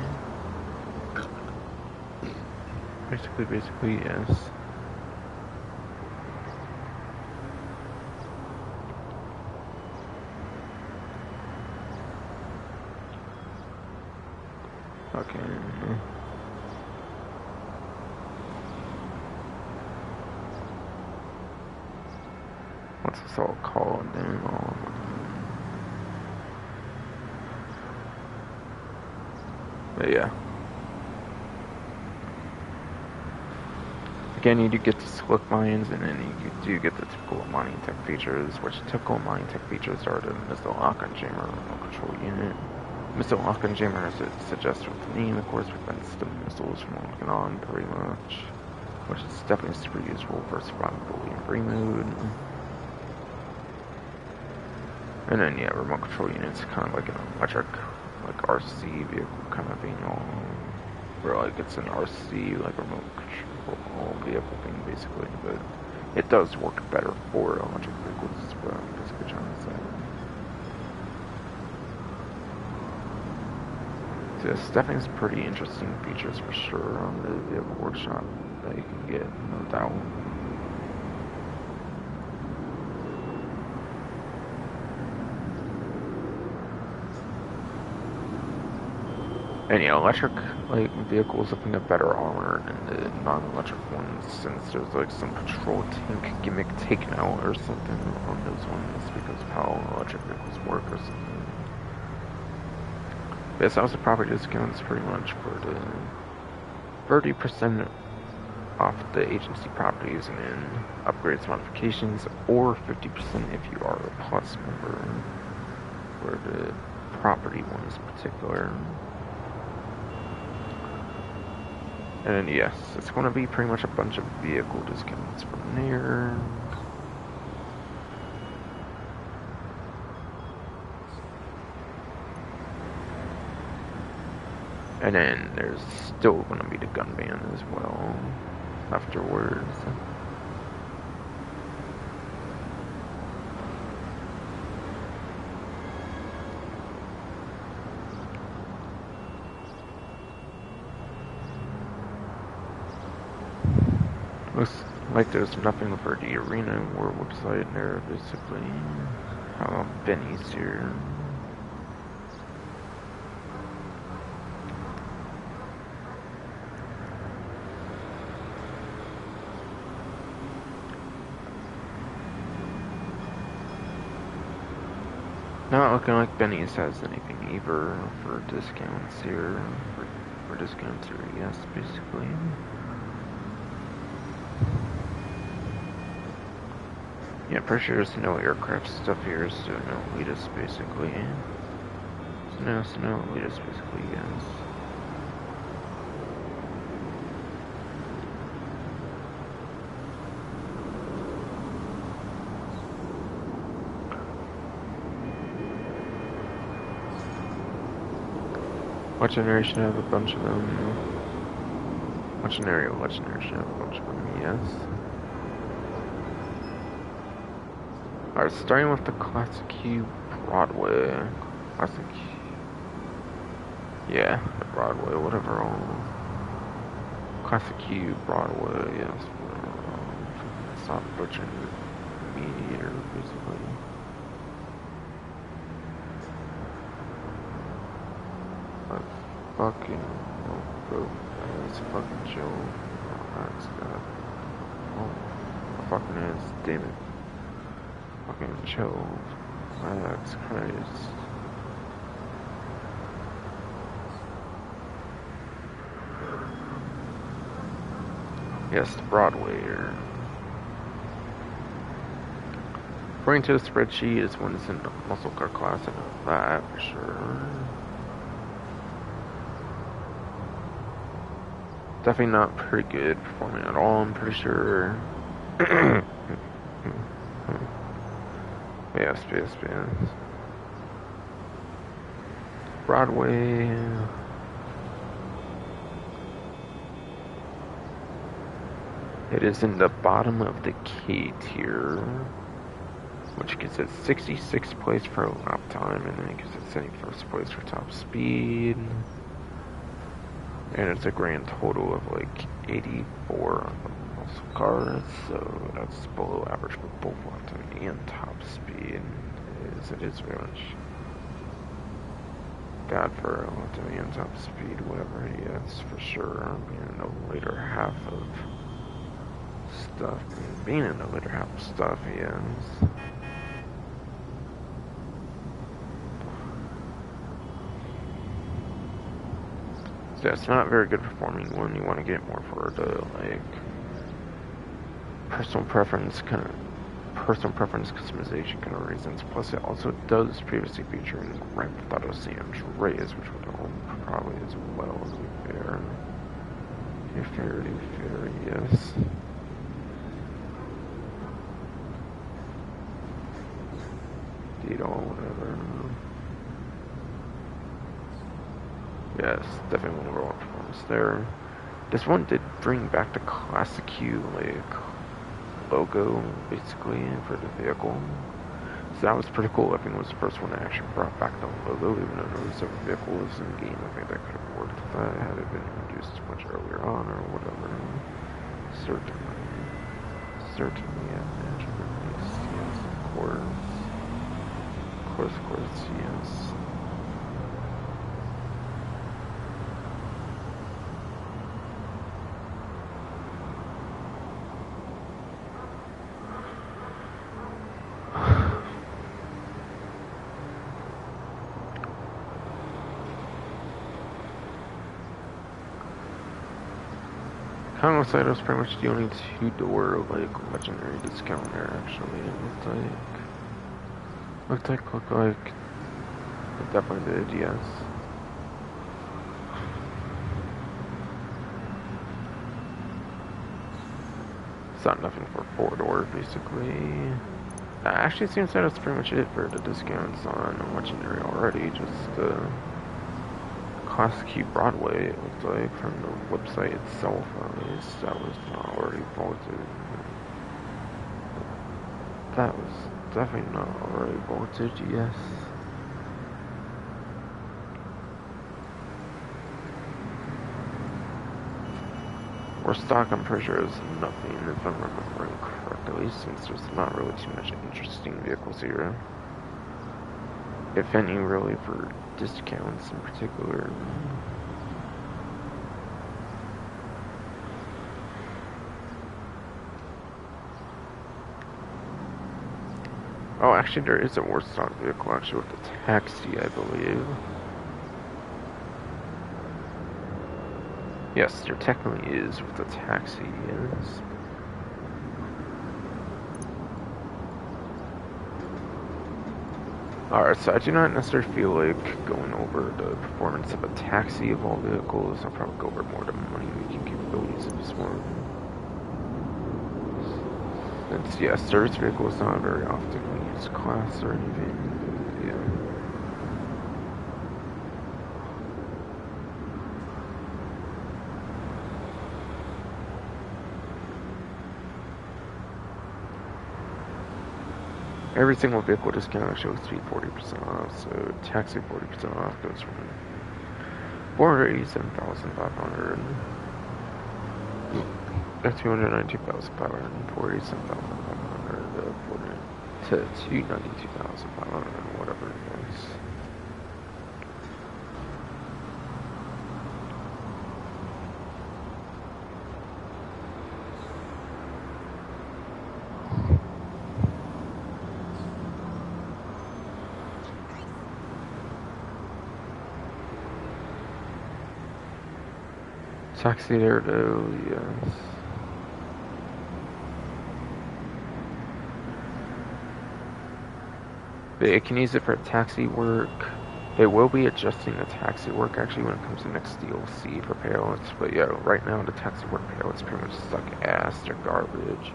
Basically, yes. Okay. What's this all called then? But yeah. Again, you do get to select mines, and then you do get the typical mining tech features, which typical mining tech features are the missile lock and jammer remote control unit. Missile lock and jammer, as it suggests with the name, of course, prevents the missiles from locking on pretty much, which is definitely super useful for survivability in free mode. And then, yeah, remote control units, kind of like an electric, like RC vehicle kind of thing, where like it's an RC, like remote control vehicle thing, basically, but it does work better for electric vehicles, is what I'm basically trying to say. So it's definitely some pretty interesting features for sure on the vehicle workshop that you can get, no doubt. And yeah, electric like vehicles have got better armor than the non-electric ones, since there's like some patrol tank gimmick taken out or something on those ones because of how electric vehicles work or something. But yeah, also property discounts pretty much for the 30% off the agency properties and then upgrades modifications, or 50% if you are a plus member for the property ones in particular. And yes, it's going to be pretty much a bunch of vehicle discounts from there. And then there's still going to be the gun ban as well afterwards. Looks like there's nothing for the Arena War website there, basically. How about Benny's here? Not looking like Benny's has anything either for discounts here. For discounts here, yes, basically. Yeah, pretty sure there's no aircraft stuff here, so no elitist basically. So no elitist basically, yes. What generation have a bunch of them? What generation have a bunch of them, yes. Alright, starting with the Classic Q Broadway. Classic Q. Yeah, the Broadway, whatever. Classic Q Broadway, yes. Stop butchering the mediator, basically. But fucking no, bro. It's fucking chill. That's got. Oh, my fucking ass, damn it. Fucking chill. That's Christ. Yes, the Broadway. According to the spreadsheet, it's one that's in the muscle car class, I know that for sure. Definitely not pretty good performing at all, I'm pretty sure. Yes. Broadway. It is in the bottom of the K tier, which gives it 66th place for lap time, and then it gives it 71st place for top speed. And it's a grand total of like 84 on the muscle cars, so that's below average for both autonomy and top speed. It is very much bad for autonomy and top speed, whatever he is, for sure. Being in the later half of stuff, he is. So it's not a very good performing one. You want to get more for the like personal preference customization kind of reasons. Plus, it also does previously feature in Grand Theft Auto San Andreas, which would help probably as well, to be fair. Yes. Dito, whatever. Yes, definitely one overall performance there. This one did bring back the classic Q like logo basically for the vehicle. So that was pretty cool. I think it was the first one that actually brought back the logo, even though there was several vehicles in the game. I think that could have worked with that had it been introduced much earlier on or whatever. Certainly, I imagine. Yes, of course, yes. Kind of looks like it was pretty much the only two-door like legendary discount there. Actually, it looked like it definitely did. Yes. It's not nothing for four-door basically. Actually, it seems that that's pretty much it for the discounts on legendary already. Just Classic Q Broadway, it looked like, from the website itself, at least. That was not already bolted. That was definitely not already bolted, yes. Or stock, I'm pretty sure, is nothing, if I'm remembering correctly, since there's not really too much interesting vehicles here. If any, really, for discounts in particular. Oh, actually, there is a Warstock vehicle, actually, with the taxi, I believe. Yes, there technically is with the taxi, yes. Alright, so I do not necessarily feel like going over the performance of a taxi of all vehicles. I'll probably go over more the money-making capabilities of this one. Since, yeah, service vehicle is not a very often used class or anything, yeah. Every single vehicle discount actually looks to be 40% off, so taxi 40% off goes from 487,500 292,500 to 292,500, whatever it is. Taxi there though, yes. But it can use it for taxi work. They will be adjusting the taxi work actually when it comes to next DLC for payouts. But yeah, right now the taxi work payouts pretty much suck ass. They're garbage.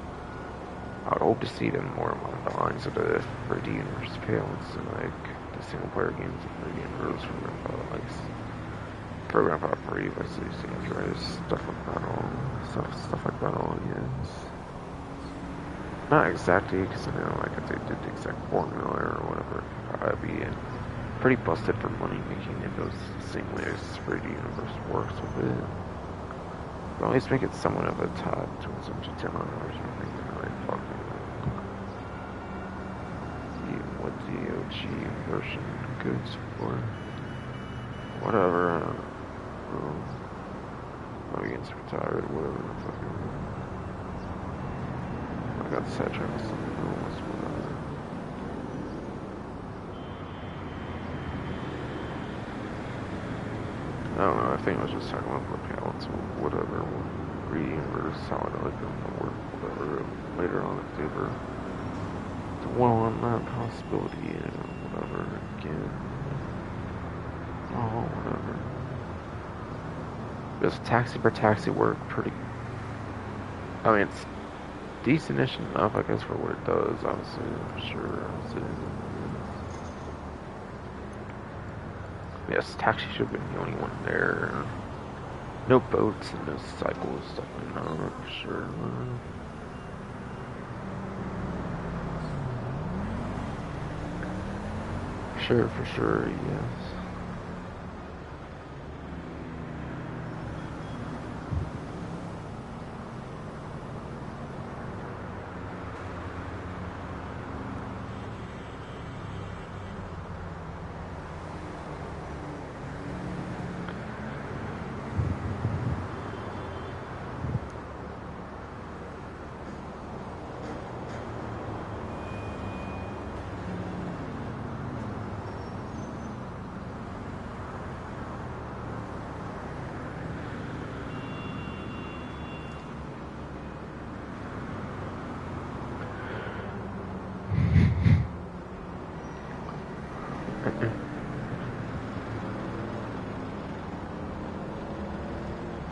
I would hope to see them more along the lines of the 3D universe payouts and like the single player games and 3D universe from Grand Theft Auto 3, Vice City, San Andreas, stuff like that all. Stuff like that all, yes. Not exactly, because I know like if they did the exact formula or whatever, it'd be pretty busted for money making if it was the same way as 3D universe works with it. But at least make it somewhat of a top towards some detail on or something. Like fucking what the OG version goes for. Whatever. I'm getting super tired, whatever. Fucking. I got sidetracked with something else, whatever. I don't know, I think I was just talking about the palettes or whatever. Reading versus how I like them to work, whatever. Later on, if they ever dwell on that possibility, whatever, again. Oh, whatever. Does taxi for taxi work pretty... I mean, it's decent-ish enough, I guess, for what it does, obviously, for sure. Yes, taxi should have been the only one there. No boats and no cycles, definitely not, for sure. For sure, yes.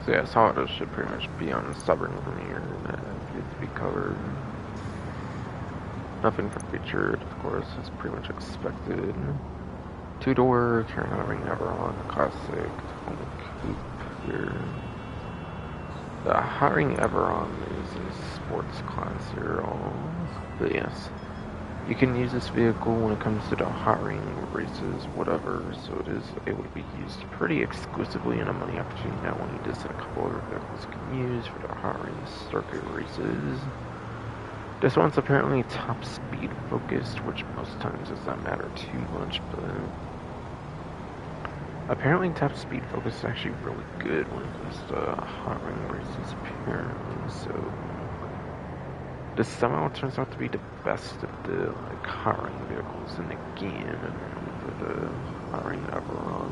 So yeah, solid should pretty much be on stubborn from here, and that needs to be covered. Nothing for featured, of course, is pretty much expected. Two-door, carrying Everon, classic, Tacoma coupe here. The hiring Everon is a sports class here, but yes. You can use this vehicle when it comes to the hiring races, whatever, so it is able to be used pretty exclusively in a money opportunity now when you just a couple other vehicles you can use for the hiring circuit races. This one's apparently top speed focused, which most times does not matter too much, but apparently top speed focus is actually really good when it comes to hiring races apparently, so this somehow turns out to be the best of the hiring vehicles in the game for the hiring Everon.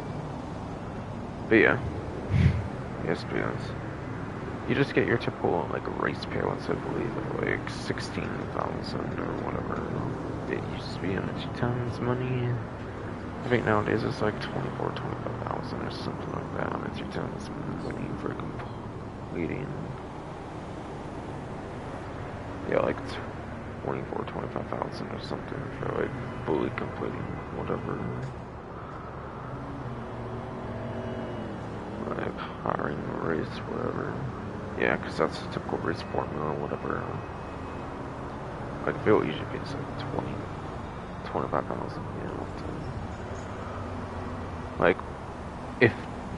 But yeah, yes, to be honest, you just get your typical race payouts, I believe, of 16,000 or whatever it used to be on the 2 times money. I think nowadays it's 25,000 or something like that on the 2 times money for completing. Yeah, 25,000 or something for fully completing whatever. Hiring a race, whatever. Yeah, because that's a typical race formula, whatever. Bill usually pays 25,000, you know.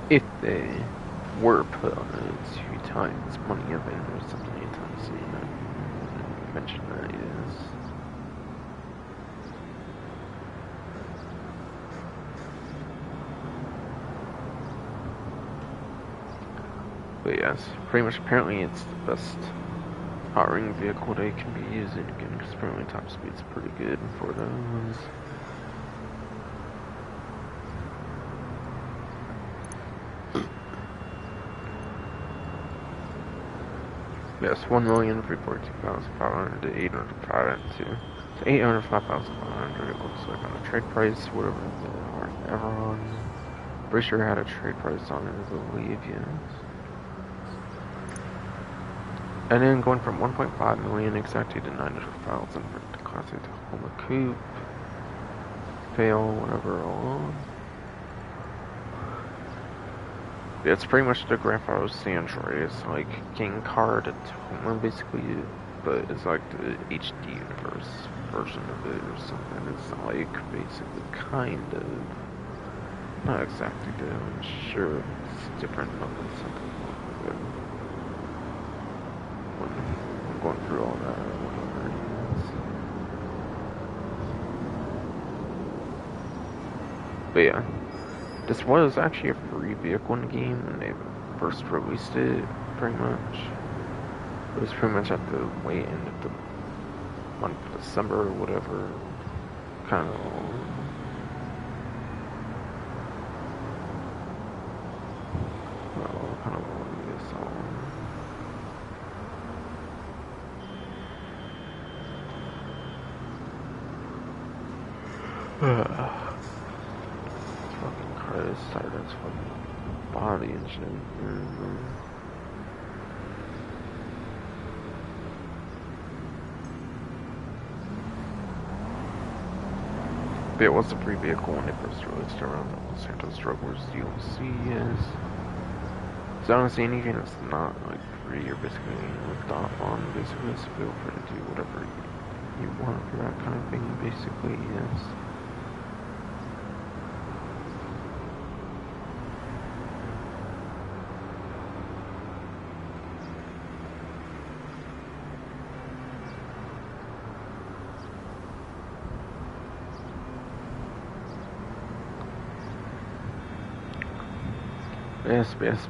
If they were put on a 2 times money event or something anytime soon, I mention that, yes. But yes, pretty much apparently it's the best hiring vehicle they can be using again, because apparently top speed's pretty good for those. Yes, 1,342,500 to 805,500. It looks like on a trade price, whatever the Everon. Pretty sure I had a trade price on it, I believe, yes. And then going from 1.5 million exactly to 900,000 for the classic Tacoma coupe. Fail, whatever, all. Yeah, it's pretty much the Grand Theft Auto San Andreas, King Car to Tacoma, basically, but it's the HD universe version of it or something. It's basically kind of, not exactly, I'm sure it's different, but something like that. when I'm going through all that or whatever it is. But yeah, this was actually a free vehicle in the game when they first released it, pretty much. It was pretty much at the way end of the month of December or whatever. Kind of. Well, kind of wanted this on. Fucking Christ, sorry, that's fucking body and shit. But it was a free vehicle when it first released around the Los Santos Drug Wars DLC, yes. So honestly, anything that's not like free or basically looked off on, basically, so feel free to do whatever you want for that kind of thing, basically, yes.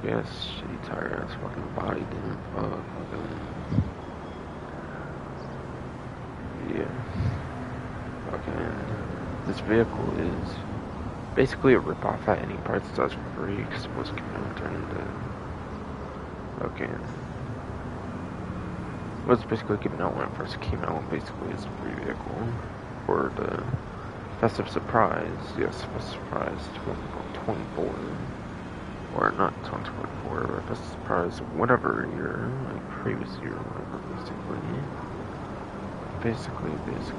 Yes, shitty tire ass fucking body, damn, fucking. Yeah. Fucking. This vehicle is basically a ripoff at any parts it does for free, because it was given out during the. Okay. It was basically given out when it first came out, basically as a free vehicle for the Festive Surprise. Yes, Festive Surprise 2024. Or not 2024, but Festive Surprise, whatever year, like previous year, whatever, basically, yes.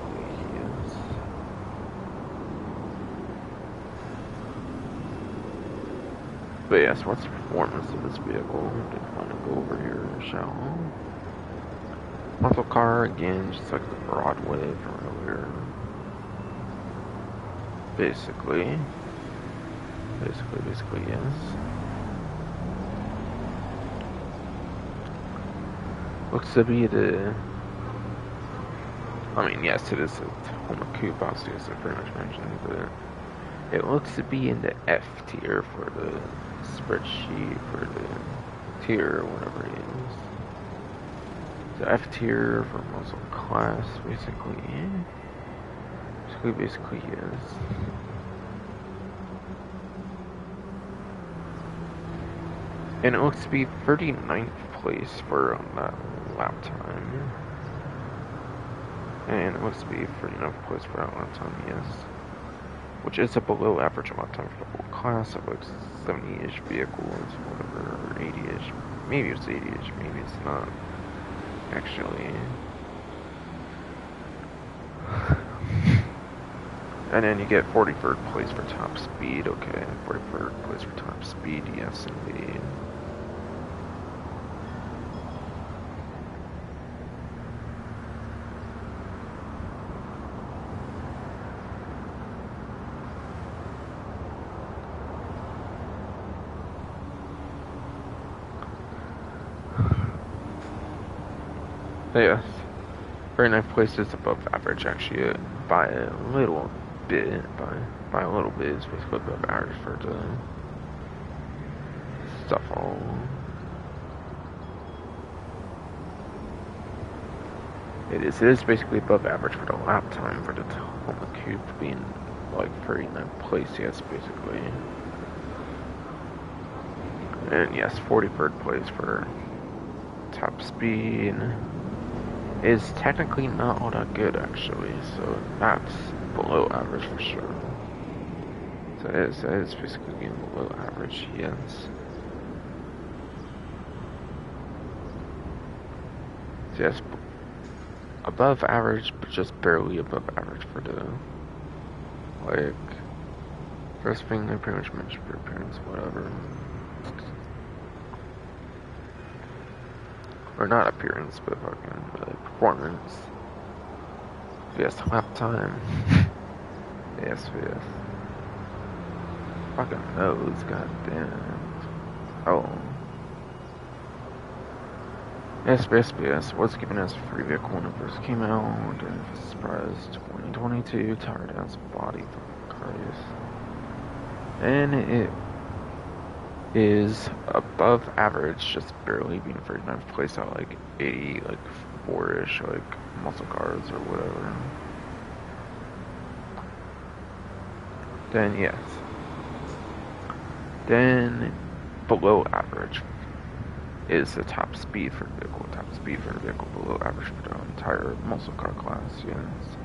But yes, what's the performance of this vehicle? Just want to go over here, shall we? Muscle car, again, just like the Broadway from earlier. Basically, yes. Looks to be the. I mean, yes, it is a Tacoma Coupe, obviously, as I pretty much mentioned, but it looks to be in the F tier for the spreadsheet, for the tier, or whatever it is. The F tier for muscle class, basically, yes. And it looks to be 39th place for that lap time. And it looks to be 39th place for that lap time, yes. Which is a below average lap time for the whole class. It looks 70-ish vehicles, whatever, or 80-ish. Maybe it's 80-ish, maybe it's not. Actually. And then you get 43rd place for top speed, okay. 43rd place for top speed, yes indeed. Yes, 39th place is above average actually by a little bit. By a little bit, it's basically above average for the stuff all. It is basically above average for the lap time for the Tacoma Coupe being like 39th place, yes, basically. And yes, 43rd place for top speed. Is technically not all that good actually, so that's below average for sure. So it is basically being below average, yes. So yes, above average, but just barely above average for the, like, first thing I pretty much mentioned for appearance, whatever. Or not appearance, but fucking performance. Yes, lap time. yes. Fucking nose, goddamn. Oh. SBS was given as a free vehicle when it first came out, and was surprised 2022 tired ass body for cars. And it is above average, just barely being 39th place out like 80, like 4-ish, like muscle cars or whatever. Then yes. Then below average is the top speed for the vehicle. Top speed for the vehicle below average for the entire muscle car class, yes.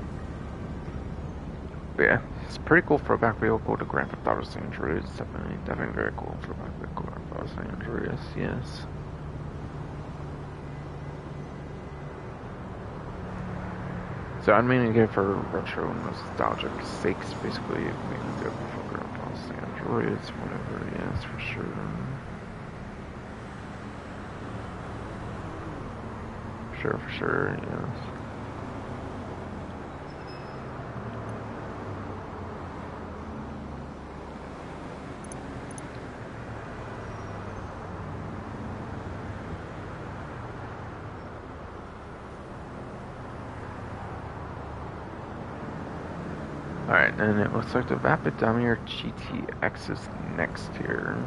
But yeah, it's pretty cool for a back vehicle to Grand Theft Auto San Andreas. Definitely very cool for a back vehicle to Grand Theft Auto San Andreas, yes. So I'm mainly get it for retro and nostalgic sakes, basically. Mainly do it for Grand Theft Auto San Andreas, whatever, yes, for sure. For sure, yes. Alright, and it looks like the Vapid Damier GTX is next here.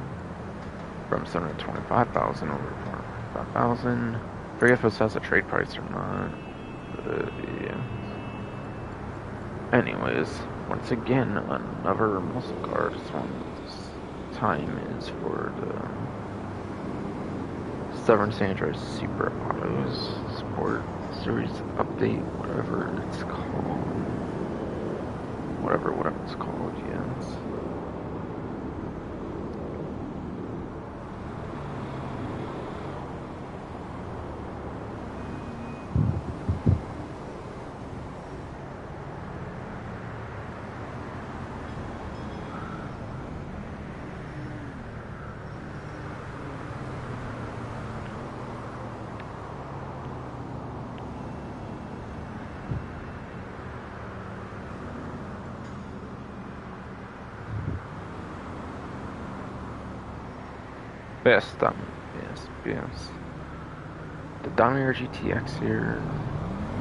From 725,000 over 405,000. Forget if this has a trade price or not. Yeah. Anyways, once again, another muscle car. This one's time is for the Severn San Andreas Super Autos Sport Series Update, whatever it's called. Whatever it's called, yes. Yes. The Damier GTX here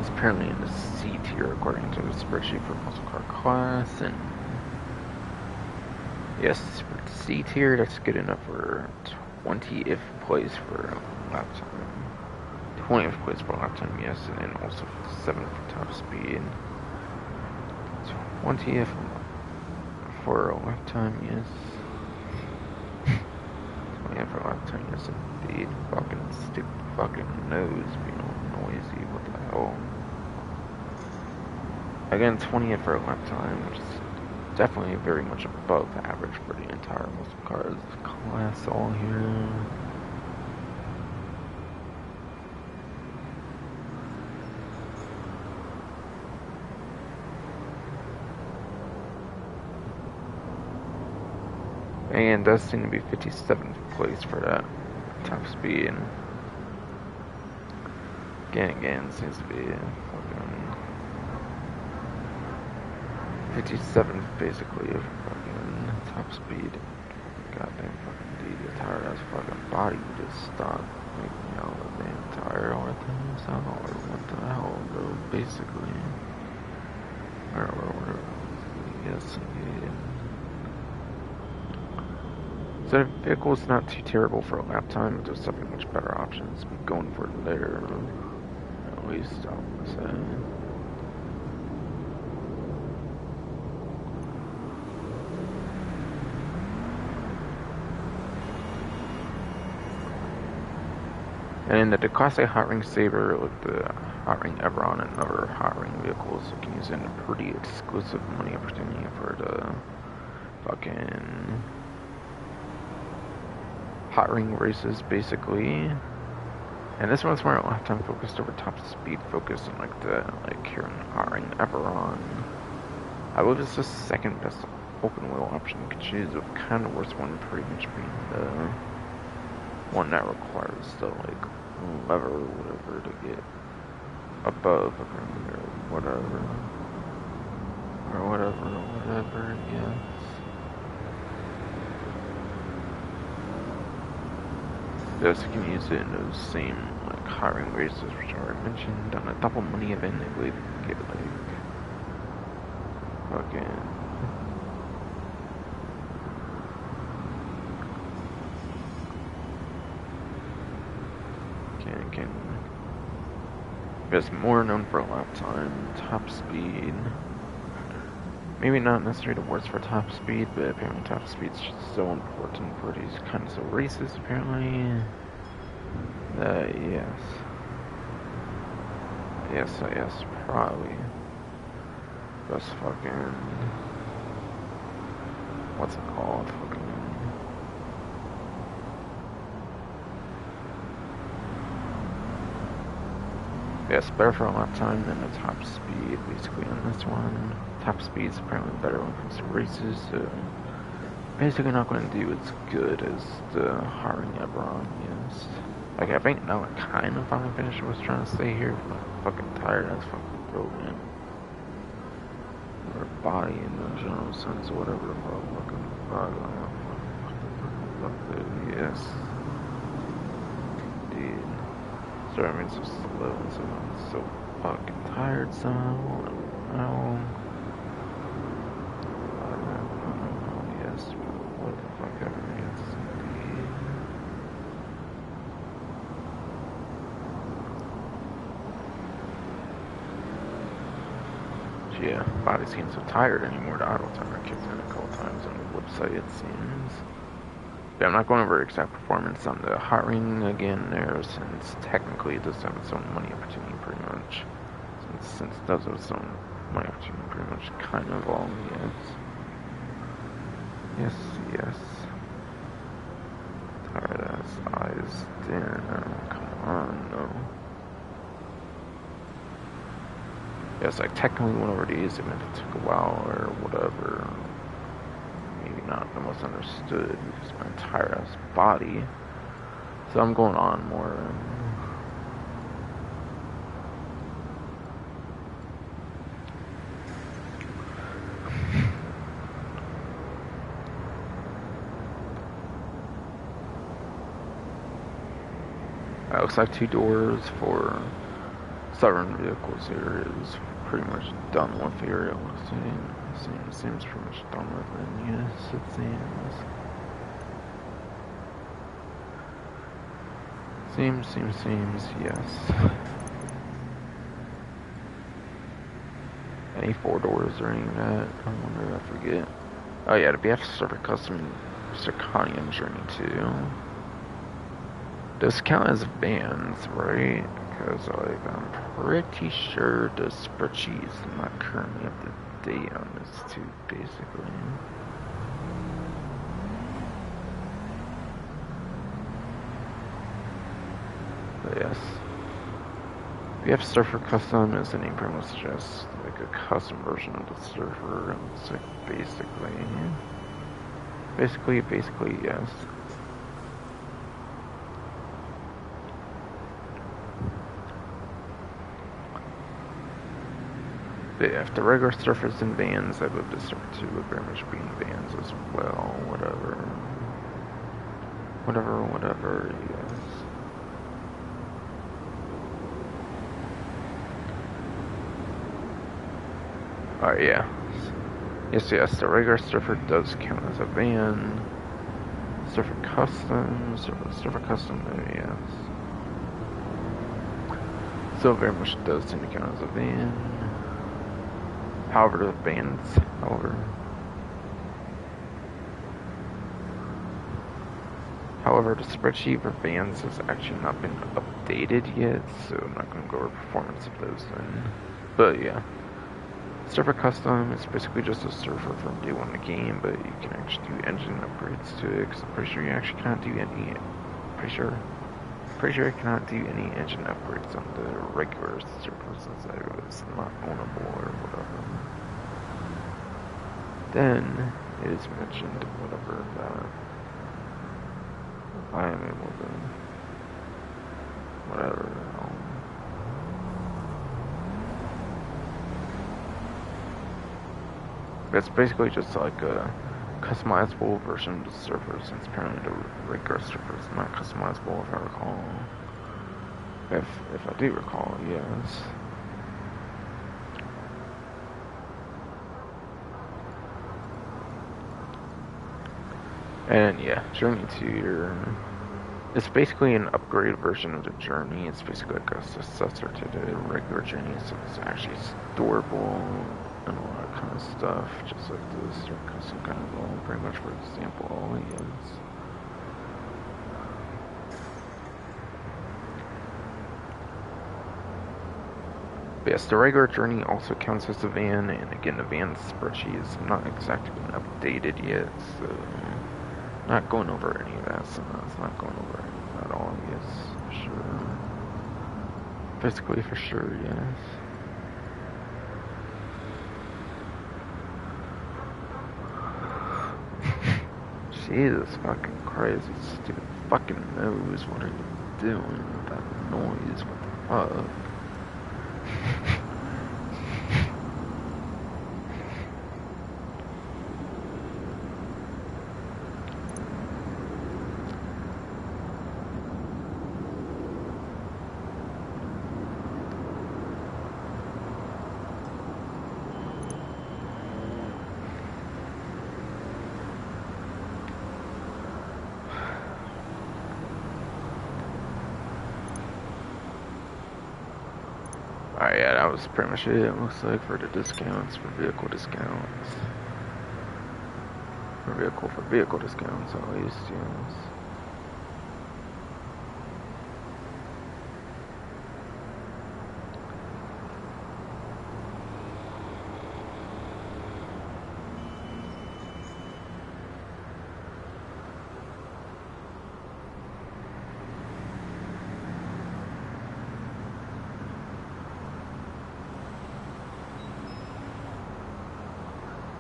is apparently in the C tier according to the spreadsheet for muscle car class, and yes, for the C tier, that's good enough for 20th place for lap time. 20th place for lap time, yes, and then also 7th for top speed. 20th for lap time, yes. For a long time, yes indeed. Fucking stupid fucking nose being all noisy, what the hell. Again, 20th for a lap time, which is definitely very much above average for the entire muscle cars class all here. And does seem to be 57th place for that top speed. Again, seems to be 57th basically of fucking top speed. Goddamn fucking D, the tire has fucking body just stopped making out the damn tire or what the hell, bro, basically. Or yes, indeed. So the vehicle's not too terrible for a lap time, but there's definitely much better options going for it there. At least I would say. And the Declasse Hot Ring Saber with the Hot Ring Everon and other Hot Ring vehicles, you can use it in a pretty exclusive money opportunity for the fucking Hot Ring races, basically. And this one's more lifetime focused over top speed focus and like here in Hot Ring Everon. I believe it's the second best open wheel option you could choose, with kind of worst one pretty much being the one that requires the like lever or whatever to get above or whatever. Yes. Yes, you can use it in those same like hiring races, which I already mentioned. On a double money event, I believe you can get like fucking. Can guess more known for lap time, top speed. Maybe not necessarily awards for top speed, but apparently top speed's just so important for these kinds of races, apparently. Yes. Yes, probably. That's fucking... What's it called? Fucking... Yes, better for a lap time than the top speed, basically, on this one. Top speed's apparently better when it comes to races, so... Basically not going to do as good as the hiring Ebron, yes. Like, I think now I kind of finally finished what I was trying to say here, but I'm fucking tired as fucking broken. Or body in the general sense, or whatever the fuck, fucking yes. Dude. Sorry, I mean, so slow, so I'm so fucking tired, so I don't know. Yes, what the fuck ever, yes, indeed. Yeah, body seems so tired anymore. The auto timer kicks in a couple times on the website, it seems. Yeah, I'm not going over exact performance on the hiring again there, since technically it does have its own money opportunity pretty much. Since it does have its own money opportunity pretty much kind of all, yes. Yes. Tired ass eyes, damn, come on, no. Yes, I technically went over these, even if it took a while or whatever. Maybe not the most understood because of my entire ass body. So I'm going on more. It looks like 2 doors for Southern vehicles here is pretty much done with here. Seems pretty much done with it, yes, it seems, yes. Any 4 doors or any of that? I wonder, I forget. Oh yeah, the BF Surfer Custom Zirconium Journey too. Does count as vans, right? Because like I'm pretty sure the spreadsheet is not currently up to date on this too, basically. But yes. BF Surfer Custom is the name pretty much suggests like a custom version of the Surfer. It's like basically yes. If the regular Surfer's in vans, I believe the Surfer 2 would very much be in vans as well. Whatever, yes. Alright, yeah. Yes, the regular Surfer does count as a van. Surfer Custom, yes. So very much does tend to count as a van. However, the vans, However, the spreadsheet for vans has actually not been updated yet, so I'm not going to go over performance of those then. But yeah, Surfer Custom is basically just a Surfer from day 1 in the game, but you can actually do engine upgrades to it, because I'm pretty sure you actually cannot do any, pretty sure you cannot do any engine upgrades on the regular Surfer since it's not ownable or whatever. Then it is mentioned whatever that I am able to whatever. It's basically just like a customizable version of the Surfer, since apparently the regular Surfer is not customizable, if I recall. If I do recall, yes. And yeah, Journey 2, it's basically an upgraded version of the Journey. It's basically like a successor to the regular Journey, so it's actually storable and all that kind of stuff, just like this, or custom kind of role, pretty much for example, all it is. But yes, the regular Journey also counts as a van, and again, the van spreadsheet is not exactly been updated yet, so not going over any of that, so it's not going over any of that at all, yes, for sure. Physically, for sure, yes. Jesus fucking Christ, you stupid fucking nose, what are you doing with that noise, what the fuck? Alright, yeah, that was pretty much it looks like, for the discounts, for vehicle discounts. For vehicle discounts, at least, yes.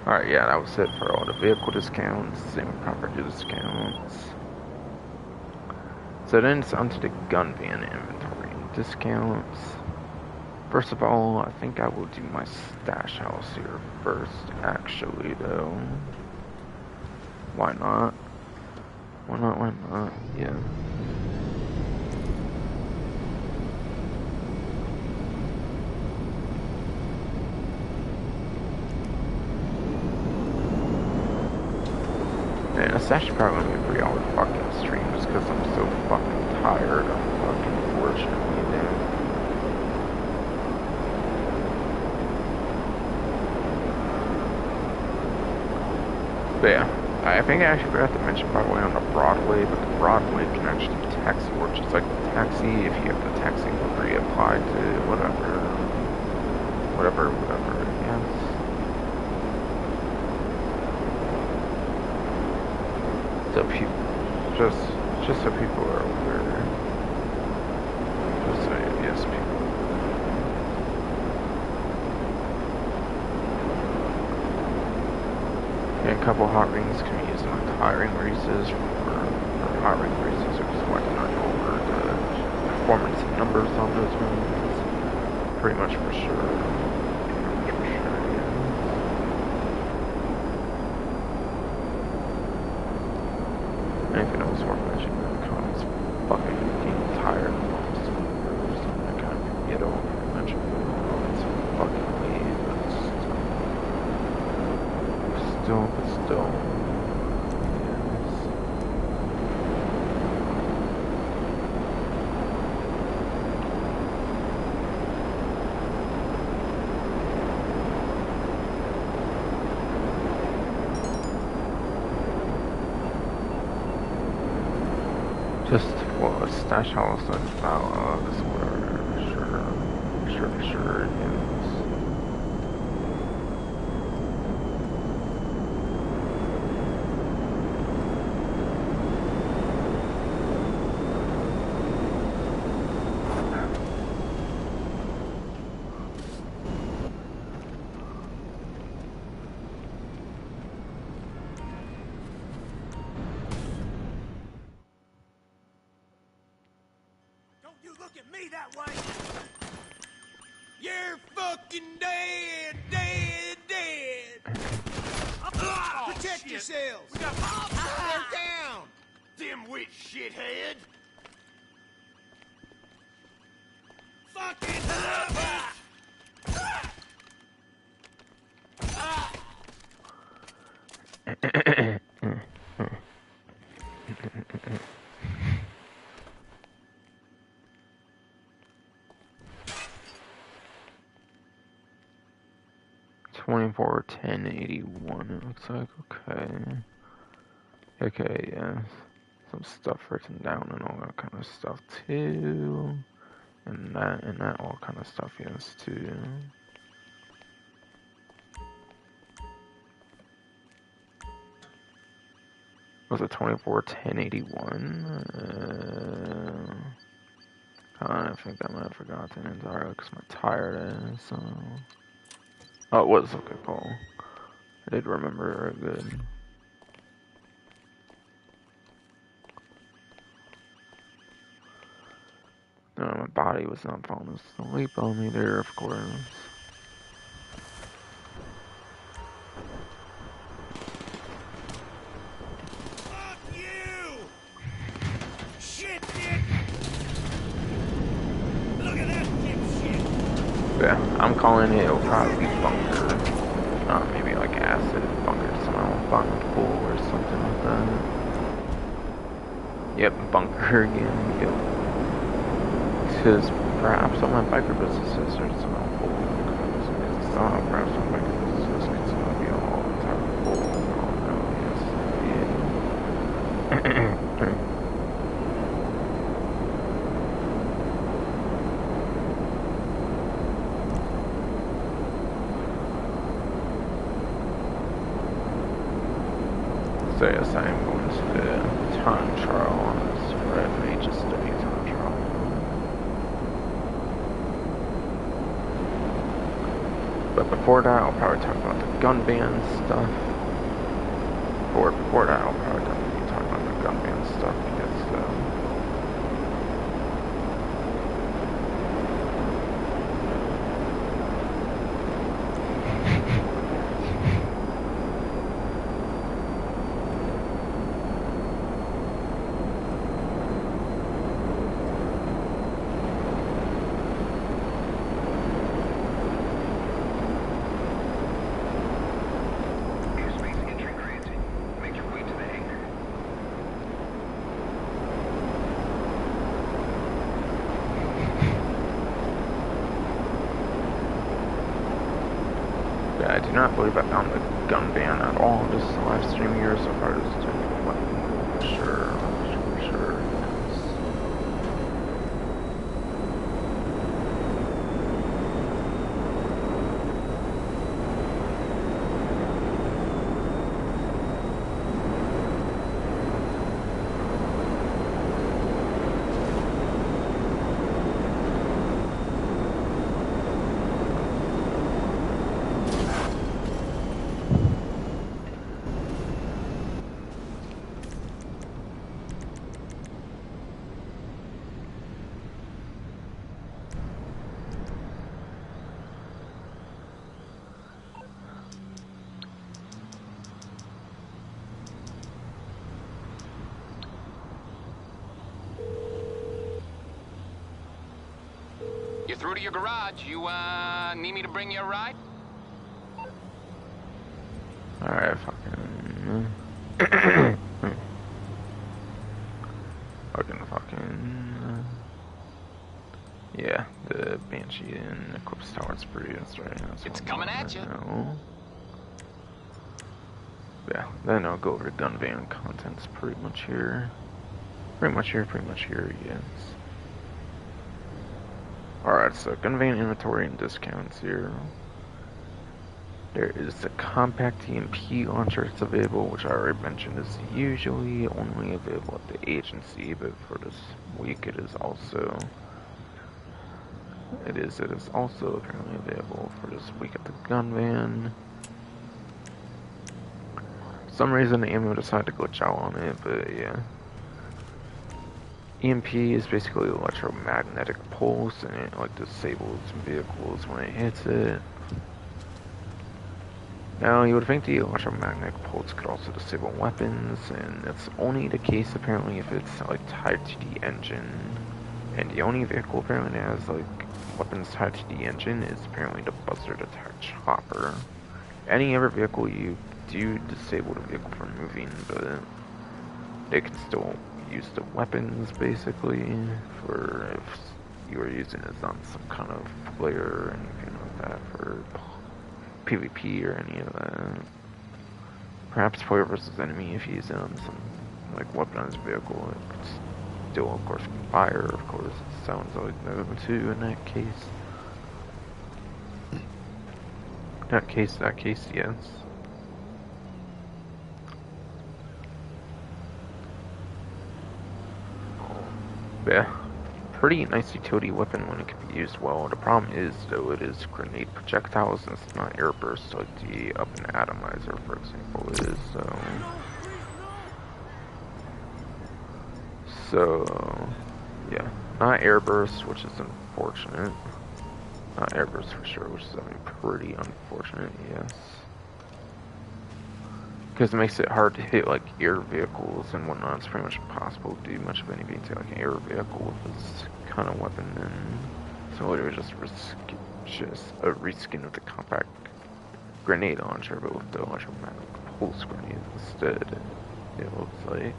Alright, yeah, that was it for all the vehicle discounts, same with property discounts. So then it's onto the gun van inventory discounts. First of all, I think I will do my stash house here first, actually, though. Why not? Why not? Yeah. And it's actually probably gonna be a 3-hour fucking stream just because I'm so fucking tired. Unfortunately, dude. But yeah, I think I actually forgot to mention, by the way, on the Broadway, but the Broadway can actually do taxi work just like the taxi if you have the taxi livery applied to whatever, yes. So people, just so people are aware, just so yes, people. And a couple hot rings can be used in like the hiring races for hiring races, or just like not over the performance numbers on those rings. Pretty much for sure. Anything else worth mentioning in the comments? Fucking getting tired of something I kind of get over and mention it's fucking late, but still. Just, well, a stash house and this whatever, sure, yes. You look at me that way! You're fucking dead! Protect yourselves! We got mobs down! Dimwit shithead! fucking savage! 24, 10, 81, it looks like. Okay. Okay, yeah. Some stuff written down and all that kind of stuff too. And that all kind of stuff, yes, too. Was it 24, 10, 81? I think I might have forgotten entirely because my tired is, so... Oh, it was, okay, cool. I did remember very good. No, my body was not falling asleep on me there, of course. Fuck you! Shit, dick! Look at that dipshit! Yeah, I'm calling it, it'll probably be bunker. Maybe like acid bunker smell, bunker pool or something like that. Yep, bunker again, yep. Because perhaps on my biker businesses there's smell pool. Perhaps on biker businesses could smell be all entire pool. Oh no, yes, yeah. So yes, I am going to the time trial on this Red HSW time trial. But before that, I'll probably talk about the gun ban stuff. Or before that, I'll probably definitely talk about the gun ban stuff because yeah, I do not believe I found the gun ban at all in this live stream here, so far just sure. You're through to your garage. You, need me to bring you a ride? Alright, fucking... Yeah, the Banshee and Eclipse Tower's pretty right now. It's coming at you. Yeah, then I'll go over to gun van contents pretty much here. Pretty much here, yes. Alright, so gun van inventory and discounts here. There is the compact EMP launcher that's available, which I already mentioned is usually only available at the agency, but for this week it is also apparently available for this week at the gun van. For some reason the ammo decided to glitch out on it, but yeah. EMP is basically electromagnetic pulse, and it like disables vehicles when it hits it. Now, you would think the electromagnetic pulse could also disable weapons, and it's only the case apparently if it's like tied to the engine. And the only vehicle apparently that has like weapons tied to the engine is apparently the buzzard attack chopper. Any other vehicle you do disable the vehicle from moving, but they can still use the weapons basically for if you are using it on some kind of player or anything like that for PvP or any of that. Perhaps player versus enemy if you use it on some like weaponized vehicle. It could still of course fire, of course. It sounds like no too in that case. That case, yes. Yeah, pretty nice utility weapon when it can be used well. The problem is, though, it is grenade projectiles and it's not airburst like the up and atomizer, for example, is. So, yeah, not airburst, which is unfortunate. Not airburst for sure, which is pretty unfortunate, yes. Because it makes it hard to hit like air vehicles and whatnot. It's pretty much impossible to do much of anything to like an air vehicle with this kind of weapon. And so it was just a reskin of the compact grenade launcher, but with the electromagnetic pulse grenade instead. It looks like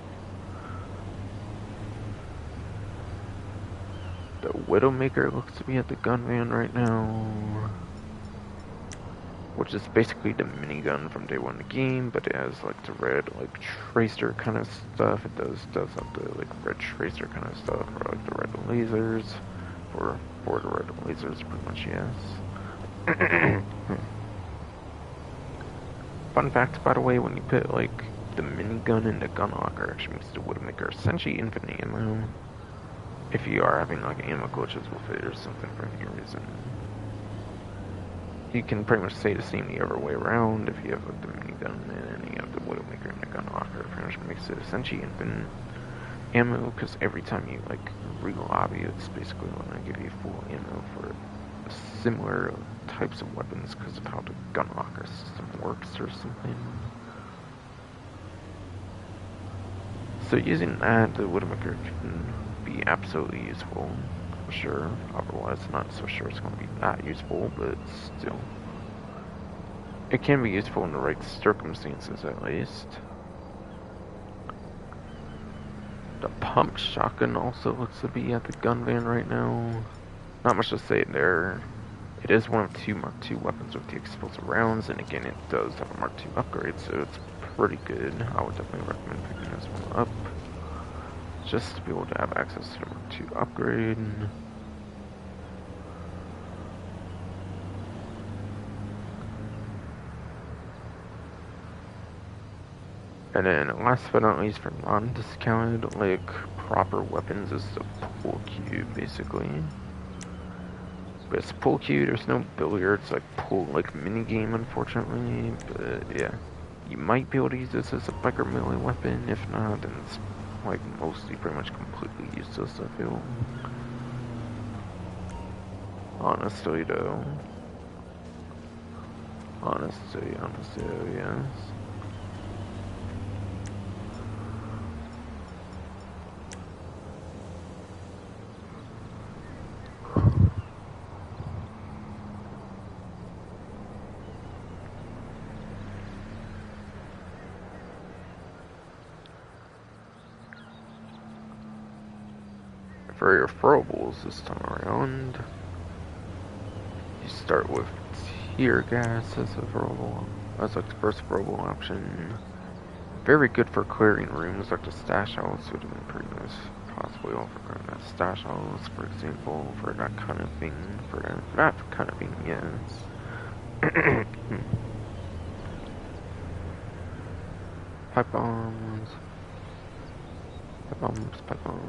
the Widowmaker looks to be at the gun van right now. Which is basically the minigun from day one of the game, but it has like the red like tracer kind of stuff. It does have the like red tracer kind of stuff, or like the red lasers, for the red lasers, pretty much, yes. Fun fact, by the way, when you put like the minigun in the gun locker, actually makes the Widowmaker essentially infinite ammo. If you are having like ammo glitches with it or something for any reason. You can pretty much say the same the other way around. If you have like, the minigun and you have the Widowmaker in the gun locker, it pretty much makes it essentially infinite ammo, because every time you like re-lobby, it's basically going to give you full ammo for similar types of weapons because of how the gun locker system works or something. So using that, the Widowmaker can be absolutely useful. Sure, otherwise not so sure it's going to be that useful, but still. It can be useful in the right circumstances, at least. The pump shotgun also looks to be at the gun van right now. Not much to say there. It is one of two Mark II weapons with the explosive rounds, and again, it does have a Mark II upgrade, so it's pretty good. I would definitely recommend picking this one up, just to be able to have access to the Mark II upgrade. And then last but not least, for non-discounted, like, proper weapons is the pool cue, basically. But it's a pool cue, there's no billiards, like, pool, like, mini-game, unfortunately, but, yeah. You might be able to use this as a biker melee weapon, if not, then it's, like, mostly pretty much completely useless, I feel. Honestly, though. Honestly, yes. For your throwables this time around, you start with tear gas as a throwable. That's like the first throwable option. Very good for clearing rooms like the stash house would have been pretty nice. Possibly overgrown that stash house, for example, for that kind of thing. For that kind of thing, yes. Pipe bombs. Pipe bombs, pipe bombs.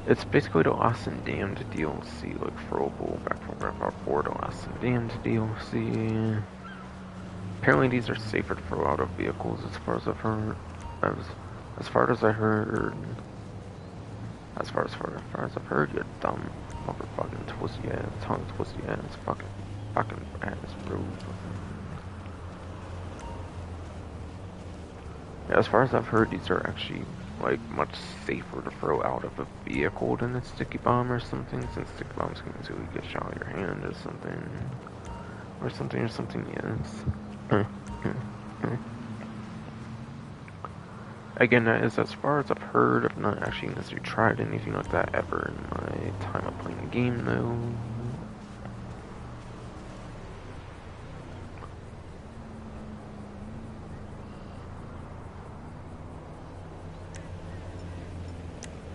It's basically the Lost and Damned DLC, like throwable back from Grand Theft 4, the Lost and Damned DLC. Apparently these are safer to throw out of vehicles as far as I've heard. As far as I've heard, you dumb motherfucking twisty ass, tongue twisty ass, fucking ass, bro. Yeah, as far as I've heard, these are actually like much safer to throw out of a vehicle than a sticky bomb or something, since sticky bombs can easily get shot out of your hand or something. Yes. Again, that is as far as I've heard. I've not actually necessarily tried anything like that ever in my time of playing the game, though.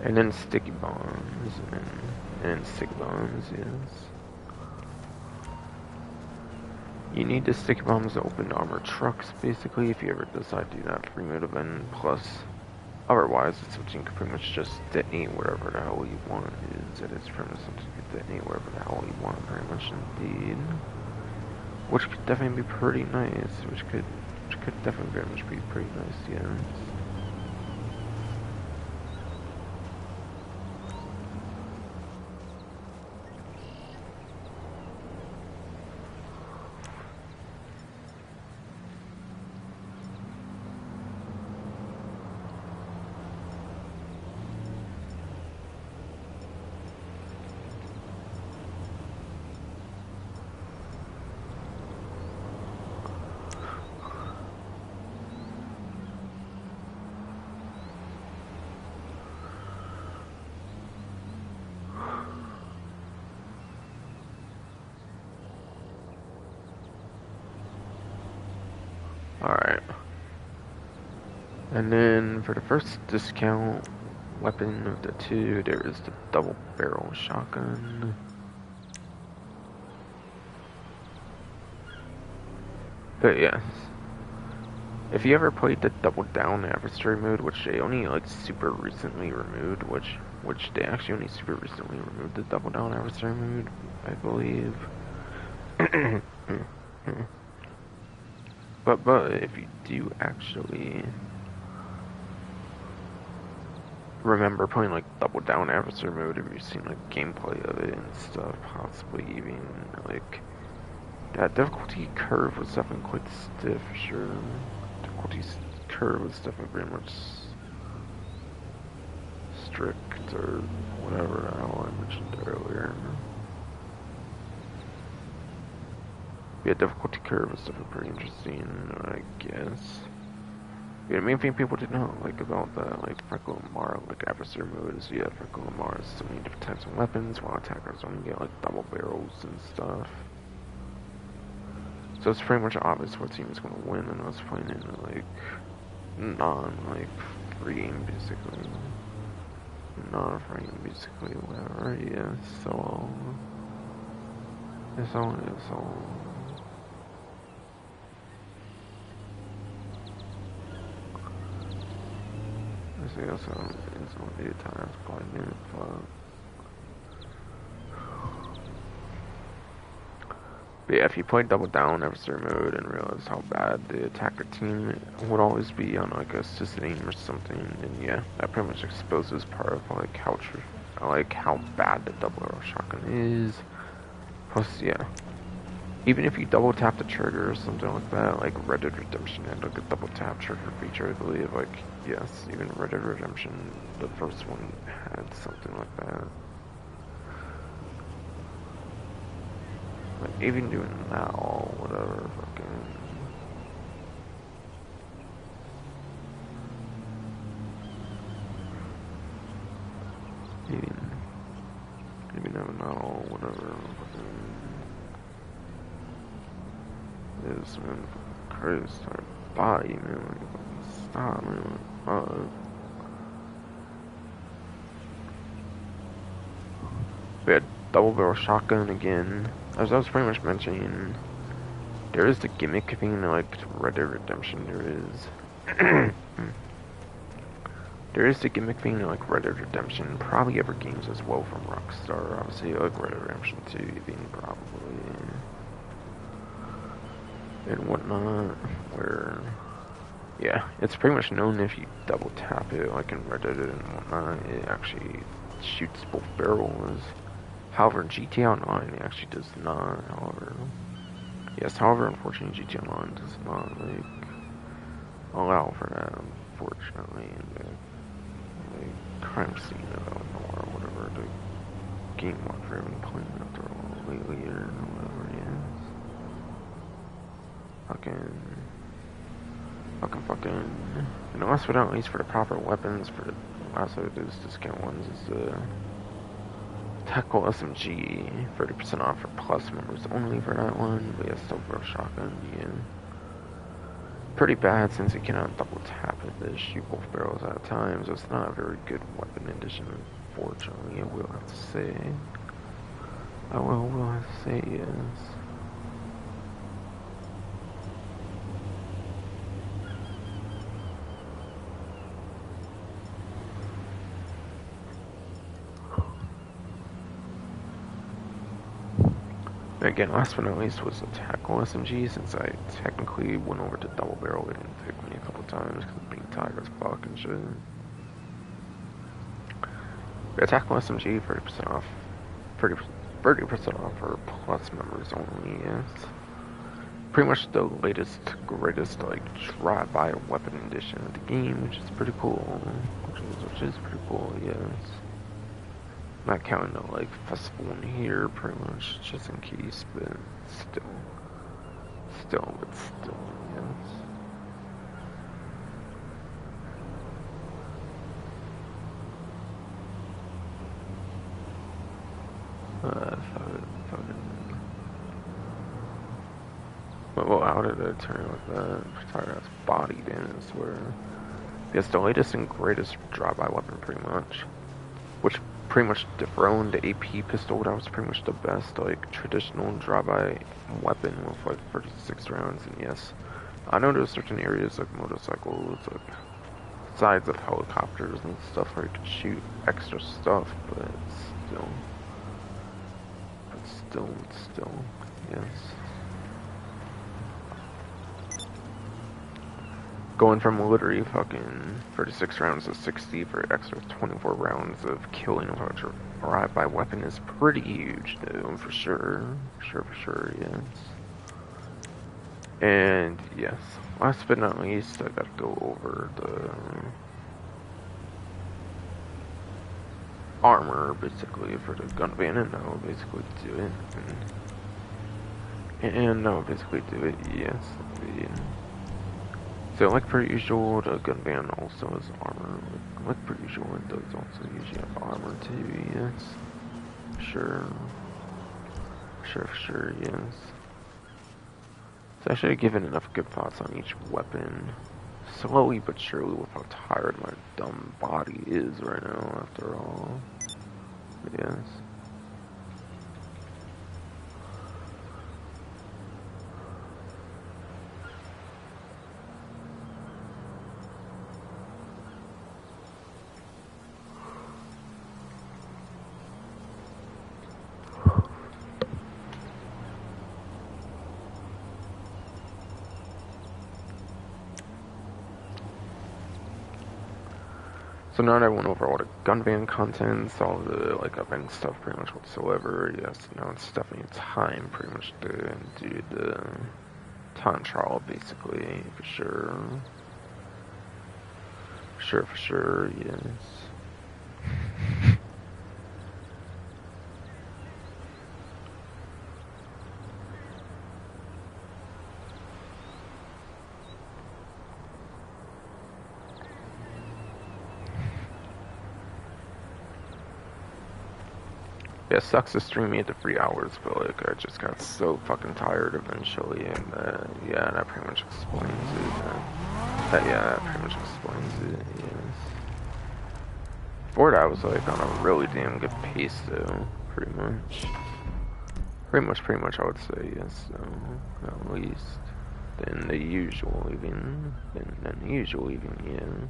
And then sticky bombs, and sticky bombs, yes. You need the sticky bombs to open armored trucks, basically, if you ever decide to do that free mode event. Plus, otherwise, it's something you can pretty much just detonate wherever the hell you want. It is pretty much something you can detonate wherever the hell you want, very much indeed. Which could definitely be pretty nice. Which could definitely very much be pretty nice, yes. Alright. And then for the first discount weapon of the two, there is the double barrel shotgun. But yes. If you ever played the double down adversary mode, which they only like super recently removed, which they actually only super recently removed the double down adversary mode, I believe. But if you do actually remember playing like double down adversary mode, if you've seen like gameplay of it and stuff, possibly even like that difficulty curve was definitely quite stiff, sure. Difficulty curve was definitely very much strict or whatever the hell I mentioned earlier. Yeah, difficulty curve is definitely pretty interesting, I guess. Yeah, the main thing people didn't know, like, about the, like, Franco Lamar, like, adversary mode is, yeah, Franco Lamar has so many different types of weapons, while attackers only get, like, double barrels and stuff. So it's pretty much obvious what team is going to win, and I was playing in, like, free game, basically. Non-free game, basically, whatever, yeah, so... It's all... I guess it's only 8 times by minute, but yeah, if you play double down adversary mode and realize how bad the attacker team would always be on like a assisted aim or something, then yeah, that pretty much exposes part of like how bad the double barrel shotgun is. Plus, yeah, even if you double tap the trigger or something like that, like Red Dead Redemption had like a double tap trigger feature, I believe. Like, yes, even Red Dead Redemption, the first one, had something like that. Like, even doing that all, whatever, fucking... Even having that all, whatever, fucking... Is, man, Christ, our body, man, like, fucking stop, man, fuck. We had double barrel shotgun again. As I was pretty much mentioning, there is the gimmick thing like Red Dead Redemption, there is. There is the gimmick thing like Red Dead Redemption, probably other games as well from Rockstar, obviously like Red Dead Redemption 2 even probably. And whatnot, where, yeah, it's pretty much known if you double tap it, like in Red Dead and whatnot, it actually shoots both barrels. However, GTA Online it actually does not, however. Yes, however, unfortunately, GTA Online does not, like, allow for that, unfortunately. crime scene or whatever. The game walker I've been playing after lately or whatever it is. Fucking. And last but not least, for the proper weapons, for the last of those discount ones, is the Tactical SMG, 30% off for Plus members only for that one. But yeah, still for a shotgun, yeah. Pretty bad since you cannot double tap it to shoot both barrels at a time, so it's not a very good weapon addition, unfortunately, I will have to say. I will have to say, yes. Again, last but not least was the Tactical SMG, since I technically went over to double barrel. It didn't take me a couple times because I'm being tired as fuck and shit. The Tactical SMG, 30% off. 30% off for Plus members only, yes. Pretty much the latest, greatest, like, drive-by weapon edition of the game, which is pretty cool. Which is pretty cool, yes. Not counting the, like, festival in here, pretty much, just in case, but still, yes. Well, how did it turn out like that? Sorry, that's bodied in, I swear. Yes, the latest and greatest drive-by weapon, pretty much. Which pretty much dethroned the AP pistol. That was pretty much the best, like, traditional drive-by weapon with, like, 36 rounds. And yes, I know there's certain areas, like motorcycles, like sides of helicopters and stuff where you can shoot extra stuff, but still, yes. Going from literally fucking 36 rounds to 60 for extra 24 rounds of killing with a drive-by weapon is pretty huge, though, for sure. For sure, yes. And, yes, last but not least, I gotta go over the armor, basically, for the gun van, and I'll basically do it. And I'll basically do it, yes. So, like per usual, the gun van also has armor. Like per usual, it does also usually have armor too, yes. Sure, yes. So I should have given enough good thoughts on each weapon. Slowly but surely with how tired my dumb body is right now, after all. Yes. So now that I went over all the gun van contents, all the like event stuff pretty much whatsoever, yes, now it's definitely time pretty much to do the time trial basically, for sure. For sure, yes. Yeah, it sucks to stream me at the 3 hours, but like I just got so fucking tired eventually, and yeah, that pretty much explains it. Yeah, that pretty much explains it. Yes. Before that, I was like on a really damn good pace, though. Pretty much, I would say yes. So at least than the usual, even yes.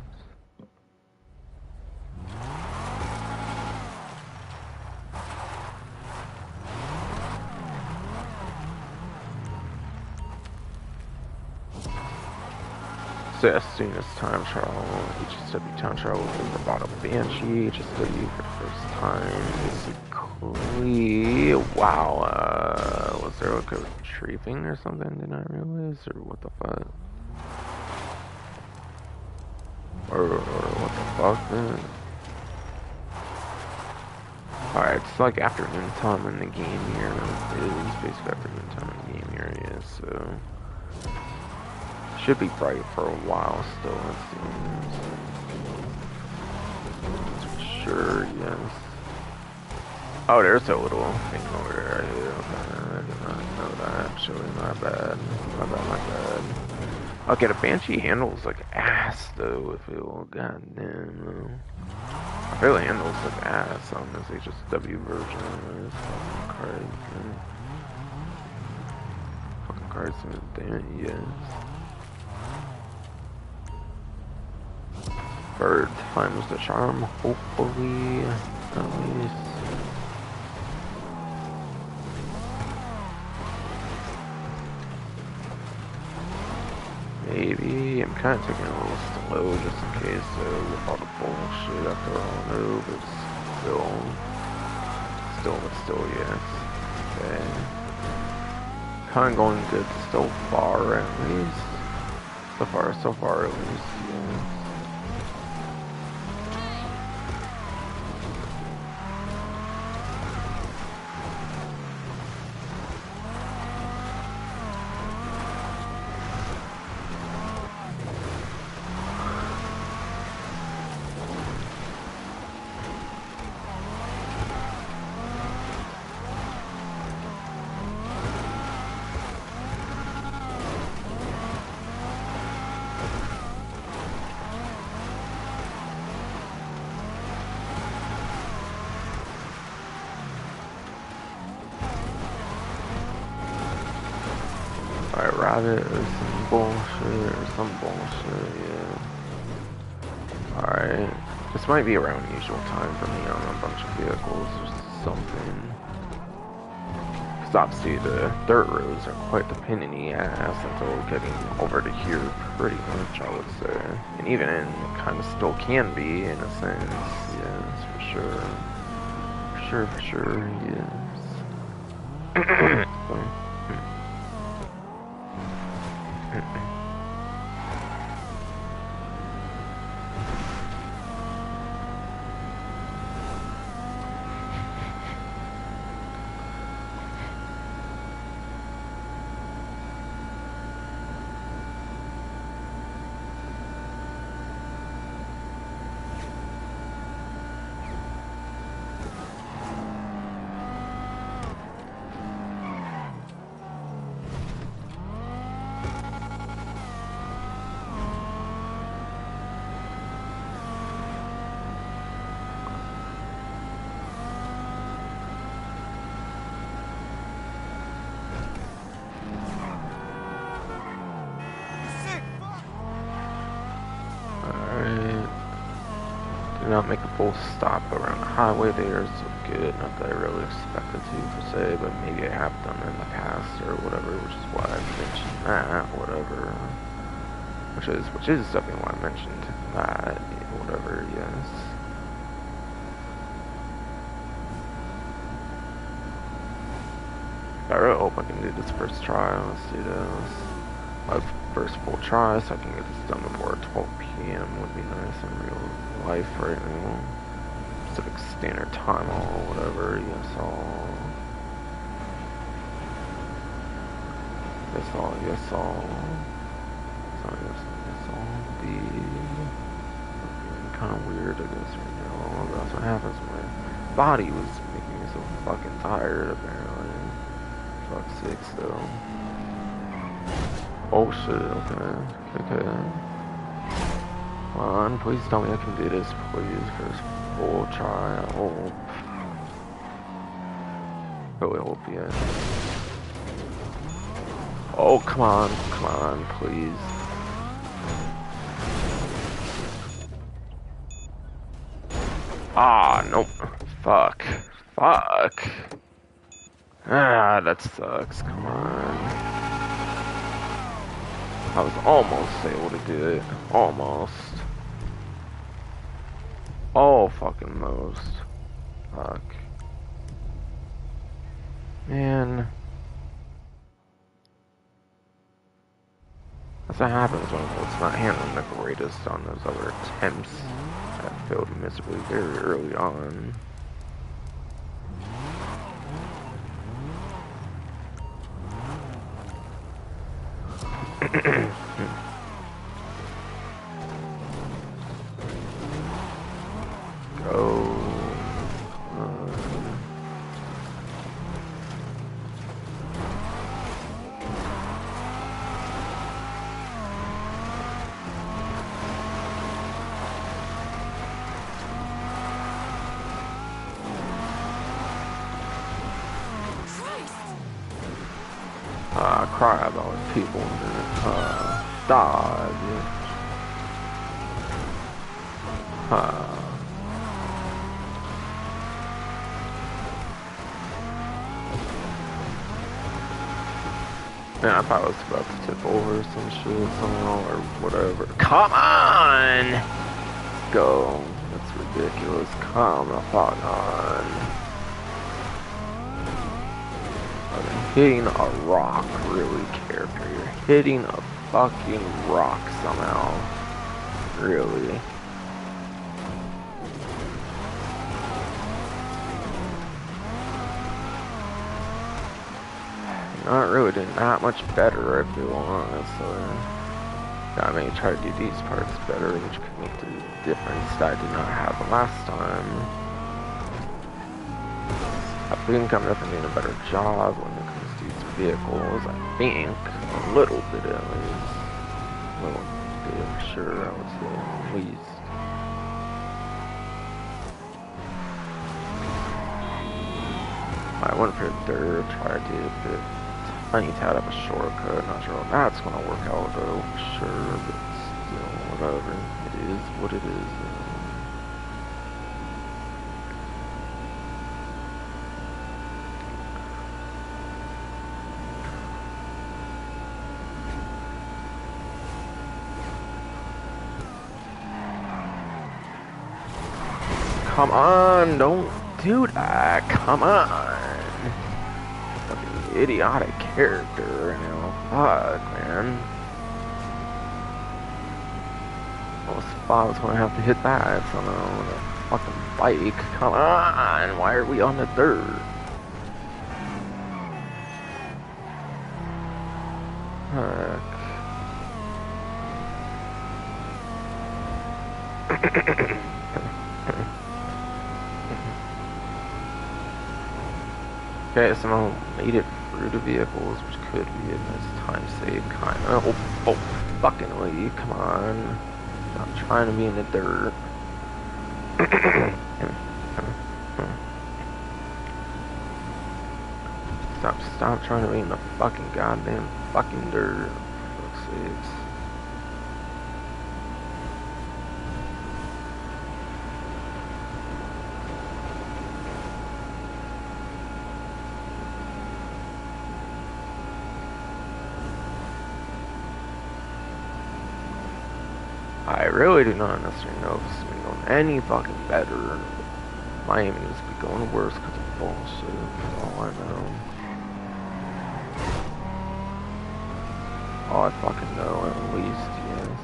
So as soon as time trial, HSW time trial was about a Banshee, HSW for the first time, basically. Wow, was there like a retrieving or something, did I realize, or what the fuck? Or what the fuck, man? Alright, it's like afternoon time in the game here. It is basically afternoon time in the game here, yeah, so... Should be bright for a while still, it seems. Sure, yes. Oh, there's a little thing over there. I did not know that, actually. My bad. My bad. Okay, the Banshee handles like ass, though, if it will. Goddamn. I feel it handles like ass on this HSW version of this. Fucking crazy. Damn it, yes. Bird times the charm, hopefully, at least. Maybe. I'm kind of taking it a little slow just in case, with all the bullshit after all, no, but still, yes. Okay. Kind of going good so far, at least. So far, at least, yes. Alright, rabbit or some bullshit, yeah. Alright. This might be around usual time for me on a bunch of vehicles or something. Because obviously the dirt roads are quite the pain in the ass until getting over to here pretty much, I would say. And even in, it kind of still can be, in a sense, yes, for sure, yes. Not make a full stop around the highway there, so good. Not that I really expected to per se, but maybe I have done in the past or whatever, which is why I mentioned that, whatever. Which is definitely why I mentioned that, whatever, yes. I really hope I can do this first try. Let's do this. My first full try, so I can get this done before 12 p.m. would be nice in real life right now. Pacific Standard Time or whatever, yes all. Kind of weird, I guess, right now. That's what happens. My body was making me so fucking tired, apparently. Fuck's sakes, though. Oh shit, okay. Come on, please tell me I can do this, please. First full try, I hope. Really hope, yeah. Oh, come on, please. Ah, nope. Fuck. Ah, that sucks, come on. I was almost able to do it. Almost. Oh, fucking most. Fuck. Man. That's what happens when it's not handling the greatest on those other attempts that failed miserably very early on. Go. Cry about people dodge. Man, I thought I was about to tip over some shit somehow or whatever. Come on! Go. That's ridiculous. Come the fuck on. Hitting a rock really, character. You're hitting a fucking rock somehow. Really. Not really doing that much better, if you want, so I may try to do these parts better, which could make the difference that I did not have the last time. I think I'm definitely doing a better job when it comes to these vehicles. I think a little bit at least. A little bit, sure, I would say at least. I went for dirt, tried to do a bit. I need to add up a shortcut. Not sure how that's gonna work out though, sure, but still, whatever. It is what it is. Come on, don't do that. Come on. Fucking idiotic character, you know. Fuck, man. Well, I was gonna have to hit that somehow with a fucking bike. Come on, why are we on the dirt? Okay, somehow made it through the vehicles, which could be a nice time save, kind of. Oh, fucking way, come on. Not trying to be in the dirt. Stop trying to be in the fucking goddamn fucking dirt. For fuck's sakes. I really do not necessarily know if this is going any fucking better. Miami must be going worse because of bullshit. That's all I know. All I fucking know, at least, yes.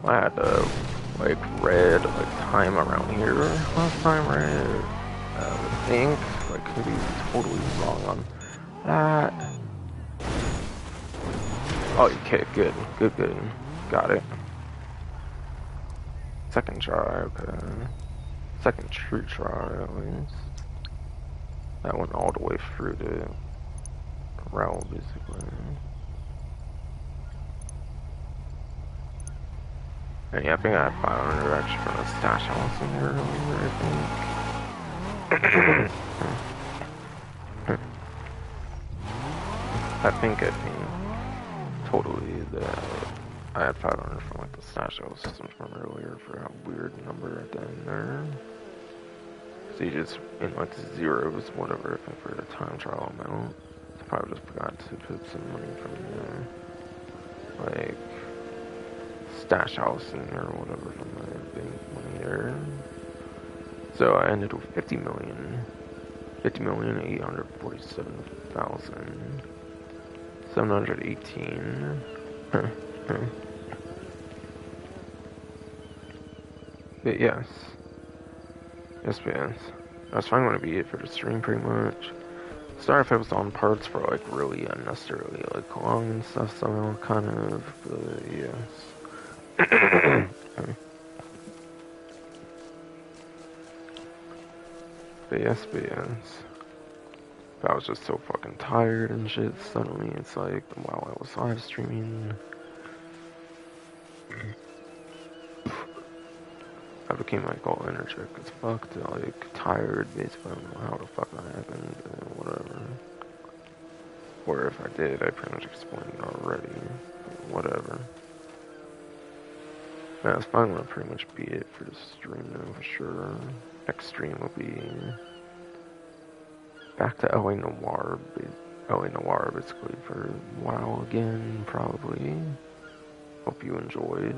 I had to, like, red, like, time around here. Last time red, I would think. I could be totally wrong on that. Oh, okay, good. Got it. Second try, okay. Second true try, at least. That went all the way through the route, basically. And yeah, I think I had 500 extra from the stash house in here earlier, I think. I think totally that I had 500 from like the stash house system from earlier for a weird number at the end there. So you just in like zeros, whatever, if I for the time trial amount. So I probably just forgot to put some money from the like stash house in there or whatever from my bank money there. So I ended with 50,847,718. But yes, that's fine going to be it for the stream pretty much. Sorry if I was on parts for like really unnecessarily like long and stuff, so I'll kind of, yes. But yes. But I was just so fucking tired and shit, suddenly it's like, while I was live streaming, I became like all energetic as fuck, like tired, basically. I don't know how the fuck that happened, whatever. Or if I did, I pretty much explained it already, whatever. That's finally gonna pretty much be it for the stream now, for sure. Next stream will be back to LA Noire, basically for a while again, probably. Hope you enjoyed.